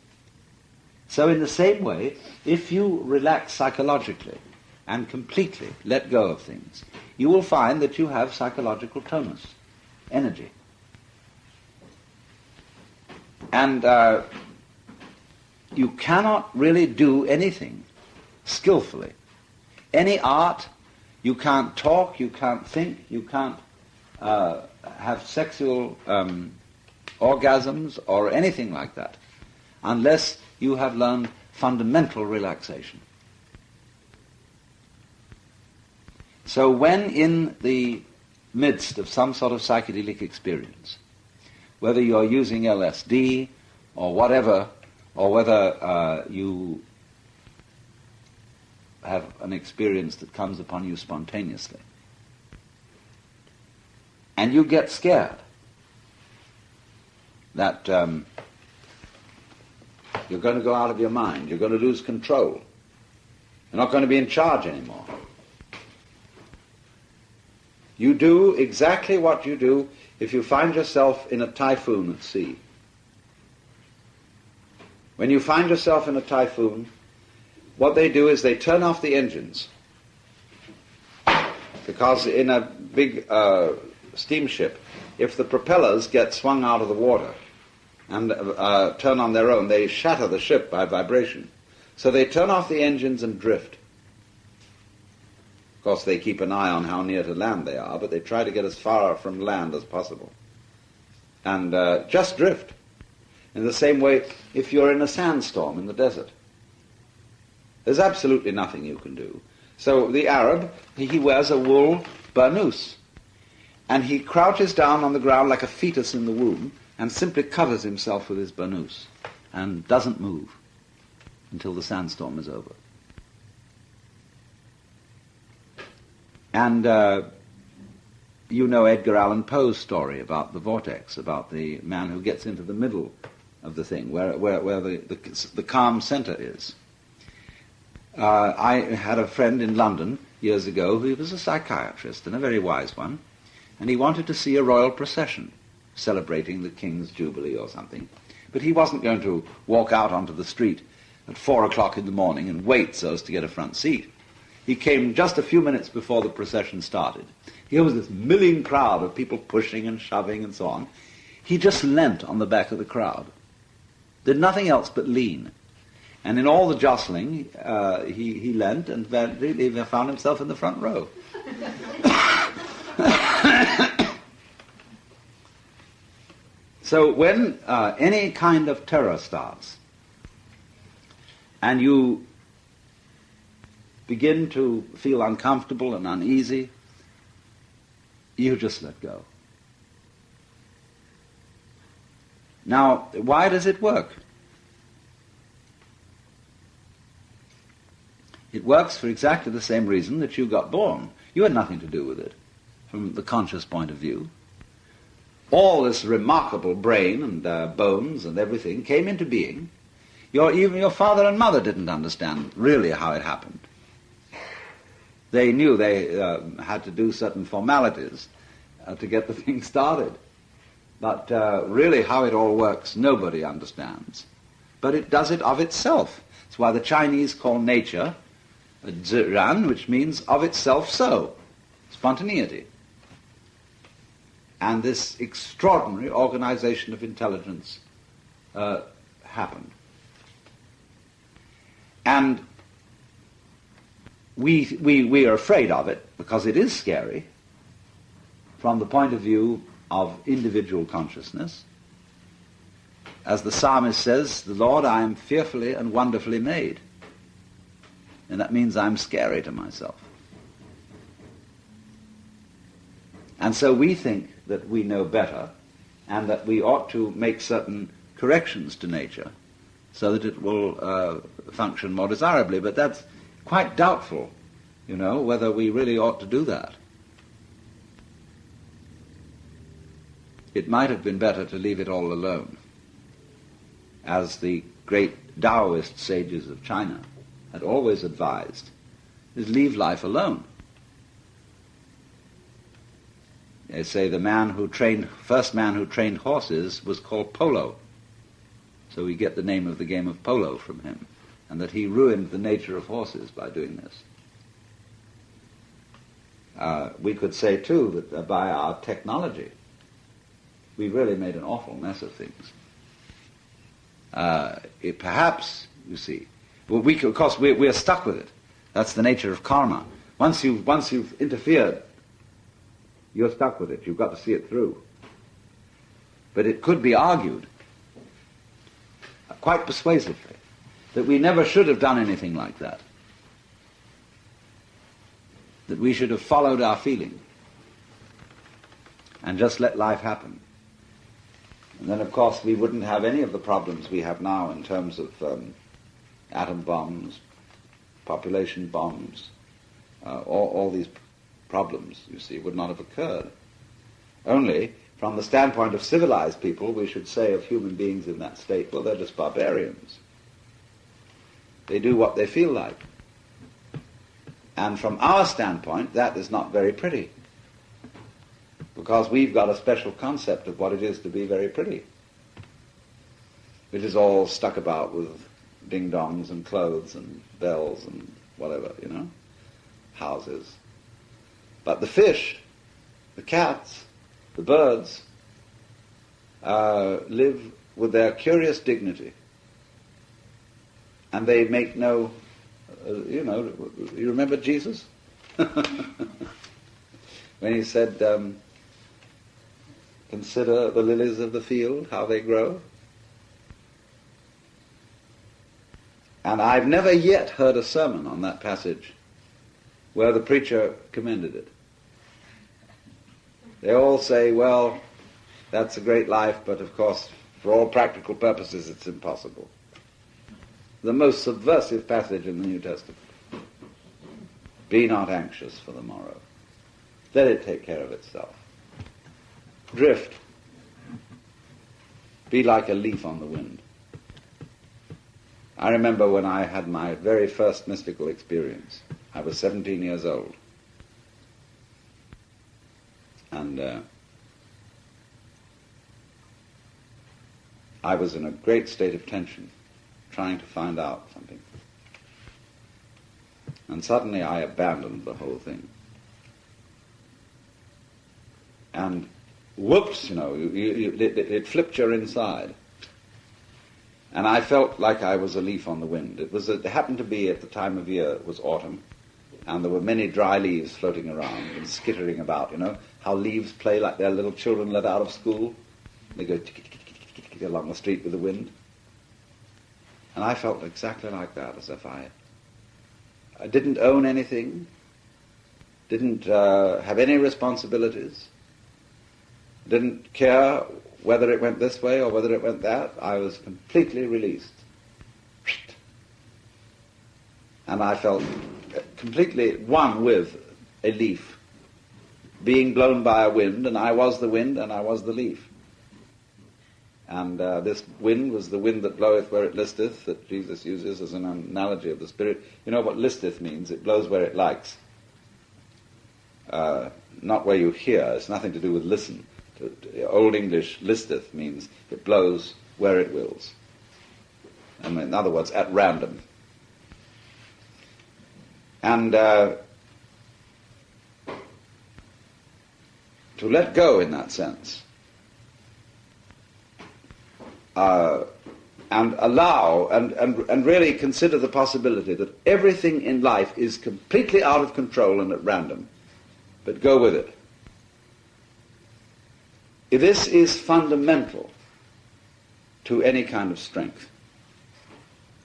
So in the same way, if you relax psychologically and completely let go of things, you will find that you have psychological tonus, energy. And you cannot really do anything skillfully any art, you can't talk, you can't think, you can't have sexual orgasms or anything like that, unless you have learned fundamental relaxation. So when in the midst of some sort of psychedelic experience, whether you're using LSD or whatever, or whether you have an experience that comes upon you spontaneously, and you get scared that you're going to go out of your mind, you're going to lose control, you're not going to be in charge anymore. You do exactly what you do if you find yourself in a typhoon at sea. When you find yourself in a typhoon, what they do is they turn off the engines. Because in a big steamship, if the propellers get swung out of the water and turn on their own, they shatter the ship by vibration. So they turn off the engines and drift. Of course, they keep an eye on how near to land they are, but they try to get as far from land as possible. And just drift. In the same way, if you're in a sandstorm in the desert, there's absolutely nothing you can do. So the Arab, he wears a wool burnous, and he crouches down on the ground like a fetus in the womb and simply covers himself with his burnous and doesn't move until the sandstorm is over. And you know Edgar Allan Poe's story about the vortex, about the man who gets into the middle of the thing, where the calm center is. I had a friend in London years ago who was a psychiatrist, and a very wise one, and he wanted to see a royal procession celebrating the King's Jubilee or something. But he wasn't going to walk out onto the street at 4 o'clock in the morning and wait so as to get a front seat. He came just a few minutes before the procession started. Here was this milling crowd of people pushing and shoving and so on. He just leant on the back of the crowd, did nothing else but lean. And in all the jostling, he leant and really found himself in the front row. So when any kind of terror starts, and you begin to feel uncomfortable and uneasy, you just let go. Now, why does it work? It works for exactly the same reason that you got born. You had nothing to do with it, from the conscious point of view. All this remarkable brain and bones and everything came into being. Even your father and mother didn't understand really how it happened. They knew they had to do certain formalities to get the thing started. But really how it all works, nobody understands. But it does it of itself. That's why the Chinese call nature Ziran, which means of itself so, spontaneity. And this extraordinary organization of intelligence happened. And we are afraid of it because it is scary from the point of view of individual consciousness. As the psalmist says, "The Lord, I am fearfully and wonderfully made." And that means I'm scary to myself. And so we think that we know better and that we ought to make certain corrections to nature so that it will function more desirably. But that's quite doubtful, whether we really ought to do that. It might have been better to leave it all alone, as the great Taoist sages of China had always advised, is leave life alone. They say the first man who trained horses was called Polo. So we get the name of the game of polo from him, and that he ruined the nature of horses by doing this. We could say, too, that by our technology, we really made an awful mess of things. Perhaps, you see, of course, we're stuck with it. That's the nature of karma. Once you've interfered, you're stuck with it. You've got to see it through. But it could be argued, quite persuasively, that we never should have done anything like that. That we should have followed our feeling and just let life happen. And then, of course, we wouldn't have any of the problems we have now in terms of atom bombs, population bombs, all these problems, you see, would not have occurred. Only, from the standpoint of civilized people, we should say of human beings in that state, well, they're just barbarians. They do what they feel like. And from our standpoint, that is not very pretty, because we've got a special concept of what it is to be very pretty, which is all stuck about with ding-dongs and clothes and bells and whatever, houses. But the fish, the cats, the birds live with their curious dignity, and they make no, you remember Jesus? When he said, consider the lilies of the field, how they grow. And I've never yet heard a sermon on that passage where the preacher commended it. They all say, well, that's a great life, but of course, for all practical purposes, it's impossible. The most subversive passage in the New Testament. Be not anxious for the morrow. Let it take care of itself. Drift. Be like a leaf on the wind. I remember when I had my very first mystical experience. I was 17 years old. And I was in a great state of tension, trying to find out something. And suddenly I abandoned the whole thing. And whoops, it flipped your inside. And I felt like I was a leaf on the wind. It happened to be at the time of year, it was autumn, and there were many dry leaves floating around and skittering about, how leaves play like they're little children let out of school. They go tick along the street with the wind. And I felt exactly like that, as if I didn't own anything, didn't have any responsibilities, didn't care whether it went this way or whether it went that. I was completely released. And I felt completely one with a leaf being blown by a wind, and I was the wind and I was the leaf. And this wind was the wind that bloweth where it listeth, that Jesus uses as an analogy of the Spirit. You know what listeth means? It blows where it likes. Not where you hear. It's nothing to do with listen. Old English, listeth, means it blows where it wills. And in other words, at random. And to let go in that sense, and allow and really consider the possibility that everything in life is completely out of control and at random, but go with it. This is fundamental to any kind of strength,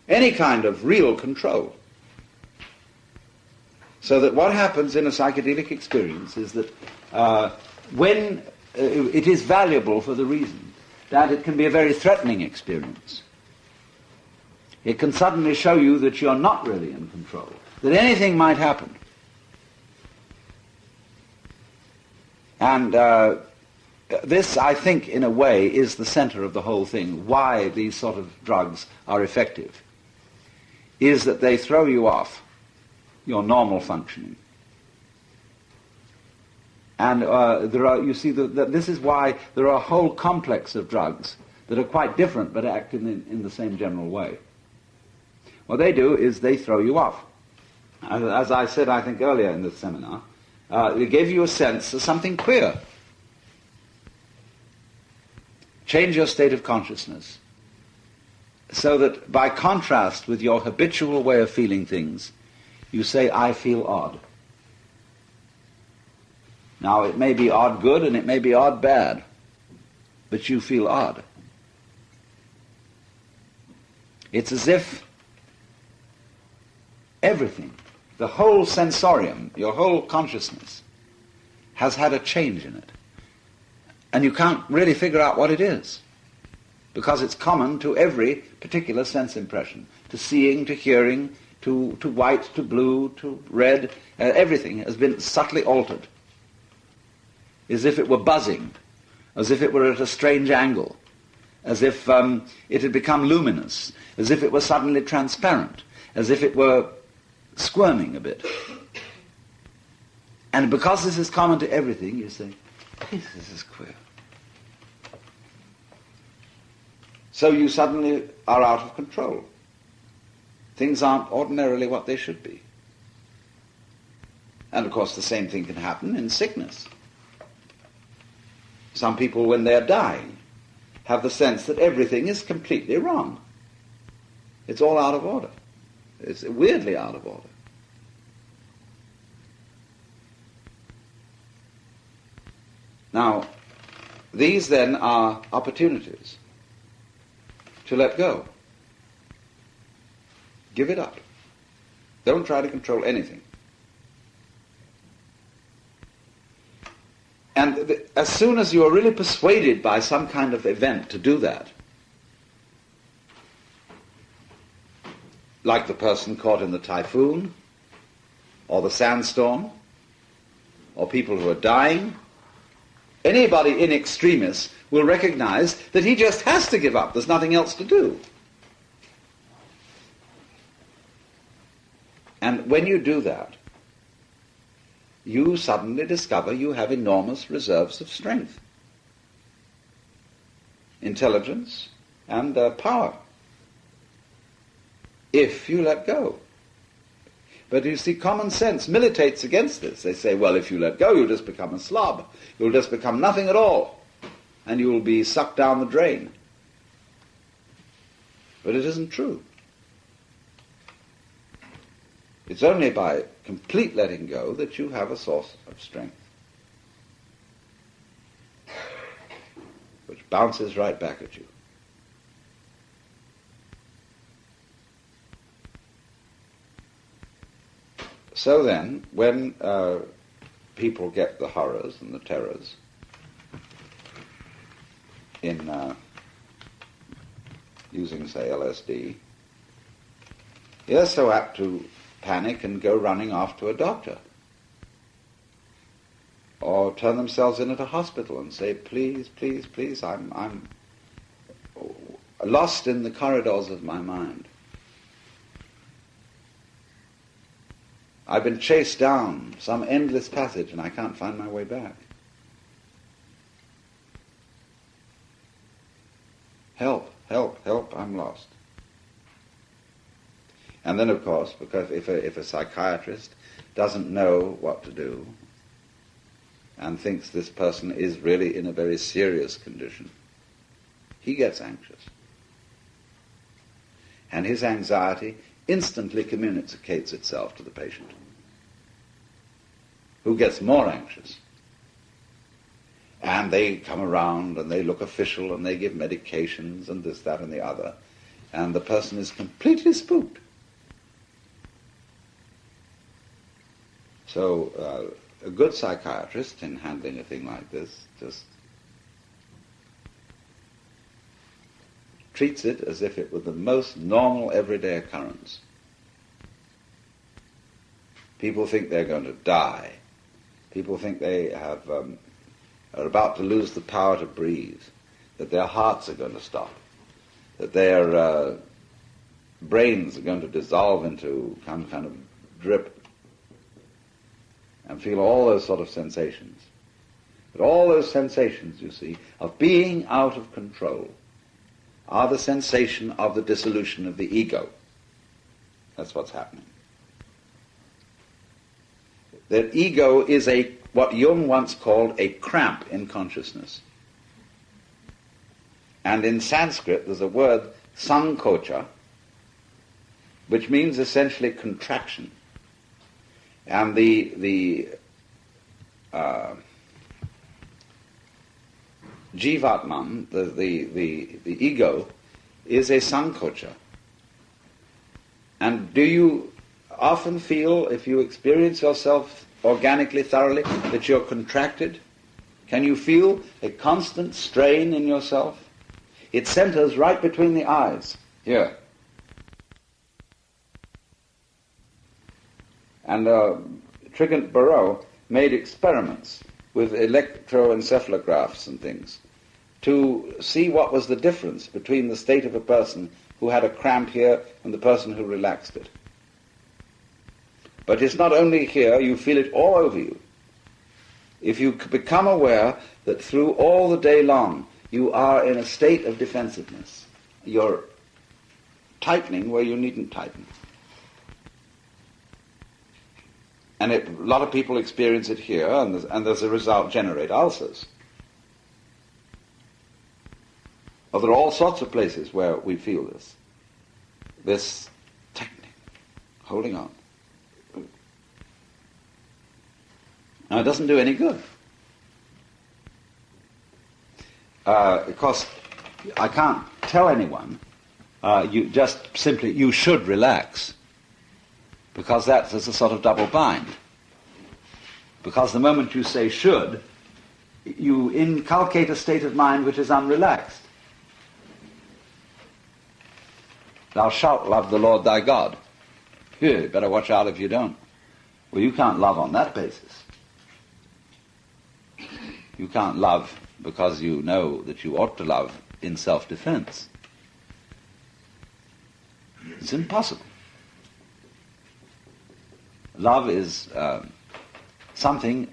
any kind of real control. So that what happens in a psychedelic experience is that when it is valuable for the reason that it can be a very threatening experience. It can suddenly show you that you're not really in control, that anything might happen. And this, I think, in a way, is the center of the whole thing. Why these sort of drugs are effective is that they throw you off your normal functioning. And this is why there are a whole complex of drugs that are quite different but act in the same general way. What they do is they throw you off. As I said, I think, earlier in this seminar, they give you a sense of something queer. Change your state of consciousness so that by contrast with your habitual way of feeling things, You say, I feel odd. Now, it may be odd good and it may be odd bad, but you feel odd. It's as if everything, the whole sensorium, your whole consciousness, has had a change in it. And you can't really figure out what it is, because it's common to every particular sense impression, to seeing, to hearing, to white, to blue, to red. Everything has been subtly altered, as if it were buzzing, as if it were at a strange angle, as if it had become luminous, as if it were suddenly transparent, as if it were squirming a bit. And because this is common to everything, you say, this is queer. So you suddenly are out of control. Things aren't ordinarily what they should be. And of course the same thing can happen in sickness. Some people, when they're dying, have the sense that everything is completely wrong. It's all out of order. It's weirdly out of order. Now, these then are opportunities to let go. Give it up. Don't try to control anything. And as soon as you are really persuaded by some kind of event to do that, like the person caught in the typhoon, or the sandstorm, or people who are dying, anybody in extremis will recognize that he just has to give up. There's nothing else to do. And when you do that, you suddenly discover you have enormous reserves of strength, intelligence, and power, if you let go. But you see, common sense militates against this. They say, well, if you let go, you'll just become a slob. You'll just become nothing at all, and you will be sucked down the drain. But it isn't true. It's only by complete letting go that you have a source of strength, which bounces right back at you. So then, when people get the horrors and the terrors in using, say, LSD, they're so apt to panic and go running off to a doctor, or turn themselves in at a hospital and say, please, please, please, I'm lost in the corridors of my mind. I've been chased down some endless passage and I can't find my way back. Help, help, help, I'm lost. And then, of course, because if a psychiatrist doesn't know what to do and thinks this person is really in a very serious condition, he gets anxious. And his anxiety instantly communicates itself to the patient, who gets more anxious. And they come around and they look official and they give medications and this, that, and the other. And the person is completely spooked. So a good psychiatrist, in handling a thing like this, just treats it as if it were the most normal everyday occurrence. People think they're going to die. People think they are about to lose the power to breathe, that their hearts are going to stop, that their brains are going to dissolve into some kind of drip, and feel all those sort of sensations. But all those sensations, you see, of being out of control are the sensation of the dissolution of the ego. That's what's happening. The ego is what Jung once called a cramp in consciousness. And in Sanskrit there's a word, sankocha, which means essentially contraction. And the Jivatman, the ego, is a sankocha. And do you often feel, if you experience yourself organically, thoroughly, that you're contracted? Can you feel a constant strain in yourself? It centers right between the eyes, here. And Trigant Barreau made experiments with electroencephalographs and things to see what was the difference between the state of a person who had a cramp here and the person who relaxed it. But it's not only here, you feel it all over you. If you become aware that through all the day long you are in a state of defensiveness, you're tightening where you needn't tighten. And a lot of people experience it here, and as a result generate ulcers. Well, there are all sorts of places where we feel this tightening, holding on. Now, it doesn't do any good. Because I can't tell anyone, you should relax. Because that's a sort of double bind. Because the moment you say should, you inculcate a state of mind which is unrelaxed. Thou shalt love the Lord thy God. You better watch out if you don't. Well, you can't love on that basis. You can't love because you know that you ought to love in self-defense. It's impossible. Love is something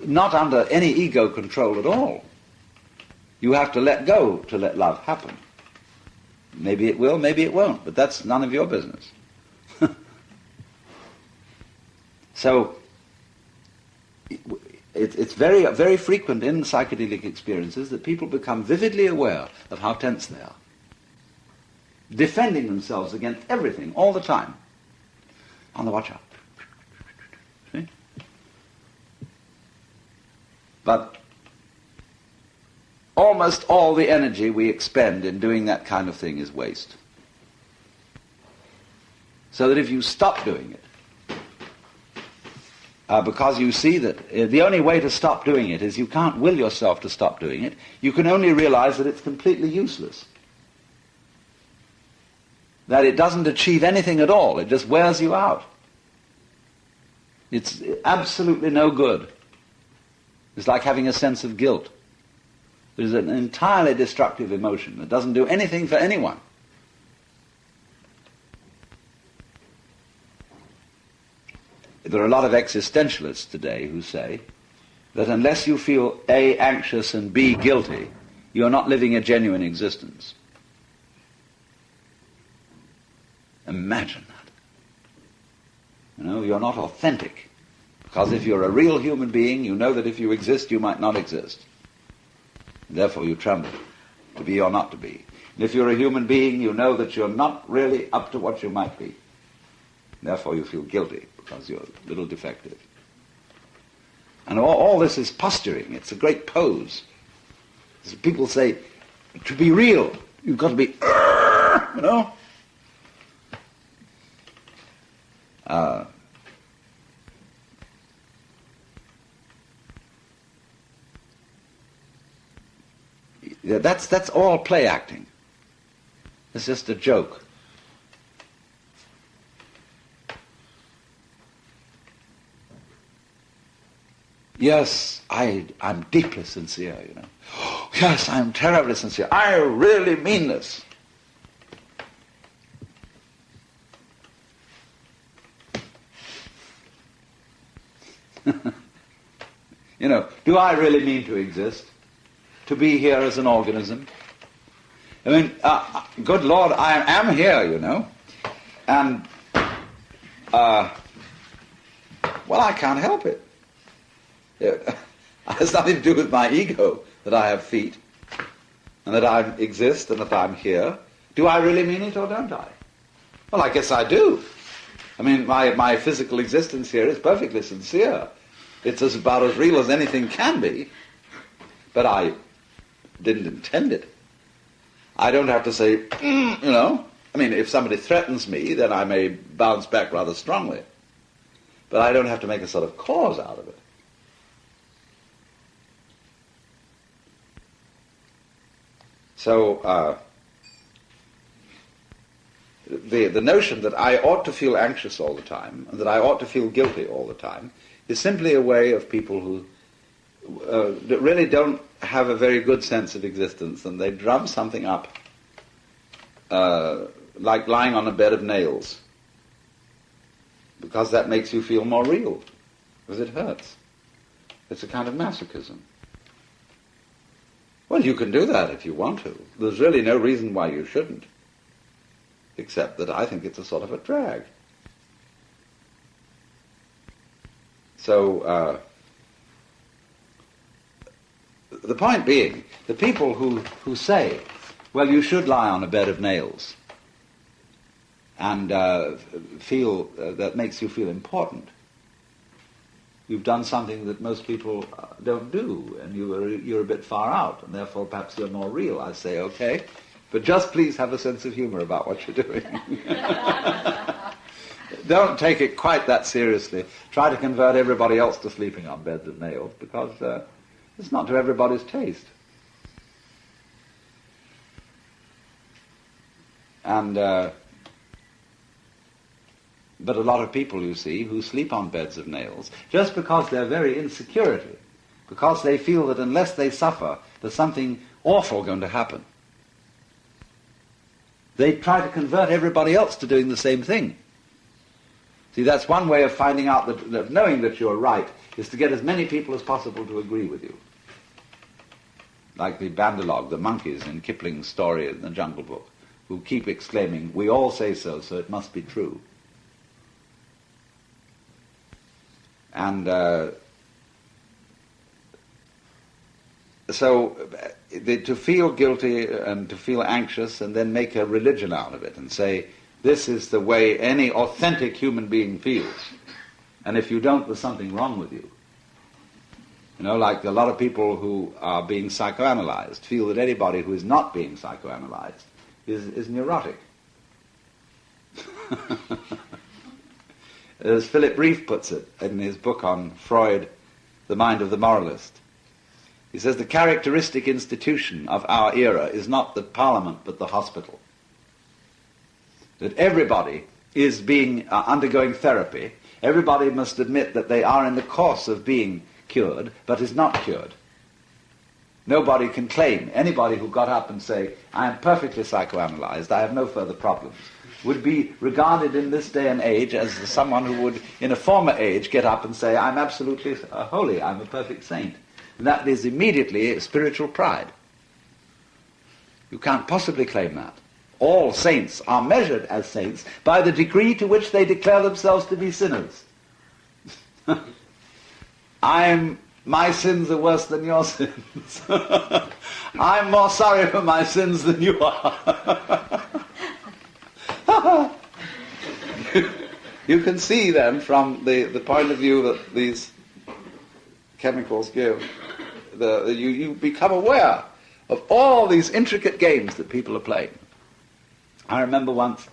not under any ego control at all. You have to let go to let love happen. Maybe it will, maybe it won't, but that's none of your business. So, it's very, very frequent in psychedelic experiences that people become vividly aware of how tense they are, defending themselves against everything all the time. On the watch out. See? But almost all the energy we expend in doing that kind of thing is waste. So that if you stop doing it, because you see that the only way to stop doing it is you can't will yourself to stop doing it. You can only realize that it's completely useless. That it doesn't achieve anything at all. It just wears you out. It's absolutely no good. It's like having a sense of guilt. It is an entirely destructive emotion that doesn't do anything for anyone. There are a lot of existentialists today who say that unless you feel A, anxious, and B, guilty, you're not living a genuine existence. Imagine that. You know, you're not authentic. Because if you're a real human being, you know that if you exist, you might not exist. Therefore you tremble, to be or not to be. And if you're a human being, you know that you're not really up to what you might be. Therefore you feel guilty, because you're a little defective. And all this is posturing. It's a great pose. As people say, to be real, you've got to be, you know? That's all play acting. It's just a joke. Yes, I'm deeply sincere, you know. Yes, I'm terribly sincere. I really mean this. You know, do I really mean to exist? To be here as an organism? I mean, good Lord, I am here, you know. And, well, I can't help it. It has nothing to do with my ego that I have feet and that I exist and that I'm here. Do I really mean it or don't I? Well, I guess I do. I mean, my physical existence here is perfectly sincere. It's about as real as anything can be. But I didn't intend it. I don't have to say, you know. I mean, if somebody threatens me, then I may bounce back rather strongly. But I don't have to make a sort of cause out of it. So, the notion that I ought to feel anxious all the time, and that I ought to feel guilty all the time, is simply a way of people who that really don't have a very good sense of existence, and they drum something up like lying on a bed of nails, because that makes you feel more real, because it hurts. It's a kind of masochism. Well, you can do that if you want to. There's really no reason why you shouldn't, except that I think it's a sort of a drag. So, the point being, the people who say, well, you should lie on a bed of nails, and feel that makes you feel important. You've done something that most people don't do, and you're a bit far out, and therefore perhaps you're more real. I say, okay, but just please have a sense of humor about what you're doing. Don't take it quite that seriously. Try to convert everybody else to sleeping on beds of nails, because it's not to everybody's taste. And but a lot of people, you see, who sleep on beds of nails, just because they're very insecurity, because they feel that unless they suffer, there's something awful going to happen. They try to convert everybody else to doing the same thing. See, that's one way of finding out that knowing that you're right, is to get as many people as possible to agree with you. Like the Bandalog, the monkeys in Kipling's story in the Jungle Book, who keep exclaiming, we all say so, so it must be true. And to feel guilty and to feel anxious and then make a religion out of it and say, this is the way any authentic human being feels. And if you don't, there's something wrong with you. You know, like a lot of people who are being psychoanalyzed feel that anybody who is not being psychoanalyzed is neurotic. As Philip Reeve puts it in his book on Freud, The Mind of the Moralist, he says the characteristic institution of our era is not the parliament but the hospital. That everybody is being undergoing therapy. Everybody must admit that they are in the course of being cured, but is not cured. Nobody can claim, anybody who got up and say, I am perfectly psychoanalyzed, I have no further problems, would be regarded in this day and age as someone who would, in a former age, get up and say, I'm absolutely holy, I'm a perfect saint. And that is immediately spiritual pride. You can't possibly claim that. All saints are measured as saints by the degree to which they declare themselves to be sinners. My sins are worse than your sins. I'm more sorry for my sins than you are. You can see then from the point of view that these chemicals give, you become aware of all these intricate games that people are playing. I remember once,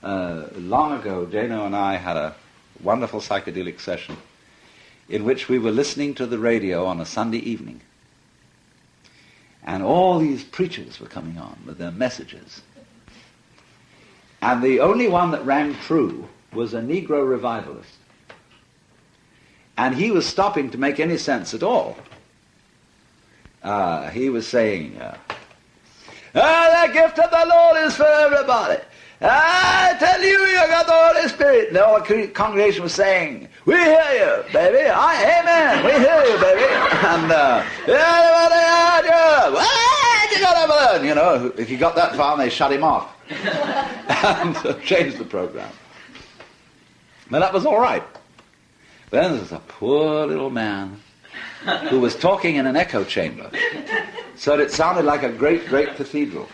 long ago, Jano and I had a wonderful psychedelic session in which we were listening to the radio on a Sunday evening. And all these preachers were coming on with their messages. And the only one that rang true was a Negro revivalist. And he was stopping to make any sense at all. He was saying, the gift of the Lord is for everybody. I tell you, you got the Holy Spirit. And the whole congregation was saying, we hear you, baby. Amen. We hear you, baby. And, you know, if you got that far, they shut him off. And changed the program. But that was all right. Then there was a poor little man who was talking in an echo chamber. So it sounded like a great, great cathedral.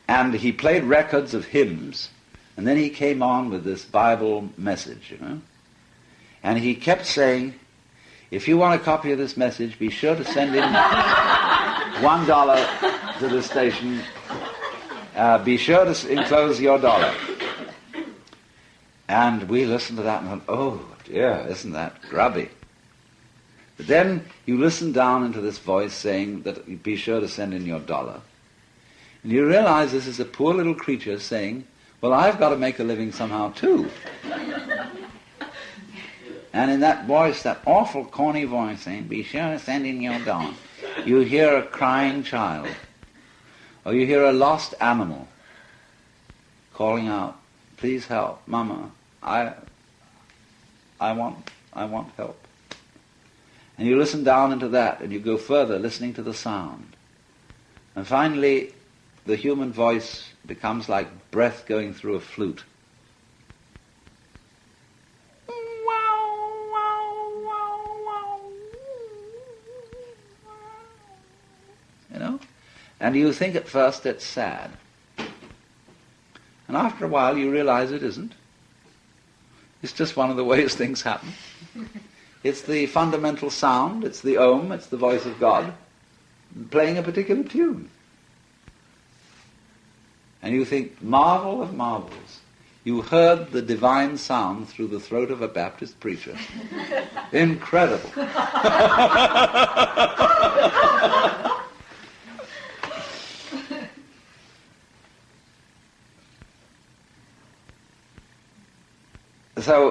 And he played records of hymns And then he came on with this Bible message, And he kept saying, if you want a copy of this message, be sure to send in $1 to the station. Be sure to enclose your dollar. And we listened to that and went, oh dear, isn't that grubby? But then you listen down into this voice saying that be sure to send in your dollar. And you realize this is a poor little creature saying, well, I've got to make a living somehow too. And in that voice, that awful corny voice saying, be sure to send in your dollar, you hear a crying child, or you hear a lost animal calling out, please help, Mama, I want help. And you listen down into that, and you go further, listening to the sound. And finally, the human voice becomes like breath going through a flute. And you think at first it's sad. And after a while you realize it isn't. It's just one of the ways things happen. It's the fundamental sound, it's the Om, it's the voice of God, playing a particular tune. And you think, marvel of marvels, you heard the divine sound through the throat of a Baptist preacher. Incredible. So,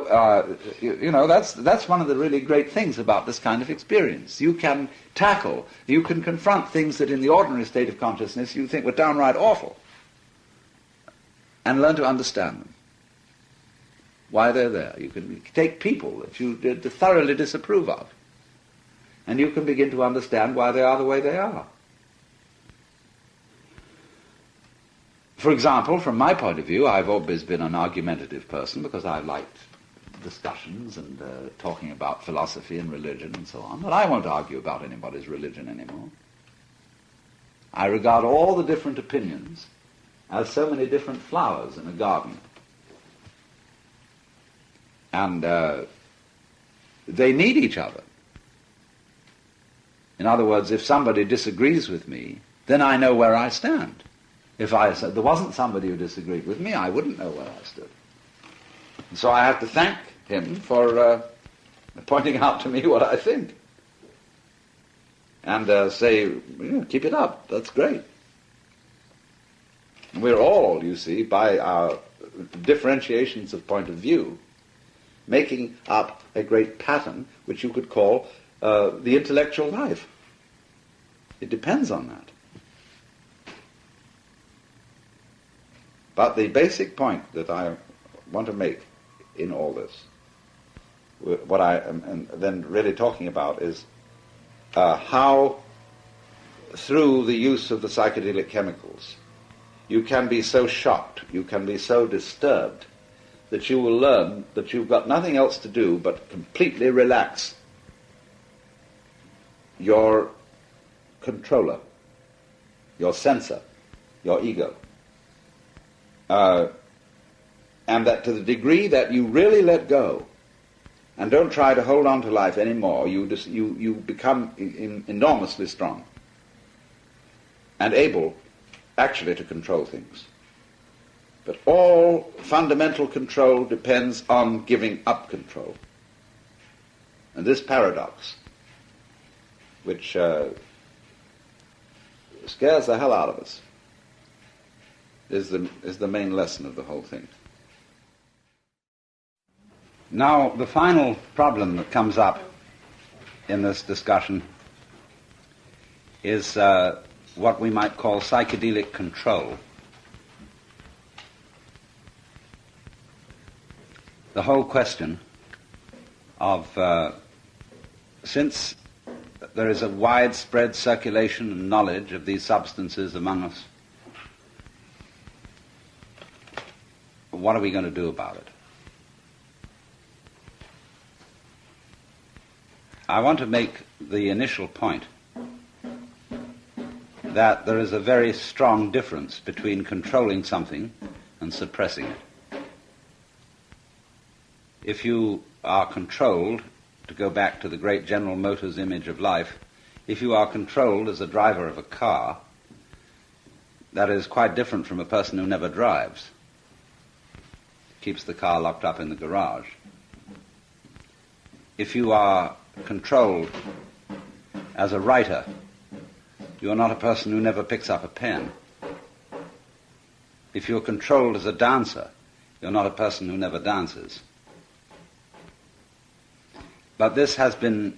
that's one of the really great things about this kind of experience. You can confront things that in the ordinary state of consciousness you think were downright awful, and learn to understand them, why they're there. You can take people that you thoroughly disapprove of, and you can begin to understand why they are the way they are. For example, from my point of view, I've always been an argumentative person because I liked discussions and talking about philosophy and religion and so on. But I won't argue about anybody's religion anymore. I regard all the different opinions as so many different flowers in a garden. And they need each other. In other words, if somebody disagrees with me, then I know where I stand. If I said there wasn't somebody who disagreed with me, I wouldn't know where I stood. And so I have to thank him for pointing out to me what I think. And say, keep it up, that's great. And we're all, you see, by our differentiations of point of view, making up a great pattern which you could call the intellectual life. It depends on that. But the basic point that I want to make in all this, what I am then really talking about is how, through the use of the psychedelic chemicals, you can be so shocked, you can be so disturbed, that you will learn that you've got nothing else to do but completely relax your controller, your censor, your ego. And that to the degree that you really let go and don't try to hold on to life anymore, you become enormously strong and able actually to control things. But all fundamental control depends on giving up control. And this paradox, which scares the hell out of us, is the main lesson of the whole thing. Now, the final problem that comes up in this discussion is what we might call psychedelic control. The whole question of, since there is a widespread circulation and knowledge of these substances among us, what are we going to do about it? I want to make the initial point that there is a very strong difference between controlling something and suppressing it. if you are controlled, to go back to the great General Motors image of life, if you are controlled as a driver of a car, that is quite different from a person who never drives, keeps the car locked up in the garage. If you are controlled as a writer, you are not a person who never picks up a pen. If you're controlled as a dancer, you're not a person who never dances. But this has been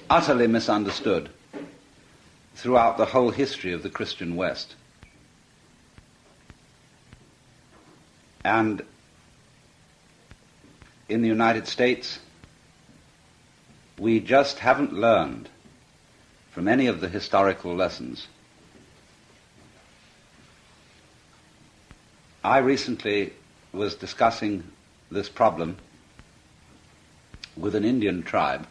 utterly misunderstood throughout the whole history of the Christian West. And in the United States, we just haven't learned from any of the historical lessons. I recently was discussing this problem with an Indian tribe,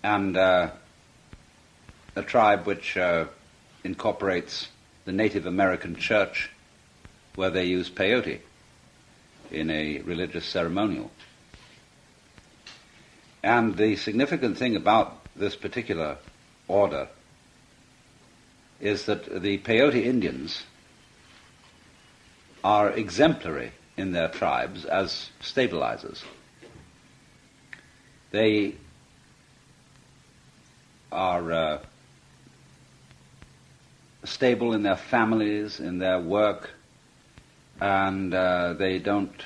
and a tribe which incorporates the Native American church, where they use peyote in a religious ceremonial. And the significant thing about this particular order is that the peyote Indians are exemplary in their tribes as stabilizers. They are stable in their families, in their work, and they don't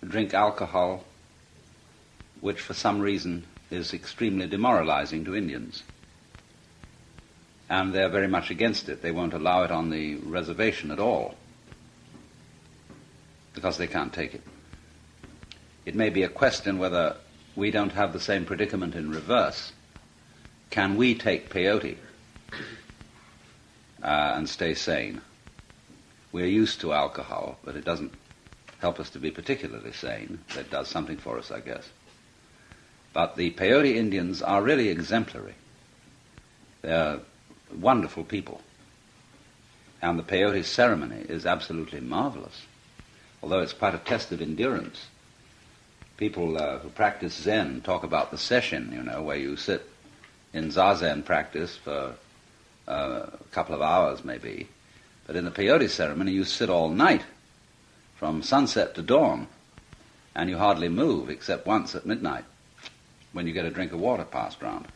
drink alcohol, which for some reason is extremely demoralizing to Indians. And they're very much against it. They won't allow it on the reservation at all, because they can't take it. It may be a question whether we don't have the same predicament in reverse. Can we take peyote and stay sane? We're used to alcohol, but it doesn't help us to be particularly sane. It does something for us, I guess. But the peyote Indians are really exemplary. They're wonderful people. And the peyote ceremony is absolutely marvelous, although it's quite a test of endurance. People who practice Zen talk about the session, where you sit in Zazen practice for a couple of hours maybe. But in the peyote ceremony you sit all night, from sunset to dawn, and you hardly move except once at midnight, when you get a drink of water passed round.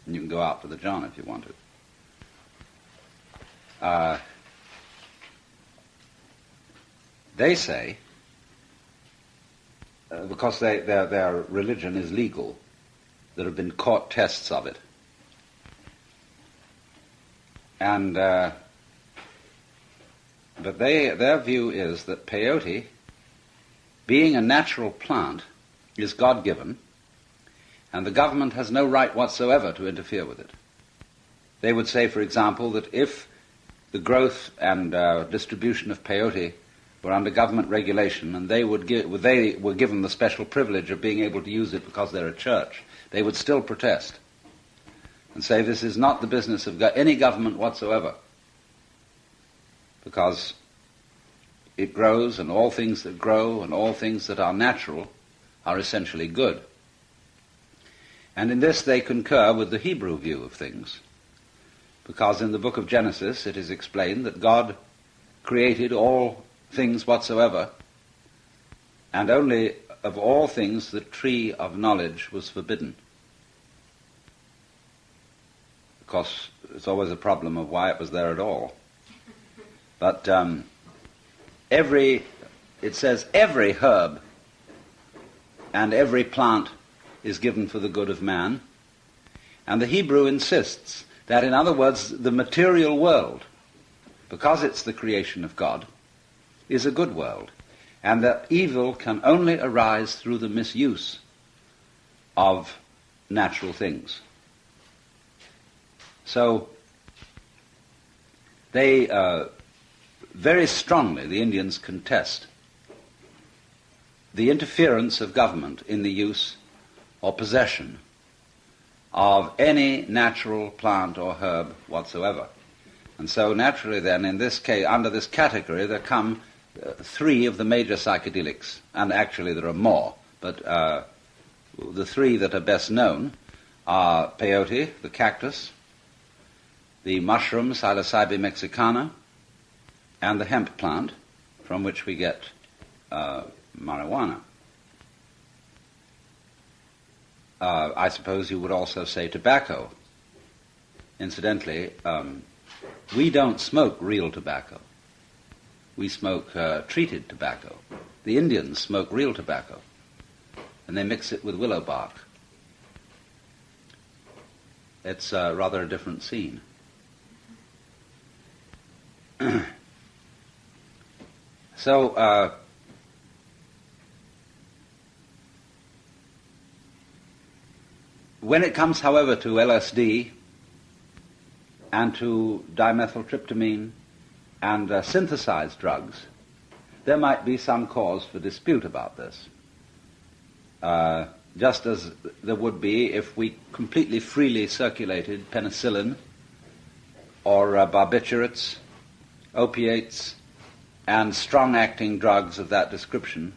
And you can go out to the John if you want to. They say, because their religion is legal, there have been court tests of it. And but their view is that peyote, being a natural plant, is God-given, and the government has no right whatsoever to interfere with it. They would say, for example, that if the growth and distribution of peyote were under government regulation, and they were given the special privilege of being able to use it because they're a church, they would still protest and say this is not the business of any government whatsoever, because it grows, and all things that grow and all things that are natural are essentially good. And in this they concur with the Hebrew view of things, because in the book of Genesis it is explained that God created all things whatsoever, and only of all things the tree of knowledge was forbidden. Of course, it's always a problem of why it was there at all. But it says every herb and every plant is given for the good of man. And the Hebrew insists that, in other words, the material world, because it's the creation of God, is a good world, and that evil can only arise through the misuse of natural things. So they very strongly, the Indians, contest the interference of government in the use or possession of any natural plant or herb whatsoever. And so naturally then, in this case, under this category, there come three of the major psychedelics, and actually there are more, but the three that are best known are peyote, the cactus, the mushroom Psilocybe mexicana, and the hemp plant, from which we get marijuana. I suppose you would also say tobacco. Incidentally, we don't smoke real tobacco. We smoke treated tobacco. The Indians smoke real tobacco, and they mix it with willow bark. It's rather a different scene. So, when it comes, however, to LSD and to dimethyltryptamine and synthesized drugs, there might be some cause for dispute about this. Just as there would be if we completely freely circulated penicillin or barbiturates, opiates, and strong-acting drugs of that description.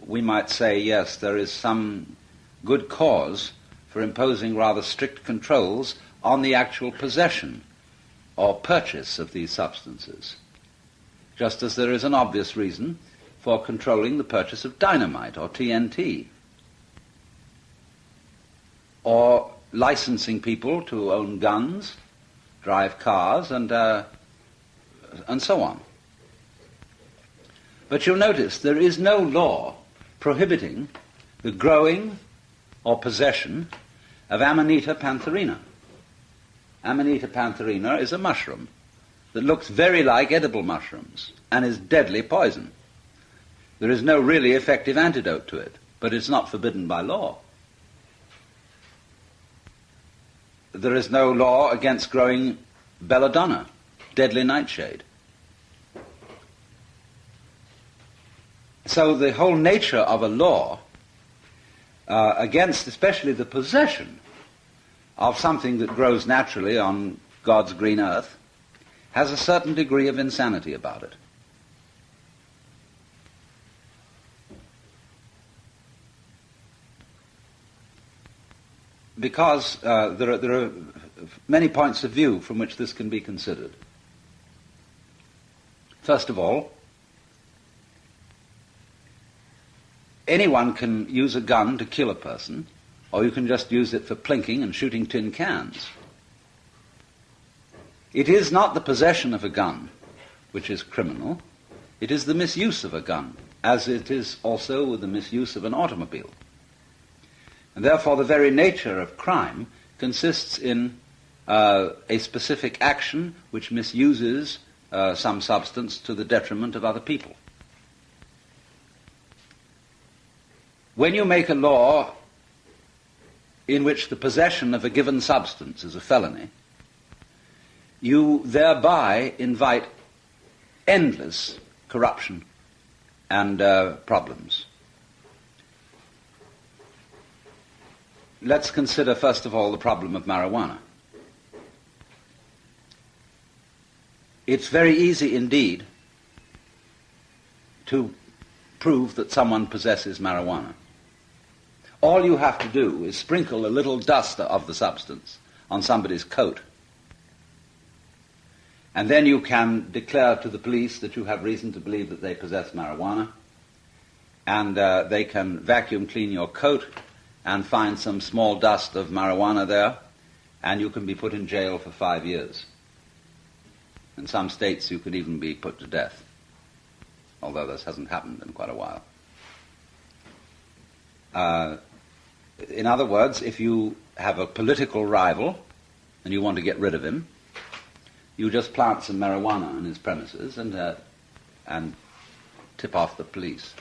We might say, yes, there is some good cause for imposing rather strict controls on the actual possession or purchase of these substances, just as there is an obvious reason for controlling the purchase of dynamite or TNT, or licensing people to own guns, drive cars, and so on. But you'll notice there is no law prohibiting the growing or possession of Amanita pantherina. Amanita pantherina is a mushroom that looks very like edible mushrooms and is deadly poison. There is no really effective antidote to it, but it's not forbidden by law. There is no law against growing belladonna, deadly nightshade. So the whole nature of a law against especially the possession of something that grows naturally on God's green earth has a certain degree of insanity about it. Because there are many points of view from which this can be considered. First of all, anyone can use a gun to kill a person, or you can just use it for plinking and shooting tin cans. It is not the possession of a gun which is criminal, it is the misuse of a gun, as it is also with the misuse of an automobile. And therefore the very nature of crime consists in a specific action which misuses some substance to the detriment of other people. When you make a law in which the possession of a given substance is a felony, you thereby invite endless corruption and problems. Let's consider first of all the problem of marijuana. It's very easy indeed to prove that someone possesses marijuana. All you have to do is sprinkle a little dust of the substance on somebody's coat, and then you can declare to the police that you have reason to believe that they possess marijuana, and they can vacuum clean your coat and find some small dust of marijuana there, and you can be put in jail for 5 years. In some states you could even be put to death, although this hasn't happened in quite a while. In other words, if you have a political rival and you want to get rid of him, you just plant some marijuana on his premises and tip off the police.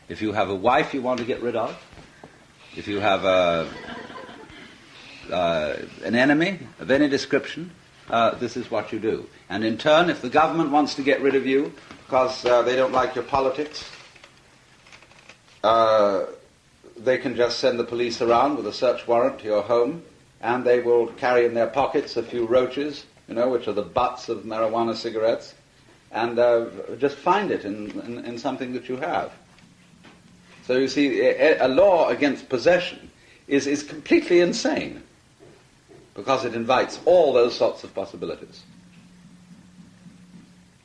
If you have a wife you want to get rid of, if you have an enemy of any description, this is what you do. And in turn, if the government wants to get rid of you because they don't like your politics, they can just send the police around with a search warrant to your home, and they will carry in their pockets a few roaches which are the butts of marijuana cigarettes, and just find it in something that you have. So you see, a law against possession is completely insane, because it invites all those sorts of possibilities.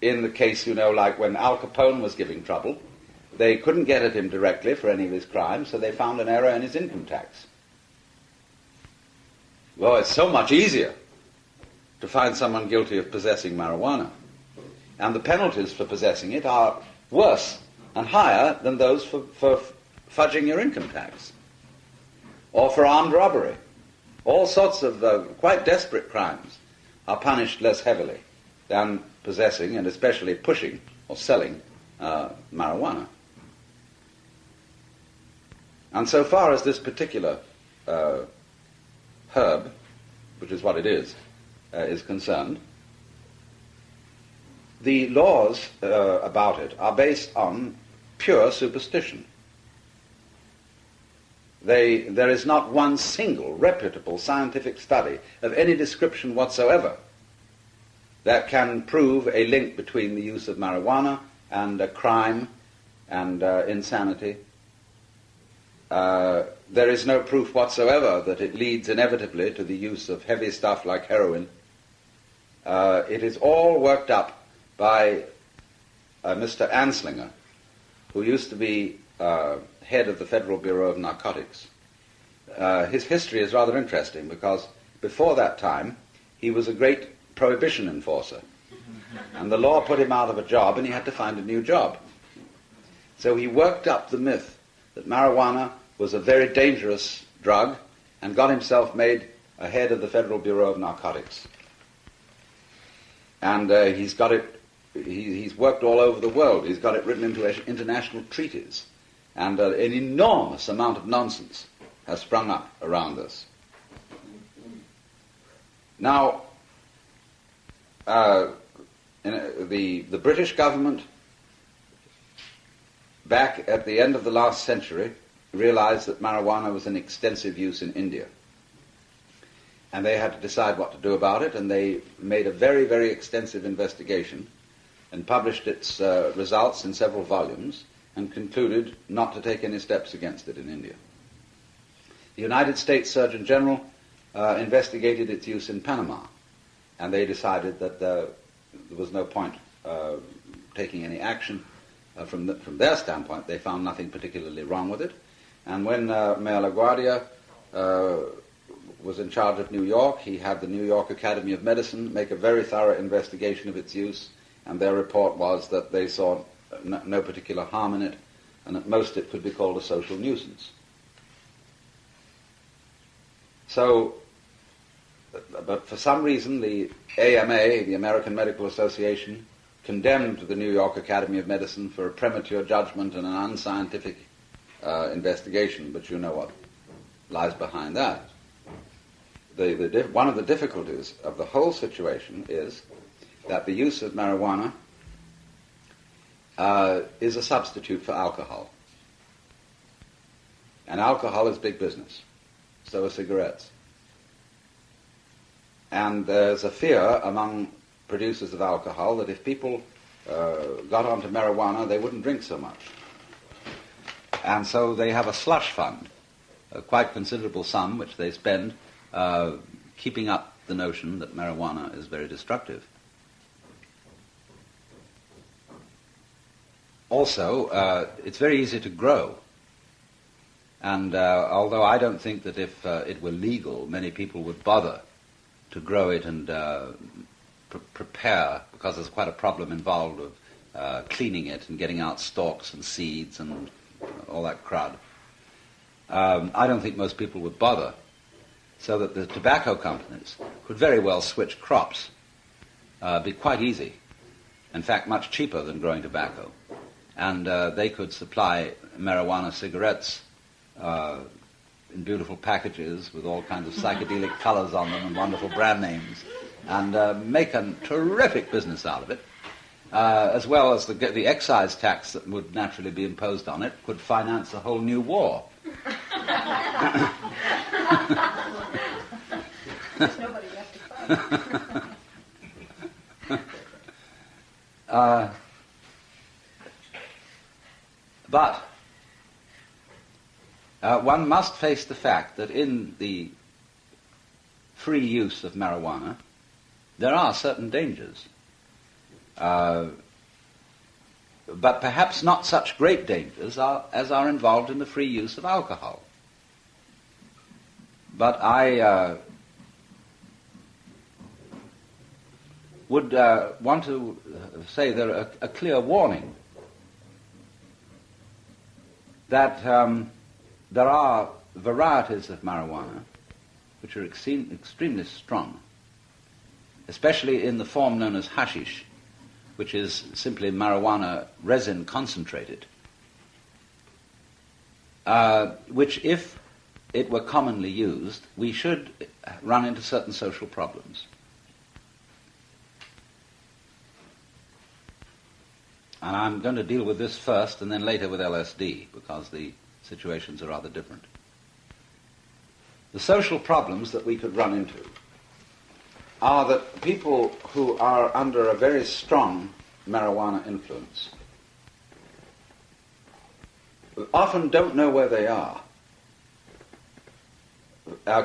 In the case, like when Al Capone was giving trouble, they couldn't get at him directly for any of his crimes, so they found an error in his income tax. Well, it's so much easier to find someone guilty of possessing marijuana. And the penalties for possessing it are worse and higher than those for fudging your income tax, or for armed robbery. All sorts of quite desperate crimes are punished less heavily than possessing, and especially pushing or selling marijuana. And so far as this particular herb, which is what it is concerned, the laws about it are based on pure superstition. There is not one single reputable scientific study of any description whatsoever that can prove a link between the use of marijuana and crime and insanity. There is no proof whatsoever that it leads inevitably to the use of heavy stuff like heroin. It is all worked up by Mr. Anslinger, who used to be head of the Federal Bureau of Narcotics. His history is rather interesting, because before that time he was a great prohibition enforcer, and the law put him out of a job and he had to find a new job. So he worked up the myth that marijuana was a very dangerous drug and got himself made a head of the Federal Bureau of Narcotics. And he's worked all over the world. He's got it written into international treaties. And an enormous amount of nonsense has sprung up around this. Now, the British government, back at the end of the last century, realized that marijuana was in extensive use in India. And they had to decide what to do about it, and they made a very, very extensive investigation and published its results in several volumes, and concluded not to take any steps against it in India. The United States Surgeon General investigated its use in Panama, and they decided that there was no point taking any action from their standpoint. They found nothing particularly wrong with it. And when Mayor LaGuardia was in charge of New York, he had the New York Academy of Medicine make a very thorough investigation of its use, and their report was that they saw no particular harm in it, and at most it could be called a social nuisance. So, but for some reason the AMA, the American Medical Association, condemned the New York Academy of Medicine for a premature judgment and an unscientific investigation, but you know what lies behind that. One of the difficulties of the whole situation is that the use of marijuana is a substitute for alcohol. And alcohol is big business. So are cigarettes. And there's a fear among producers of alcohol that if people got onto marijuana, they wouldn't drink so much. And so they have a slush fund, a quite considerable sum, which they spend keeping up the notion that marijuana is very destructive. Also, it's very easy to grow. And although I don't think that if it were legal, many people would bother to grow it and prepare, because there's quite a problem involved of cleaning it and getting out stalks and seeds and all that crud. I don't think most people would bother, so that the tobacco companies could very well switch crops. Be quite easy. In fact, much cheaper than growing tobacco. And they could supply marijuana cigarettes in beautiful packages with all kinds of psychedelic colors on them and wonderful brand names, and make a terrific business out of it, as well as the excise tax that would naturally be imposed on it could finance a whole new war. There's nobody left to fight. But one must face the fact that in the free use of marijuana, there are certain dangers. But perhaps not such great dangers as are involved in the free use of alcohol. But I would want to say there a clear warning that there are varieties of marijuana which are extremely strong, especially in the form known as hashish, which is simply marijuana resin concentrated, which, if it were commonly used, we should run into certain social problems. And I'm going to deal with this first and then later with LSD, because the situations are rather different. The social problems that we could run into are that people who are under a very strong marijuana influence often don't know where they are,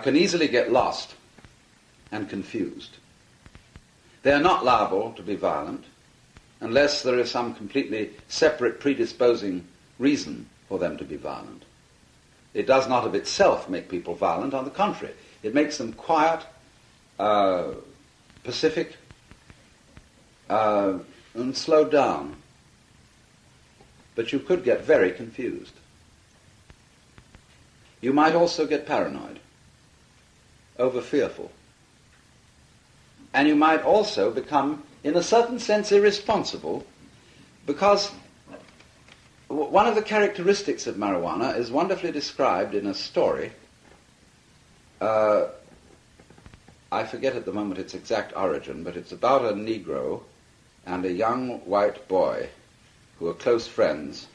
can easily get lost and confused. They are not liable to be violent unless there is some completely separate predisposing reason for them to be violent. It does not of itself make people violent. On the contrary, it makes them quiet, pacific, and slowed down. But you could get very confused. You might also get paranoid, over-fearful. And you might also become, in a certain sense, irresponsible, because one of the characteristics of marijuana is wonderfully described in a story. I forget at the moment its exact origin, but it's about a Negro and a young white boy who are close friends.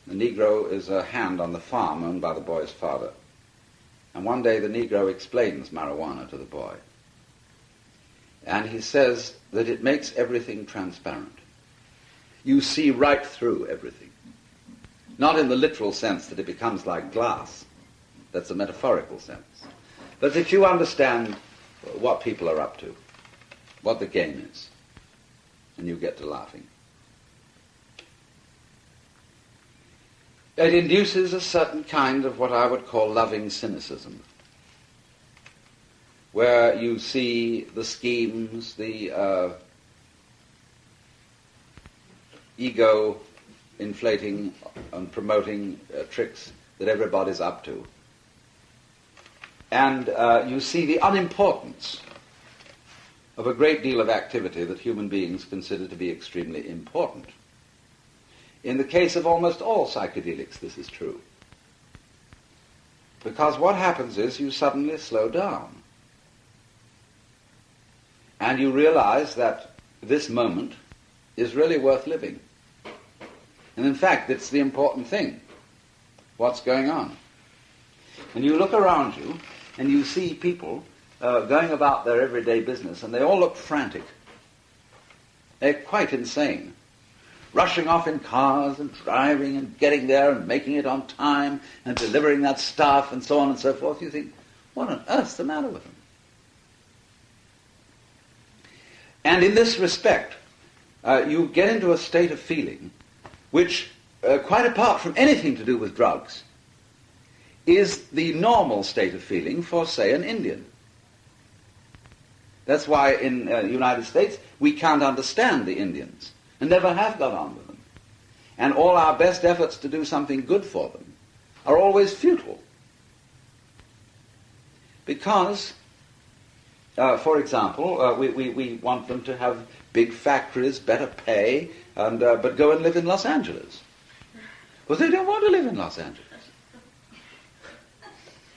The Negro is a hand on the farm owned by the boy's father. And one day the Negro explains marijuana to the boy. And he says that it makes everything transparent. You see right through everything. Not in the literal sense that it becomes like glass. That's a metaphorical sense. But that you understand what people are up to, what the game is, and you get to laughing. It induces a certain kind of what I would call loving cynicism, where you see the schemes, the ego-inflating and promoting tricks that everybody's up to. And you see the unimportance of a great deal of activity that human beings consider to be extremely important. In the case of almost all psychedelics, this is true. Because what happens is you suddenly slow down. And you realize that this moment is really worth living. And in fact, it's the important thing. What's going on? And you look around you, and you see people going about their everyday business, and they all look frantic. They're quite insane. Rushing off in cars and driving and getting there and making it on time and delivering that stuff and so on and so forth. You think, what on earth's the matter with them? And in this respect, you get into a state of feeling which, quite apart from anything to do with drugs, is the normal state of feeling for, say, an Indian. That's why in the United States we can't understand the Indians and never have got on with them. And all our best efforts to do something good for them are always futile. Because, for example, we want them to have big factories, better pay, and but go and live in Los Angeles. Well, they don't want to live in Los Angeles.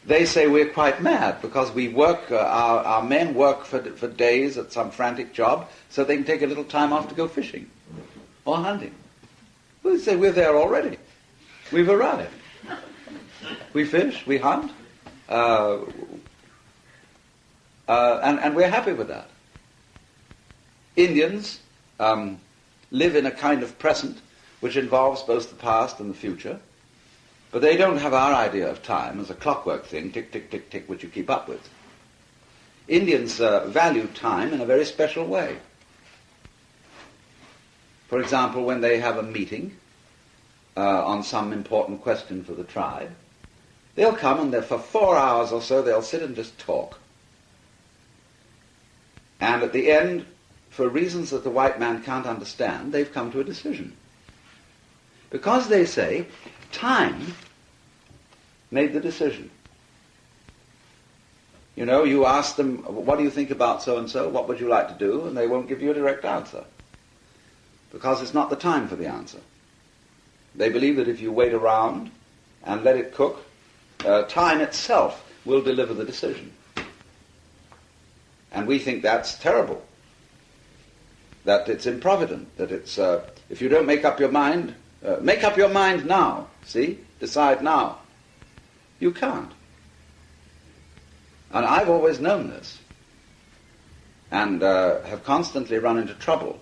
They say we're quite mad because we work, our men work for days at some frantic job so they can take a little time off to go fishing or hunting. Well, they say we're there already. We've arrived. We fish, we hunt, and we're happy with that. Indians live in a kind of present which involves both the past and the future, but they don't have our idea of time as a clockwork thing, tick, tick, tick, tick, which you keep up with. Indians value time in a very special way. For example, when they have a meeting on some important question for the tribe, they'll come and for 4 hours or so they'll sit and just talk. And at the end, for reasons that the white man can't understand, they've come to a decision. Because they say, time made the decision. You know, you ask them, what do you think about so-and-so? What would you like to do? And they won't give you a direct answer. Because it's not the time for the answer. They believe that if you wait around and let it cook, time itself will deliver the decision. And we think that's terrible. That it's improvident. That it's, if you don't make up your mind now. See? Decide now. You can't. And I've always known this. And have constantly run into trouble.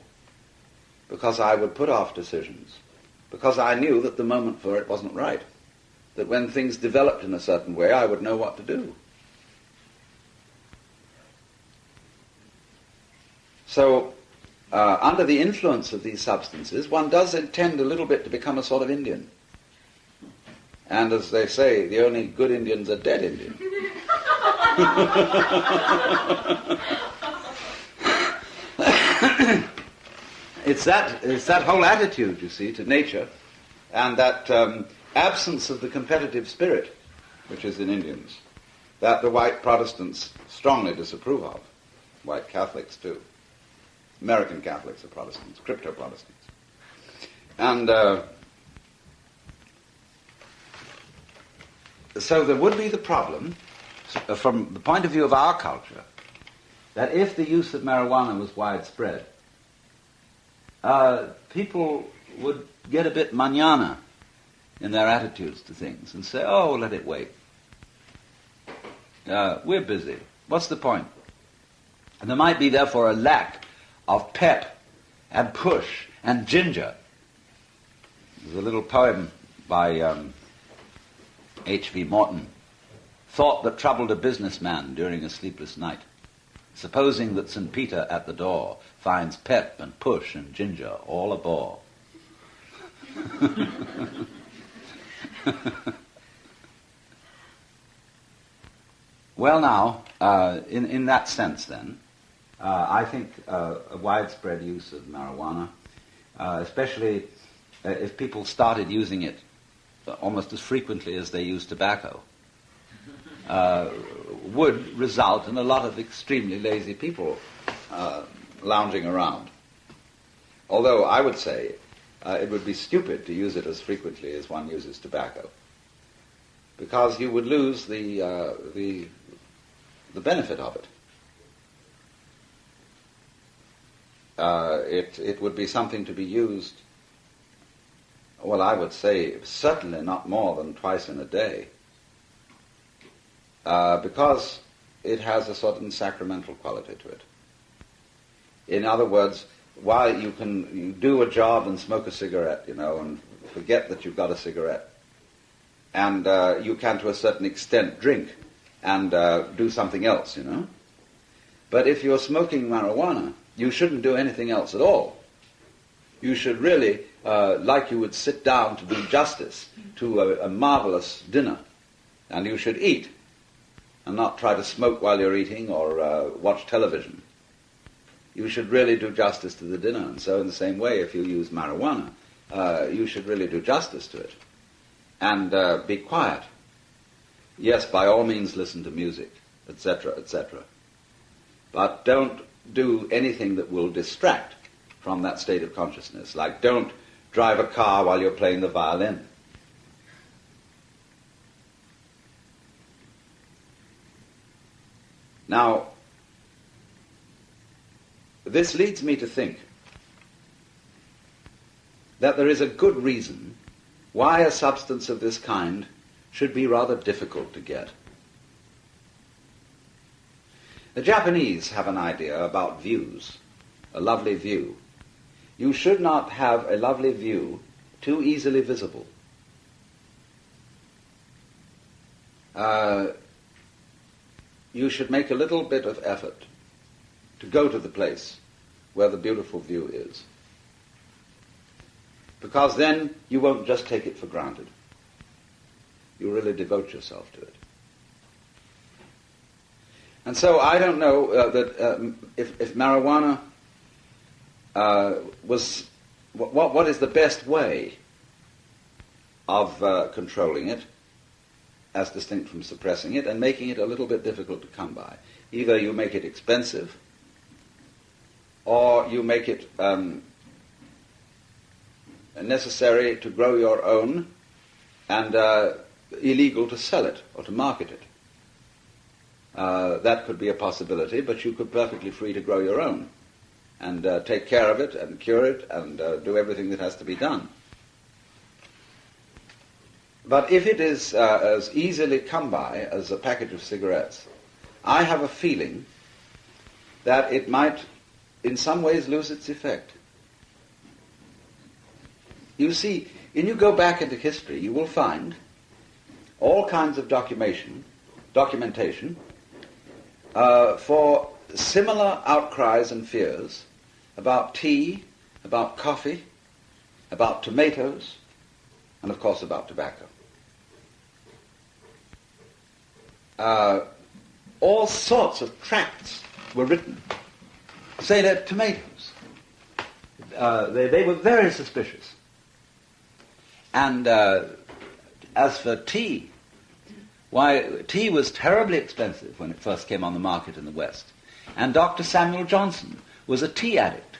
Because I would put off decisions. Because I knew that the moment for it wasn't right. That when things developed in a certain way, I would know what to do. So, under the influence of these substances, one does intend a little bit to become a sort of Indian. And as they say, the only good Indians are dead Indians. It's that whole attitude, you see, to nature, and that absence of the competitive spirit, which is in Indians, that the white Protestants strongly disapprove of. White Catholics too. American Catholics are Protestants, crypto-Protestants. And so there would be the problem, from the point of view of our culture, that if the use of marijuana was widespread, people would get a bit mañana in their attitudes to things and say, oh, let it wait. We're busy. What's the point? And there might be, therefore, a lack of pep and push and ginger. There's a little poem by H.V. Morton, thought that troubled a businessman during a sleepless night, supposing that St. Peter at the door finds pep and push and ginger all a bore. Well now, in that sense then, I think a widespread use of marijuana, especially if people started using it almost as frequently as they use tobacco, would result in a lot of extremely lazy people lounging around. Although I would say it would be stupid to use it as frequently as one uses tobacco, because you would lose the benefit of it. It would be something to be used, well, I would say certainly not more than twice in a day, because it has a certain sacramental quality to it. In other words, while you do a job and smoke a cigarette, and forget that you've got a cigarette, and you can to a certain extent drink and do something else, But if you're smoking marijuana, you shouldn't do anything else at all. You should really, like you would sit down to do justice to a marvelous dinner, and you should eat, and not try to smoke while you're eating or watch television. You should really do justice to the dinner. And so in the same way, if you use marijuana, you should really do justice to it. And be quiet. Yes, by all means listen to music, etc., etc. But don't do anything that will distract from that state of consciousness. Like don't drive a car while you're playing the violin. Now, this leads me to think that there is a good reason why a substance of this kind should be rather difficult to get. The Japanese have an idea about views, a lovely view. You should not have a lovely view too easily visible. You should make a little bit of effort to go to the place where the beautiful view is. Because then you won't just take it for granted. You really devote yourself to it. And so I don't know that if marijuana was... What is the best way of controlling it, as distinct from suppressing it, and making it a little bit difficult to come by? Either you make it expensive, or you make it necessary to grow your own and illegal to sell it or to market it. That could be a possibility, but you could perfectly free to grow your own and take care of it and cure it and do everything that has to be done. But if it is as easily come by as a package of cigarettes, I have a feeling that it might in some ways lose its effect. You see, when you go back into history, you will find all kinds of documentation for similar outcries and fears about tea, about coffee, about tomatoes, and of course about tobacco. All sorts of tracts were written, say that tomatoes, they were very suspicious. And as for tea, why, tea was terribly expensive when it first came on the market in the West. And Dr. Samuel Johnson was a tea addict.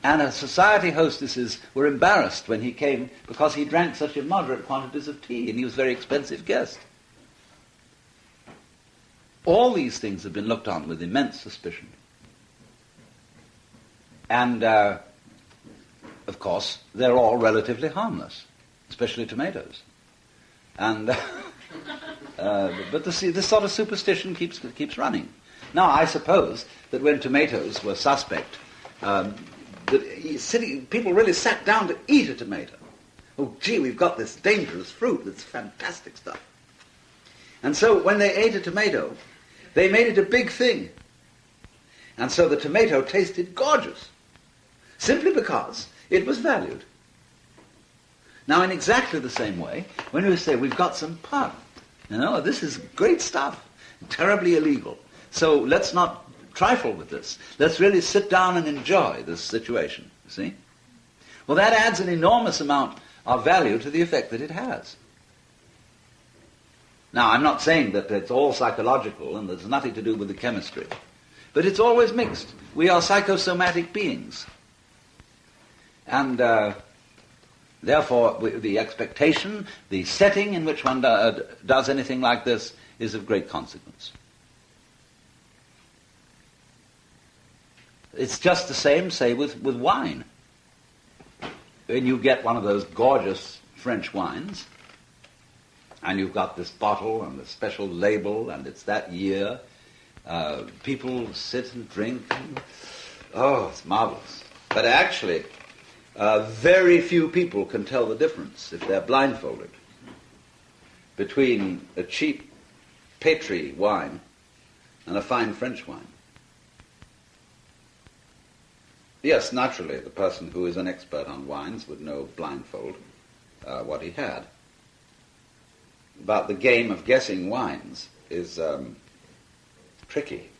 And her society hostesses were embarrassed when he came because he drank such immoderate quantities of tea, and he was a very expensive guest. All these things have been looked on with immense suspicion. And, of course, they're all relatively harmless, especially tomatoes. And but this sort of superstition keeps running. Now, I suppose that when tomatoes were suspect, people really sat down to eat a tomato. Oh, gee, we've got this dangerous fruit. It's fantastic stuff. And so when they ate a tomato, they made it a big thing. And so the tomato tasted gorgeous, simply because it was valued. Now, in exactly the same way, when we say we've got some pot, this is great stuff, terribly illegal. So let's not trifle with this. Let's really sit down and enjoy this situation, you see? Well, that adds an enormous amount of value to the effect that it has. Now, I'm not saying that it's all psychological and there's nothing to do with the chemistry, but it's always mixed. We are psychosomatic beings. And therefore, the expectation, the setting in which one does anything like this is of great consequence. It's just the same, say, with wine. When you get one of those gorgeous French wines, and you've got this bottle and the special label, and it's that year, people sit and drink. And, oh, it's marvelous. But actually, very few people can tell the difference, if they're blindfolded, between a cheap Pétri wine and a fine French wine. Yes, naturally, the person who is an expert on wines would know blindfold what he had. But the game of guessing wines is tricky,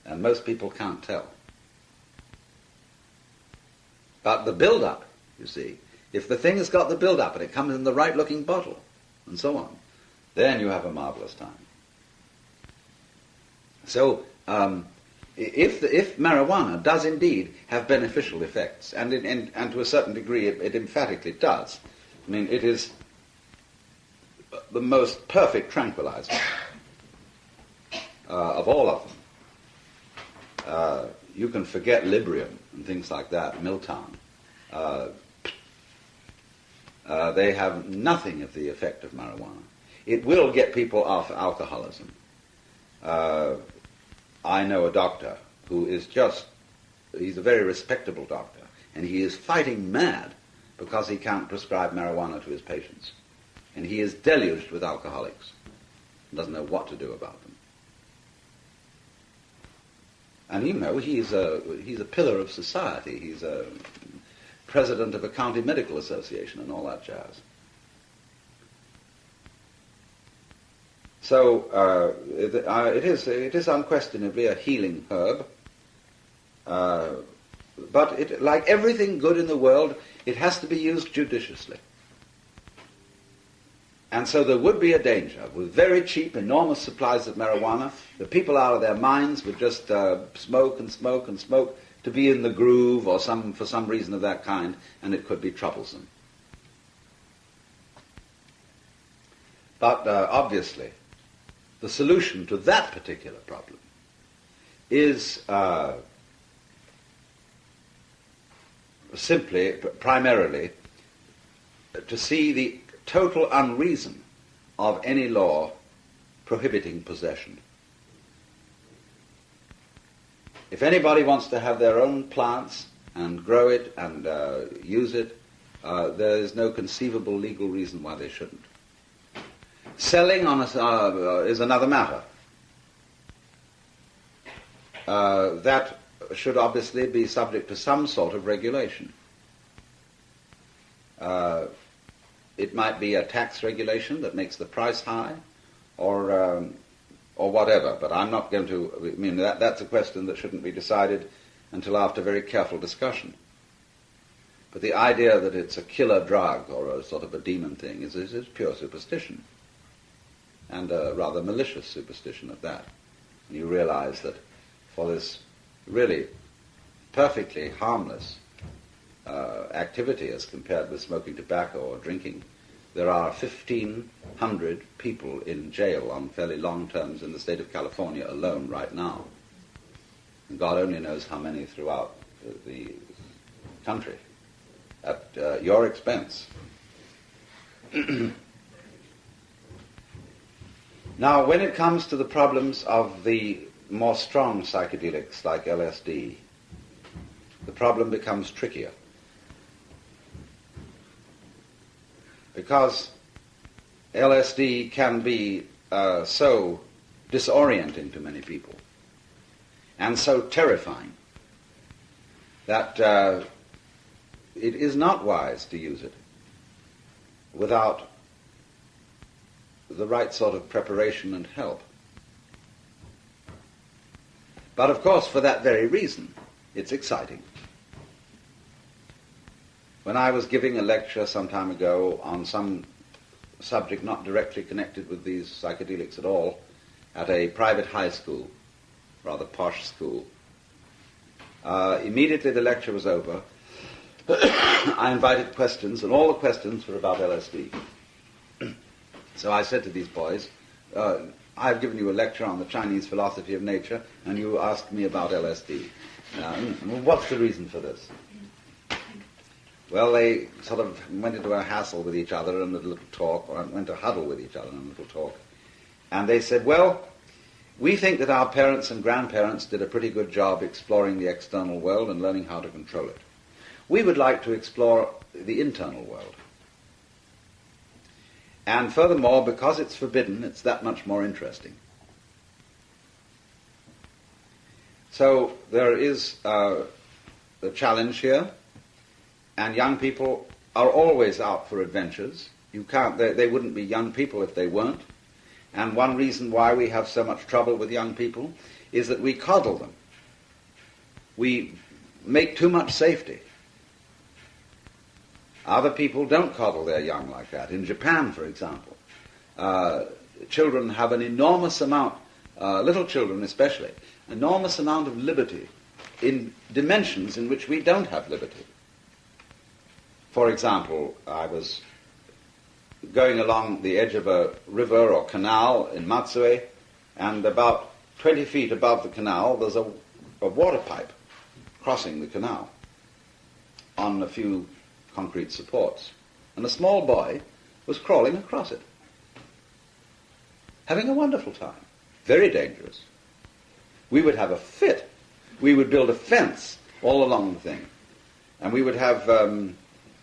and most people can't tell. But the build-up, you see, if the thing has got the build-up and it comes in the right-looking bottle, and so on, then you have a marvelous time. So, if marijuana does indeed have beneficial effects, and to a certain degree it emphatically does, I mean, it is the most perfect tranquilizer of all of them. You can forget Librium and things like that, Miltown. They have nothing of the effect of marijuana. It will get people off alcoholism. I know a doctor who is he's a very respectable doctor. And he is fighting mad because he can't prescribe marijuana to his patients. And he is deluged with alcoholics and doesn't know what to do about them. And you know, he's a pillar of society. He's a president of a county medical association and all that jazz. So it is unquestionably a healing herb. But it, like everything good in the world, it has to be used judiciously. And so there would be a danger. With very cheap, enormous supplies of marijuana, the people out of their minds would just smoke and smoke and smoke to be in the groove or for some reason of that kind, and it could be troublesome. But obviously, the solution to that particular problem is primarily, to see the total unreason of any law prohibiting possession. If anybody wants to have their own plants and grow it and use it, there is no conceivable legal reason why they shouldn't. Selling is another matter. That should obviously be subject to some sort of regulation. It might be a tax regulation that makes the price high, or whatever. But I'm not going to. I mean, that's a question that shouldn't be decided until after very careful discussion. But the idea that it's a killer drug or a sort of a demon thing is pure superstition, and a rather malicious superstition at that. And you realize that for this really perfectly harmless activity as compared with smoking tobacco or drinking, there are 1,500 people in jail on fairly long terms in the state of California alone right now. And God only knows how many throughout the country at your expense. Now, when it comes to the problems of the more strong psychedelics like LSD, the problem becomes trickier. Because LSD can be so disorienting to many people and so terrifying that it is not wise to use it without the right sort of preparation and help. But of course, for that very reason, it's exciting. When I was giving a lecture some time ago on some subject not directly connected with these psychedelics at all, at a private high school, rather posh school, immediately the lecture was over, I invited questions, and all the questions were about LSD. So I said to these boys, I've given you a lecture on the Chinese philosophy of nature, and you asked me about LSD. What's the reason for this? Well, they sort of went into a hassle with each other and a little talk, or went to huddle with each other and a little talk. And they said, well, we think that our parents and grandparents did a pretty good job exploring the external world and learning how to control it. We would like to explore the internal world. And furthermore, because it's forbidden, it's that much more interesting. So there is the challenge here, and young people are always out for adventures. You can't; they wouldn't be young people if they weren't. And one reason why we have so much trouble with young people is that we coddle them. We make too much safety. Other people don't coddle their young like that. In Japan, for example, children have an enormous amount, little children especially, enormous amount of liberty in dimensions in which we don't have liberty. For example, I was going along the edge of a river or canal in Matsue, and about 20 feet above the canal there's a water pipe crossing the canal on a few concrete supports. And a small boy was crawling across it, having a wonderful time. Very dangerous. We would have a fit. We would build a fence all along the thing. And we would have,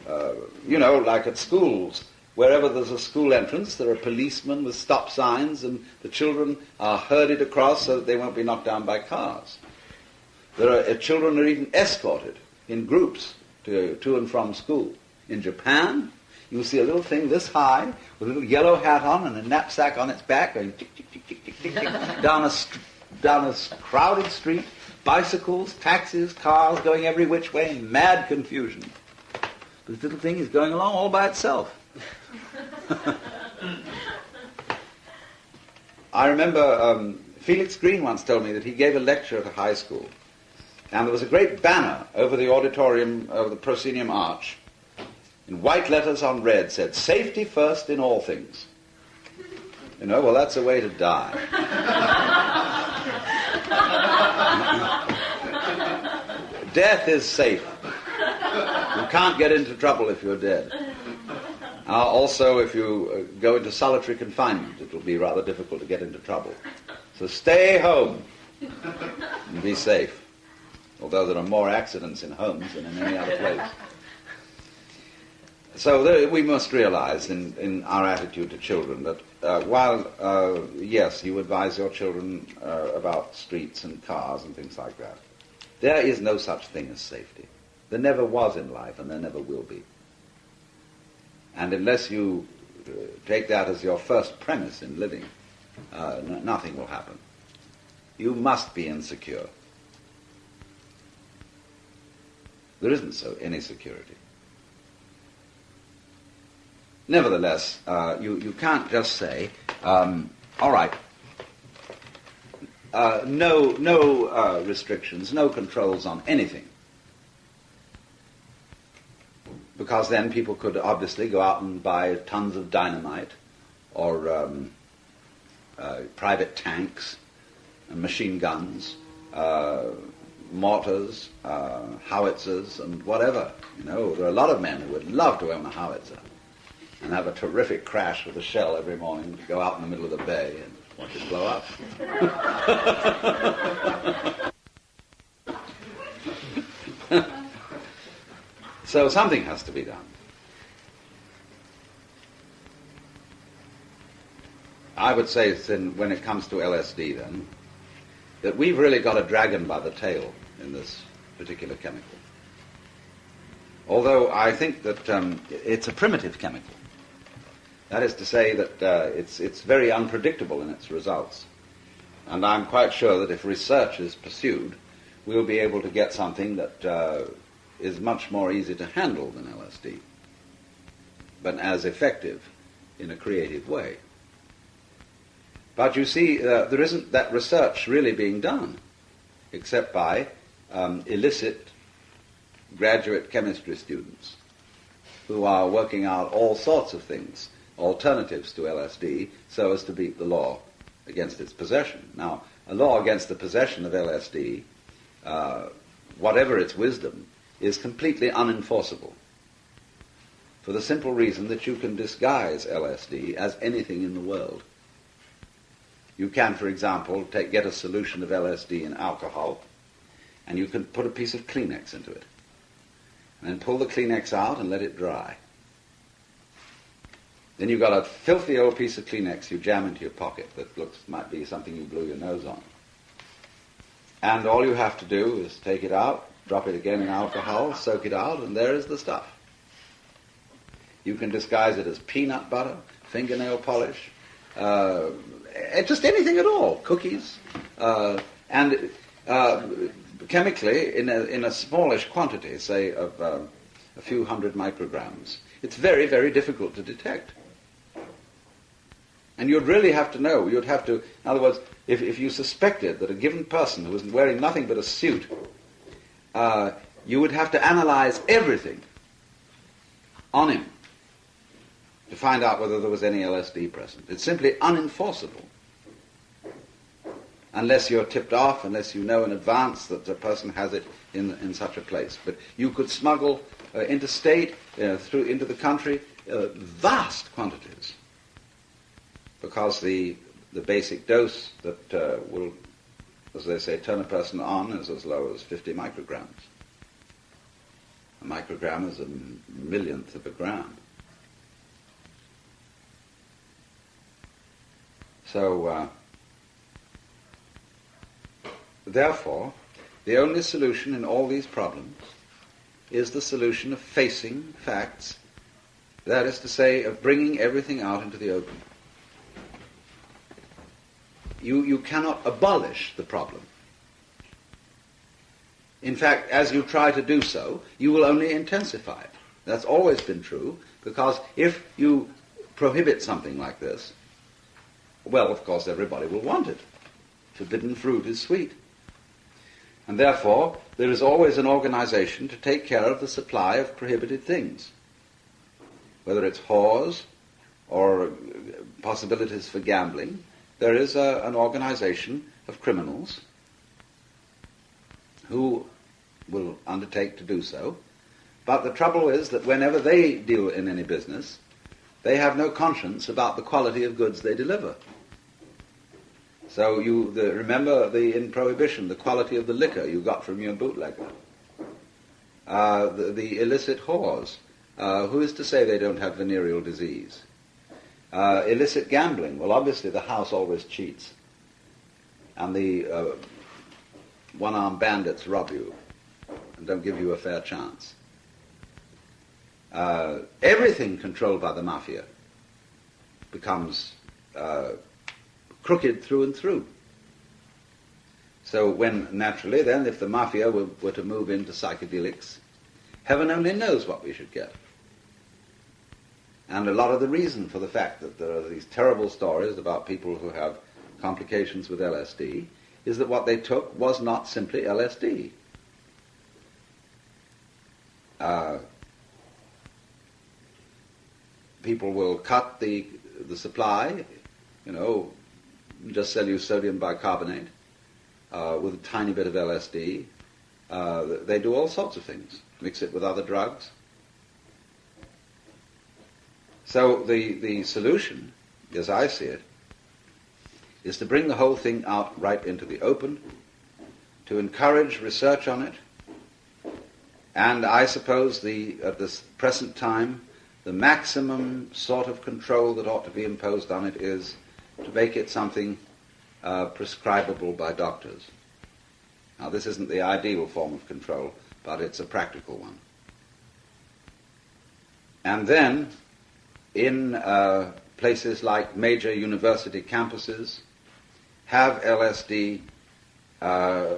like at schools, wherever there's a school entrance, there are policemen with stop signs, and the children are herded across so that they won't be knocked down by cars. Children are even escorted in groups to and from school. In Japan, you'll see a little thing this high with a little yellow hat on and a knapsack on its back going tick, tick, tick, tick, tick, tick, tick, down a crowded street, bicycles, taxis, cars going every which way in mad confusion. This little thing is going along all by itself. I remember Felix Green once told me that he gave a lecture at a high school, and there was a great banner over the auditorium, over the proscenium arch, in white letters on red, said, "Safety first in all things." Well, that's a way to die. Death is safe. You can't get into trouble if you're dead. Also, if you go into solitary confinement, it will be rather difficult to get into trouble. So stay home and be safe. Although there are more accidents in homes than in any other place. So we must realize in our attitude to children that while, yes, you advise your children about streets and cars and things like that, there is no such thing as safety. There never was in life, and there never will be. And unless you take that as your first premise in living, nothing will happen. You must be insecure. There isn't any security. Nevertheless, you can't just say, all right, no restrictions, no controls on anything. Because then people could obviously go out and buy tons of dynamite or private tanks and machine guns, mortars, howitzers, and whatever. There are a lot of men who would love to own a howitzer and have a terrific crash with a shell every morning to go out in the middle of the bay and watch it blow up. So something has to be done. I would say when it comes to LSD then, that we've really got a dragon by the tail in this particular chemical. Although I think that it's a primitive chemical. That is to say that it's very unpredictable in its results. And I'm quite sure that if research is pursued, we'll be able to get something that is much more easy to handle than LSD, but as effective in a creative way. But you see, there isn't that research really being done, except by illicit graduate chemistry students who are working out all sorts of things, alternatives to LSD, so as to beat the law against its possession. Now, a law against the possession of LSD, whatever its wisdom, is completely unenforceable, for the simple reason that you can disguise LSD as anything in the world. You can, for example, get a solution of LSD in alcohol, and you can put a piece of Kleenex into it, and then pull the Kleenex out and let it dry. Then you've got a filthy old piece of Kleenex you jam into your pocket that might be something you blew your nose on. And all you have to do is take it out, drop it again in alcohol, soak it out, and there is the stuff. You can disguise it as peanut butter, fingernail polish, just anything at all, cookies, and chemically, in a smallish quantity, say of a few hundred micrograms, it's very, very difficult to detect. And you'd really have to know, in other words, if you suspected that a given person who was wearing nothing but a suit, you would have to analyze everything on him to find out whether there was any LSD present. It's simply unenforceable unless you're tipped off, unless you know in advance that the person has it in such a place. But you could smuggle interstate, into the country, vast quantities, because the basic dose that will, as they say, turn a person on is as low as 50 micrograms. A microgram is a millionth of a gram. So, therefore, the only solution in all these problems is the solution of facing facts, that is to say, of bringing everything out into the open. You cannot abolish the problem. In fact, as you try to do so, you will only intensify it. That's always been true, because if you prohibit something like this, well, of course, everybody will want it. Forbidden fruit is sweet. And therefore, there is always an organization to take care of the supply of prohibited things. Whether it's whores or possibilities for gambling, there is an organization of criminals who will undertake to do so. But the trouble is that whenever they deal in any business, they have no conscience about the quality of goods they deliver. So remember in Prohibition, the quality of the liquor you got from your bootlegger. The illicit whores. Who is to say they don't have venereal disease? Illicit gambling. Well, obviously the house always cheats. And the one-armed bandits rob you and don't give you a fair chance. Everything controlled by the mafia becomes crooked through and through. So naturally then, if the mafia were to move into psychedelics, heaven only knows what we should get. And a lot of the reason for the fact that there are these terrible stories about people who have complications with LSD is that what they took was not simply LSD. People will cut the supply, just sell you sodium bicarbonate with a tiny bit of LSD. They do all sorts of things. Mix it with other drugs. So the solution, as I see it, is to bring the whole thing out right into the open, to encourage research on it, and I suppose at this present time, the maximum sort of control that ought to be imposed on it is to make it something prescribable by doctors. Now, this isn't the ideal form of control, but it's a practical one. And then, in places like major university campuses, have LSD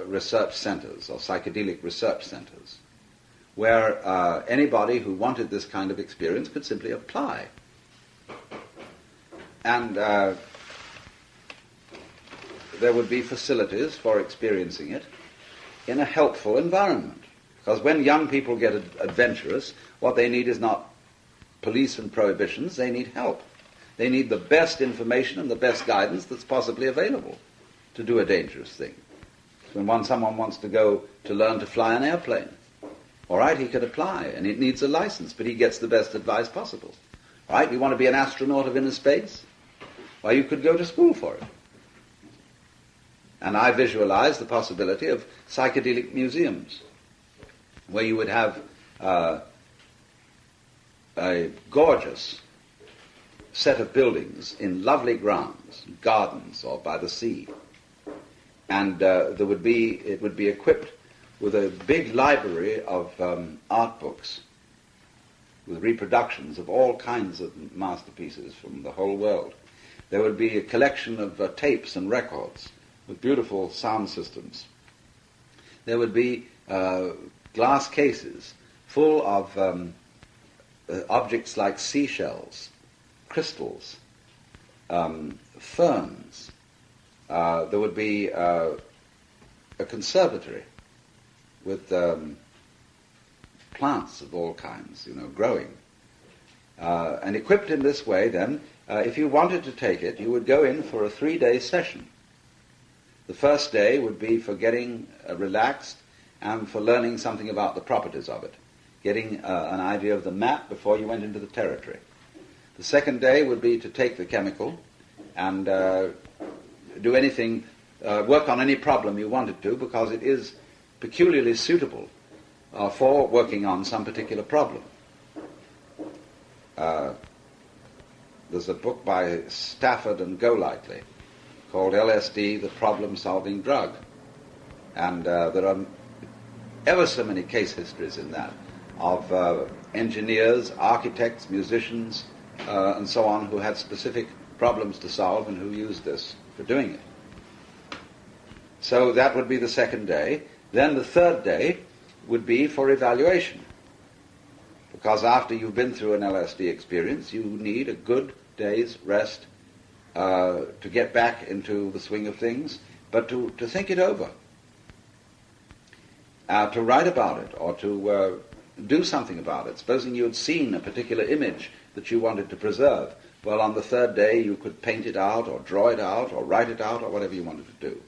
research centers or psychedelic research centers, where anybody who wanted this kind of experience could simply apply. And there would be facilities for experiencing it in a helpful environment. Because when young people get adventurous, what they need is not police and prohibitions, they need help. They need the best information and the best guidance that's possibly available to do a dangerous thing. When someone wants to go to learn to fly an airplane, all right, he can apply, and it needs a license, but he gets the best advice possible. All right, you want to be an astronaut of inner space? Well, you could go to school for it. And I visualize the possibility of psychedelic museums, where you would have a gorgeous set of buildings in lovely grounds, gardens, or by the sea. And it would be equipped with a big library of art books, with reproductions of all kinds of masterpieces from the whole world. There would be a collection of tapes and records with beautiful sound systems. There would be glass cases full of objects like seashells, crystals, ferns. There would be a conservatory with plants of all kinds, growing. And equipped in this way, then, if you wanted to take it, you would go in for a 3-day session. The first day would be for getting relaxed and for learning something about the properties of it, getting an idea of the map before you went into the territory. The second day would be to take the chemical and do anything, work on any problem you wanted to, because it is peculiarly suitable for working on some particular problem. There's a book by Stafford and Golightly called LSD, the Problem-Solving Drug. And there are ever so many case histories in that of engineers, architects, musicians, and so on, who had specific problems to solve and who used this for doing it. So that would be the second day. Then the third day would be for evaluation. Because after you've been through an LSD experience, you need a good day's rest to get back into the swing of things, but to think it over. To write about it, or to do something about it. Supposing you had seen a particular image that you wanted to preserve, well, on the third day you could paint it out, or draw it out, or write it out, or whatever you wanted to do.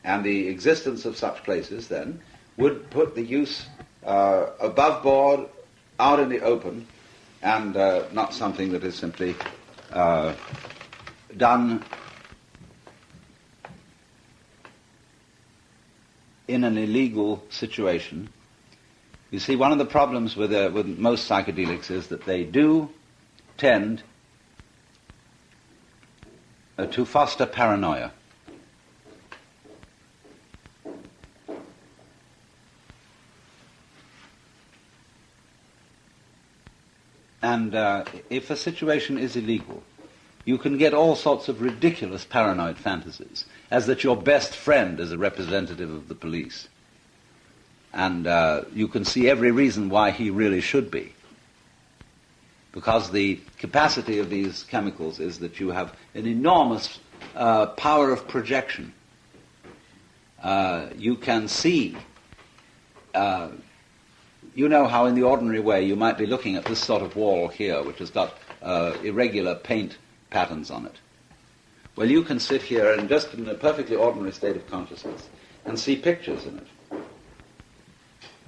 And the existence of such places, then, would put the use above board, out in the open, and not something that is simply done in an illegal situation. You see, one of the problems with most psychedelics is that they do tend to foster paranoia. And if a situation is illegal, you can get all sorts of ridiculous paranoid fantasies, as that your best friend is a representative of the police. And you can see every reason why he really should be. Because the capacity of these chemicals is that you have an enormous power of projection. You can see, you know how in the ordinary way you might be looking at this sort of wall here, which has got irregular paint patterns on it. Well, you can sit here and just in a perfectly ordinary state of consciousness and see pictures in it.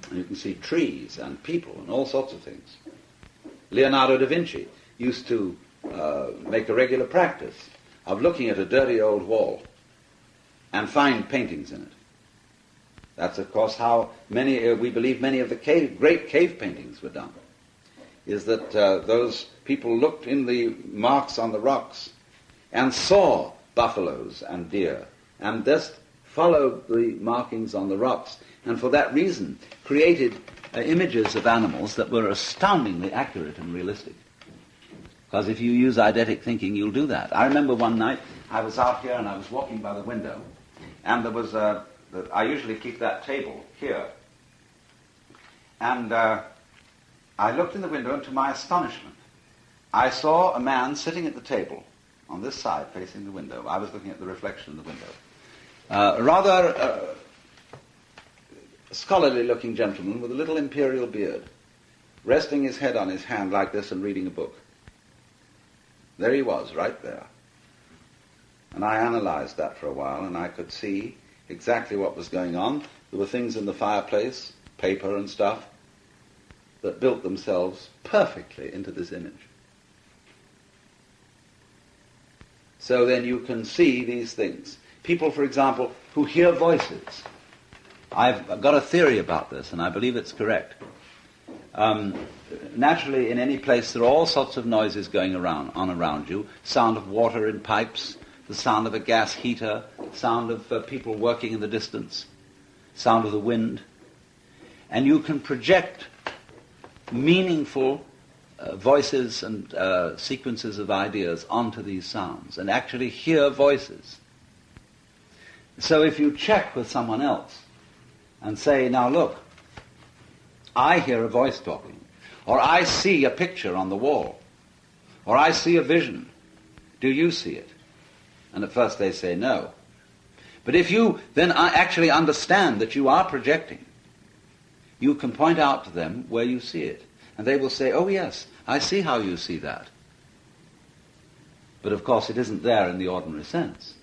And you can see trees and people and all sorts of things. Leonardo da Vinci used to make a regular practice of looking at a dirty old wall and find paintings in it. That's, of course, how we believe many of the great cave paintings were done, is that those people looked in the marks on the rocks and saw buffaloes and deer, and just followed the markings on the rocks, and for that reason created images of animals that were astoundingly accurate and realistic. Because if you use eidetic thinking, you'll do that. I remember one night I was out here and I was walking by the window, and there was I usually keep that table here. And I looked in the window, and to my astonishment, I saw a man sitting at the table on this side facing the window. I was looking at the reflection in the window. A rather scholarly-looking gentleman with a little imperial beard, resting his head on his hand like this and reading a book. There he was, right there. And I analyzed that for a while, and I could see exactly what was going on. There were things in the fireplace, paper and stuff, that built themselves perfectly into this image. So then you can see these things. People, for example, who hear voices. I've got a theory about this, and I believe it's correct. Naturally, in any place, there are all sorts of noises going around you. Sound of water in pipes, the sound of a gas heater, sound of people working in the distance, sound of the wind. And you can project meaningful voices and sequences of ideas onto these sounds and actually hear voices. So if you check with someone else and say, now look, I hear a voice talking, or I see a picture on the wall, or I see a vision, do you see it? And at first they say no. But if you then actually understand that you are projecting, you can point out to them where you see it. And they will say, oh yes, I see how you see that. But of course it isn't there in the ordinary sense.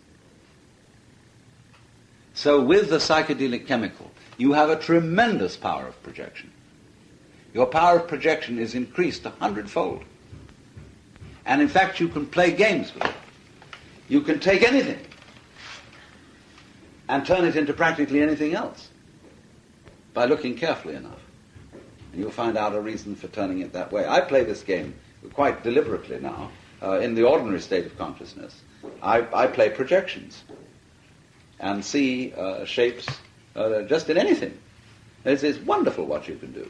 So with the psychedelic chemical, you have a tremendous power of projection. Your power of projection is increased 100-fold. And in fact, you can play games with it. You can take anything and turn it into practically anything else. by looking carefully enough. And you'll find out a reason for turning it that way. I play this game quite deliberately now. In the ordinary state of consciousness, I play projections and see shapes just in anything. It's wonderful what you can do.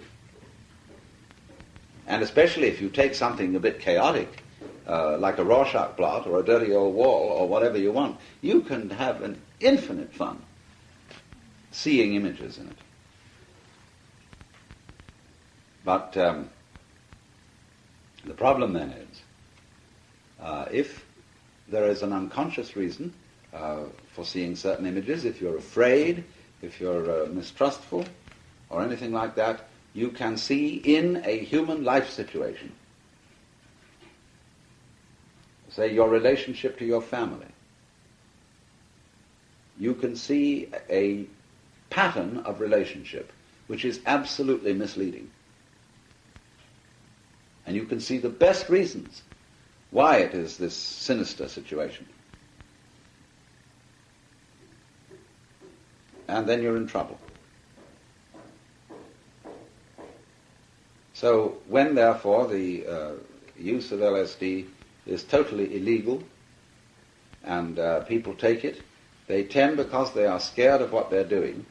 And especially if you take something a bit chaotic, like a Rorschach blot or a dirty old wall or whatever you want, you can have an infinite fun seeing images in it. But the problem then is, if there is an unconscious reason for seeing certain images, if you're afraid, if you're mistrustful, or anything like that, you can see in a human life situation, say your relationship to your family, you can see a pattern of relationship which is absolutely misleading. And you can see the best reasons why it is this sinister situation. And then you're in trouble. So when, therefore, the use of LSD is totally illegal and people take it, they tend, because they are scared of what they're doing,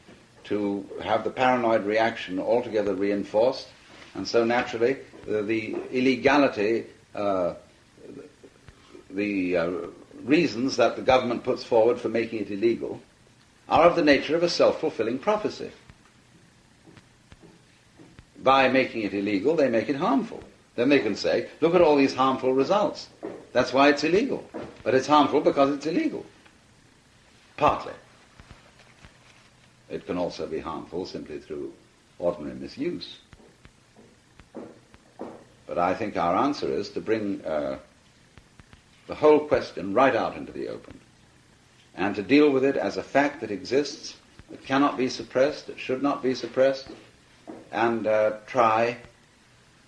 to have the paranoid reaction altogether reinforced, and so naturally the illegality, the reasons that the government puts forward for making it illegal are of the nature of a self-fulfilling prophecy. By making it illegal, they make it harmful. Then they can say, look at all these harmful results. That's why it's illegal. But it's harmful because it's illegal. Partly. It can also be harmful simply through ordinary misuse. But I think our answer is to bring the whole question right out into the open and to deal with it as a fact that exists, that cannot be suppressed, that should not be suppressed, and try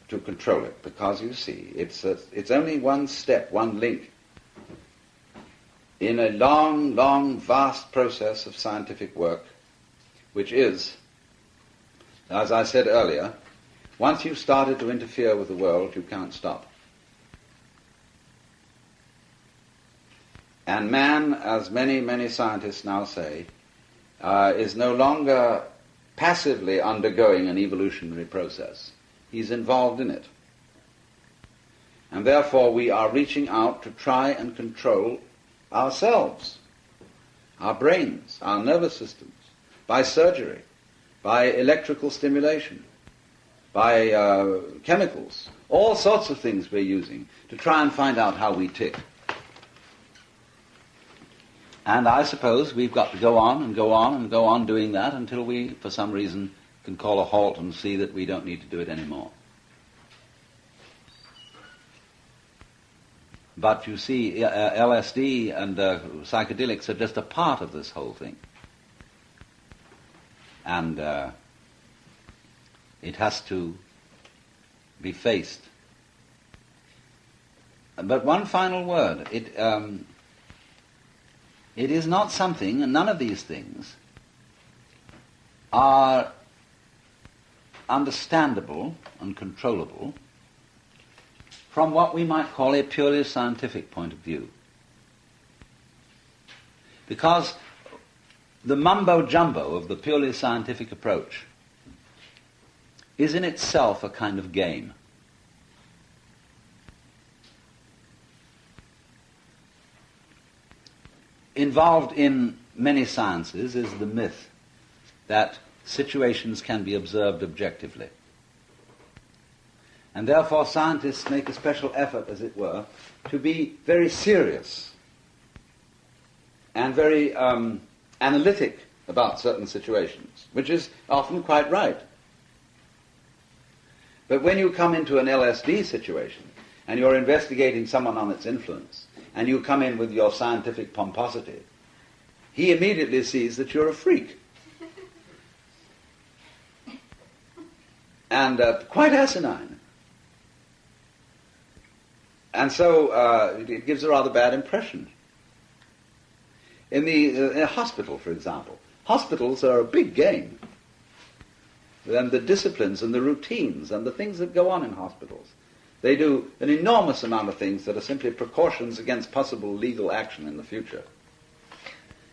to control it. Because, you see, it's only one step, one link in a long, long, vast process of scientific work, which is, as I said earlier, once you've started to interfere with the world, you can't stop. And man, as many, many scientists now say, is no longer passively undergoing an evolutionary process. He's involved in it. And therefore we are reaching out to try and control ourselves, our brains, our nervous systems, by surgery, by electrical stimulation, by chemicals, all sorts of things we're using to try and find out how we tick. And I suppose we've got to go on and go on and go on doing that until we, for some reason, can call a halt and see that we don't need to do it anymore. But you see, LSD and psychedelics are just a part of this whole thing. And it has to be faced. But one final word. It is not something, and none of these things are understandable and controllable from what we might call a purely scientific point of view. Because the mumbo-jumbo of the purely scientific approach is in itself a kind of game. Involved in many sciences is the myth that situations can be observed objectively. And therefore scientists make a special effort, as it were, to be very serious and very analytic about certain situations, which is often quite right. But when you come into an LSD situation and you're investigating someone on its influence, and you come in with your scientific pomposity, he immediately sees that you're a freak. And quite asinine. And so it gives a rather bad impression. In a hospital, for example, hospitals are a big game. and the disciplines and the routines and the things that go on in hospitals. They do an enormous amount of things that are simply precautions against possible legal action in the future.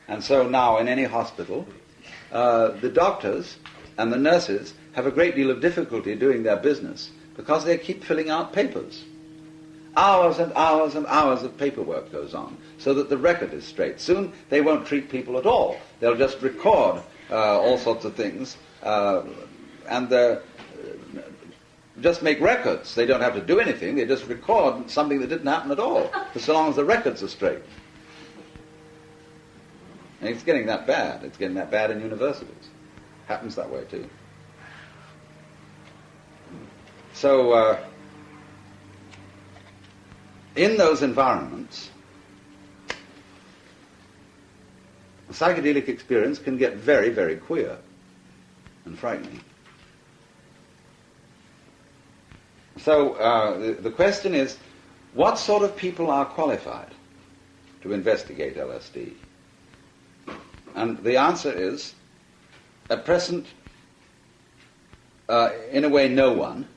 And so now in any hospital, the doctors and the nurses have a great deal of difficulty doing their business because they keep filling out papers. Hours and hours and hours of paperwork goes on so that the record is straight. Soon they won't treat people at all. They'll just record all sorts of things and just make records. They don't have to do anything. They just record something that didn't happen at all, so long as the records are straight. And it's getting that bad. It's getting that bad in universities. Happens that way too. So in those environments, the psychedelic experience can get very, very queer and frightening. So the question is, what sort of people are qualified to investigate LSD? And the answer is, at present, in a way, no one.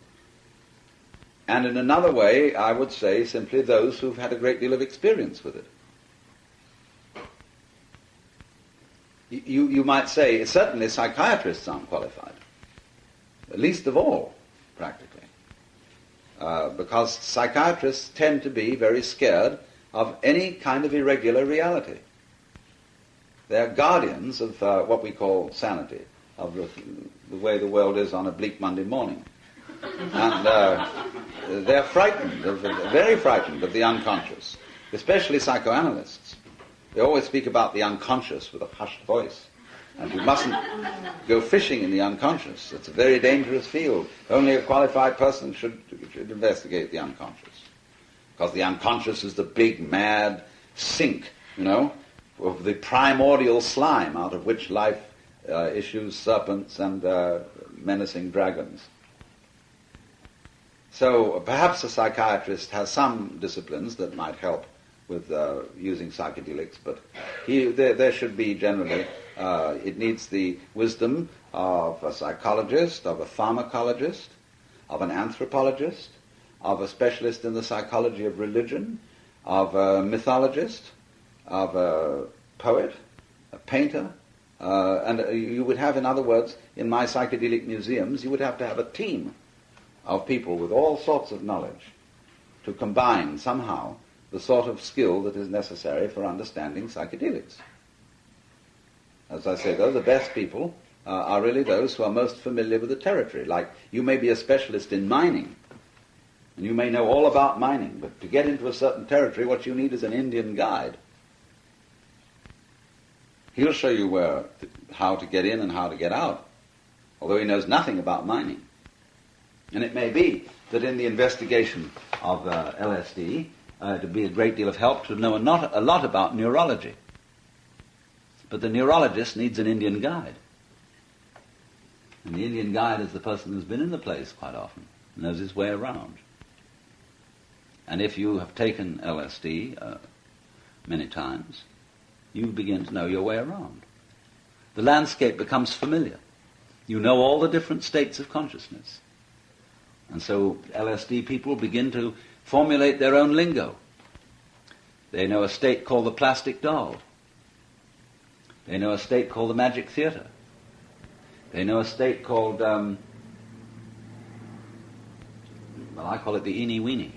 And in another way, I would say simply those who've had a great deal of experience with it. You might say, certainly psychiatrists aren't qualified, least of all, practically. Because psychiatrists tend to be very scared of any kind of irregular reality. They're guardians of what we call sanity, of the way the world is on a bleak Monday morning. And they're frightened, very frightened of the unconscious, especially psychoanalysts. They always speak about the unconscious with a hushed voice. And you mustn't go fishing in the unconscious. It's a very dangerous field. Only a qualified person should investigate the unconscious. Because the unconscious is the big, mad sink, of the primordial slime out of which life issues serpents and menacing dragons. So perhaps a psychiatrist has some disciplines that might help with using psychedelics, but there should be generally, it needs the wisdom of a psychologist, of a pharmacologist, of an anthropologist, of a specialist in the psychology of religion, of a mythologist, of a poet, a painter, and you would have, in other words, in my psychedelic museums, you would have to have a team of people with all sorts of knowledge to combine somehow the sort of skill that is necessary for understanding psychedelics. As I say, though, the best people are really those who are most familiar with the territory. Like, you may be a specialist in mining, and you may know all about mining, but to get into a certain territory, what you need is an Indian guide. He'll show you how to get in and how to get out, although he knows nothing about mining. And it may be that in the investigation of LSD, it would be a great deal of help to know a lot about neurology. But the neurologist needs an Indian guide. And the Indian guide is the person who's been in the place quite often, knows his way around. And if you have taken LSD many times, you begin to know your way around. The landscape becomes familiar. You know all the different states of consciousness. And so LSD people begin to formulate their own lingo. They know a state called the plastic doll. They know a state called the magic theater. They know a state called, I call it the eeny weeny.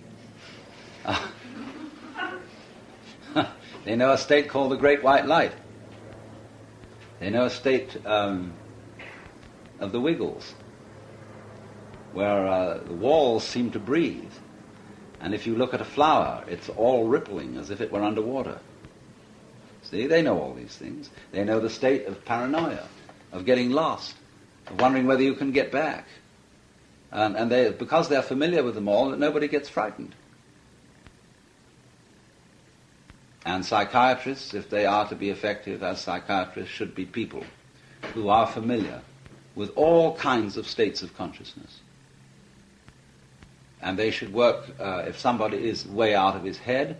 They know a state called the great white light. They know a state of the wiggles, where the walls seem to breathe. And if you look at a flower, it's all rippling as if it were underwater. See, they know all these things. They know the state of paranoia, of getting lost, of wondering whether you can get back. And because they're familiar with them all, nobody gets frightened. And psychiatrists, if they are to be effective as psychiatrists, should be people who are familiar with all kinds of states of consciousness. And they should work, if somebody is way out of his head,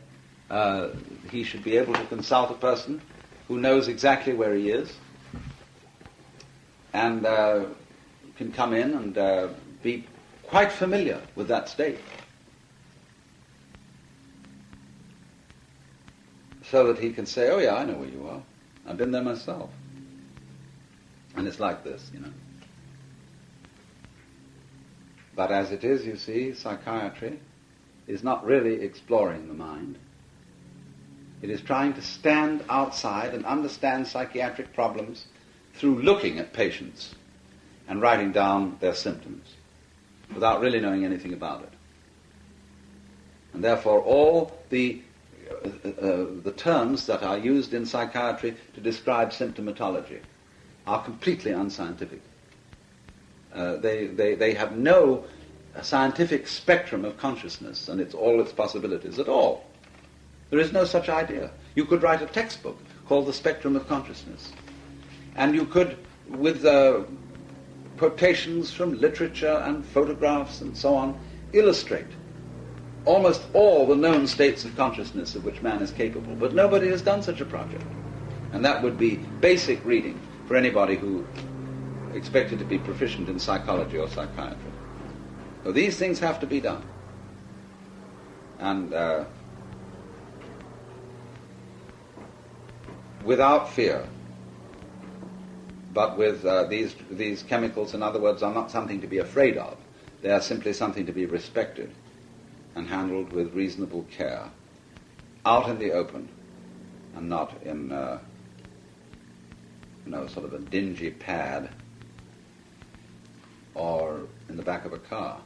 he should be able to consult a person who knows exactly where he is and can come in and be quite familiar with that state, so that he can say, oh yeah, I know where you are. I've been there myself. And it's like this, you know. But as it is, you see, psychiatry is not really exploring the mind. It is trying to stand outside and understand psychiatric problems through looking at patients and writing down their symptoms without really knowing anything about it. And therefore all the terms that are used in psychiatry to describe symptomatology are completely unscientific. They have no scientific spectrum of consciousness and all its possibilities at all. There is no such idea. You could write a textbook called The Spectrum of Consciousness, and you could, with quotations from literature and photographs and so on, illustrate almost all the known states of consciousness of which man is capable. But nobody has done such a project. And that would be basic reading for anybody who expected to be proficient in psychology or psychiatry. So these things have to be done. And without fear, but with these chemicals, in other words, are not something to be afraid of. They are simply something to be respected and handled with reasonable care, out in the open, and not in sort of a dingy pad or in the back of a car.